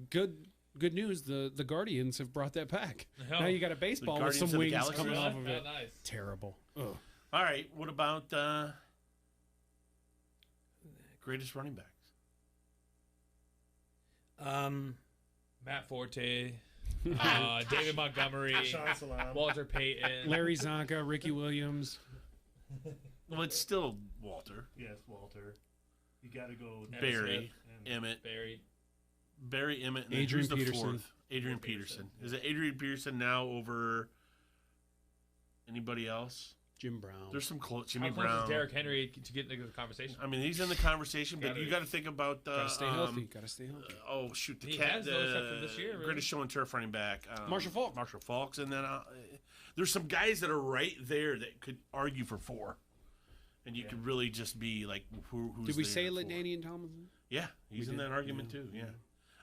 good news. The Guardians have brought that back. Oh. Now you got a baseball with Guardians some of the wings Galaxy? coming off of Yeah, it. nice. Terrible. Ugh. All right. What about greatest running backs? Matt Forte, David Montgomery, Sean Salam. Walter Payton, Larry Zonka, Ricky Williams. Well, it's still Walter, Yes, Walter. You got to go. Barry, Smith, Emmett, Barry. Emmett, and then Adrian who's the Peterson. fourth? Adrian Peterson. Is it Adrian Peterson now over anybody else? Jim Brown. There's some close. Jimmy How close Brown. is Derrick Henry to get into the conversation? I mean, he's in the conversation, but you got to think about Gotta stay healthy. Gotta stay healthy. Oh shoot, the He cat, has those after this year, really. greatest show and turf running back, Marshall Faulk. Marshall Faulks, and then there's some guys that are right there that could argue for four, and you could really just be like, who's Did we there say for? Ladainian Tomlinson? Yeah, he's We in did, that argument too. Yeah,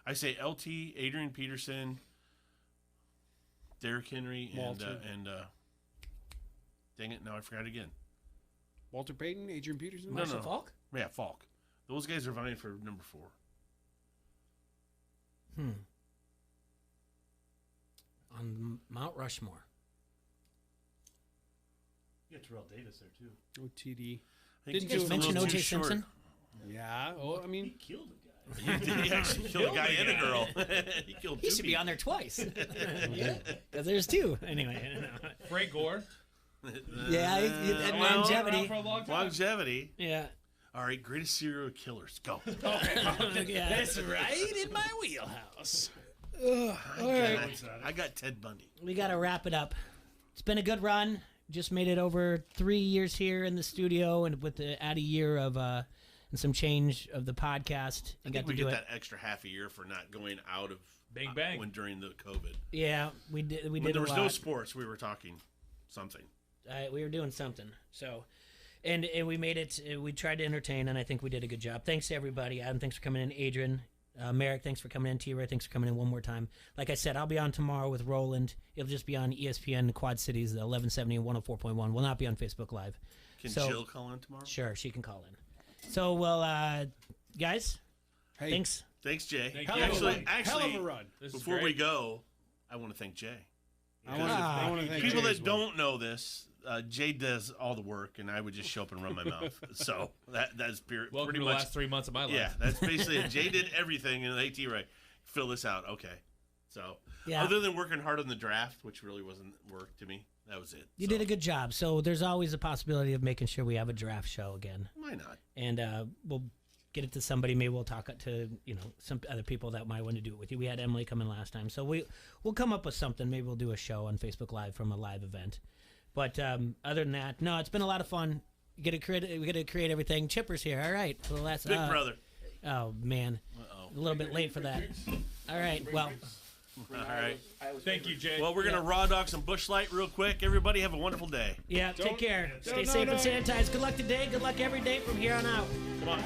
I say LT, Adrian Peterson, Derrick Henry, Walter. and dang it, now I forgot again. Walter Payton, Adrian Peterson. Marshall Faulk? Yeah, Falk. Those guys are vying for number 4. On Mount Rushmore. You got Terrell Davis there too. OTD. Did you guys mention O.J. Simpson? Yeah. Oh, I mean, He killed a guy. He actually killed a guy and a girl. He killed He two should be people. on there twice. Yeah, because there's two. Anyway. Frank Gore. Yeah, that longevity. For a long time. Longevity. Yeah. All right, greatest serial killers. Go. Yeah. that's right in my wheelhouse. I got Ted Bundy. We got to wrap it up. It's been a good run. Just made it over 3 years here in the studio, and with add a year of and some change of the podcast. I And think got we to do get it. that extra half a year for not going out of Bang bang. when during the COVID. Yeah, we did. We When did there a was lot. no sports, we were talking something. We were doing something. So, and we made it. We tried to entertain, and I think we did a good job. Thanks to everybody. Adam, thanks for coming in. Adrian, Merrick, thanks for coming in. T-Ray, thanks for coming in one more time. Like I said, I'll be on tomorrow with Roland. It'll just be on ESPN Quad Cities, the 1170 and 104.1. Will not be on Facebook Live. Can So- Jill call in tomorrow? Sure, she can call in. So, well, guys, Hey. thanks. Thanks, Jay. Thank Hell you. of a Actually, run. Hell of a run. This is before we great. go, I want to thank Jay. I want to thank People Jay that as well. don't know this, Jay does all the work, and I would just show up and run my mouth. So that's Welcome pretty to the much. last 3 months of my life. Yeah, that's basically it. Jay did everything, and AT right. Fill this out, okay. So Yeah. other than working hard on the draft, which really wasn't work to me, that shows it. You did a good job. So there's always a possibility of making sure we have a draft show again. Why not? And we'll get it to somebody. Maybe we'll talk to some other people that might want to do it with you. We had Emily come in last time, so we'll come up with something. Maybe we'll do a show on Facebook Live from a live event. But other than that, no, it's been a lot of fun. We got to create everything. Chipper's here. All right, for the last Big brother. Oh man, a little bit late for that. All right, well. All right. Thank you, Jay. Well, we're going to raw dog some Busch Light real quick. Everybody have a wonderful day. Yeah, take care. Stay safe and sanitized. Good luck today. Good luck every day from here on out. Come on.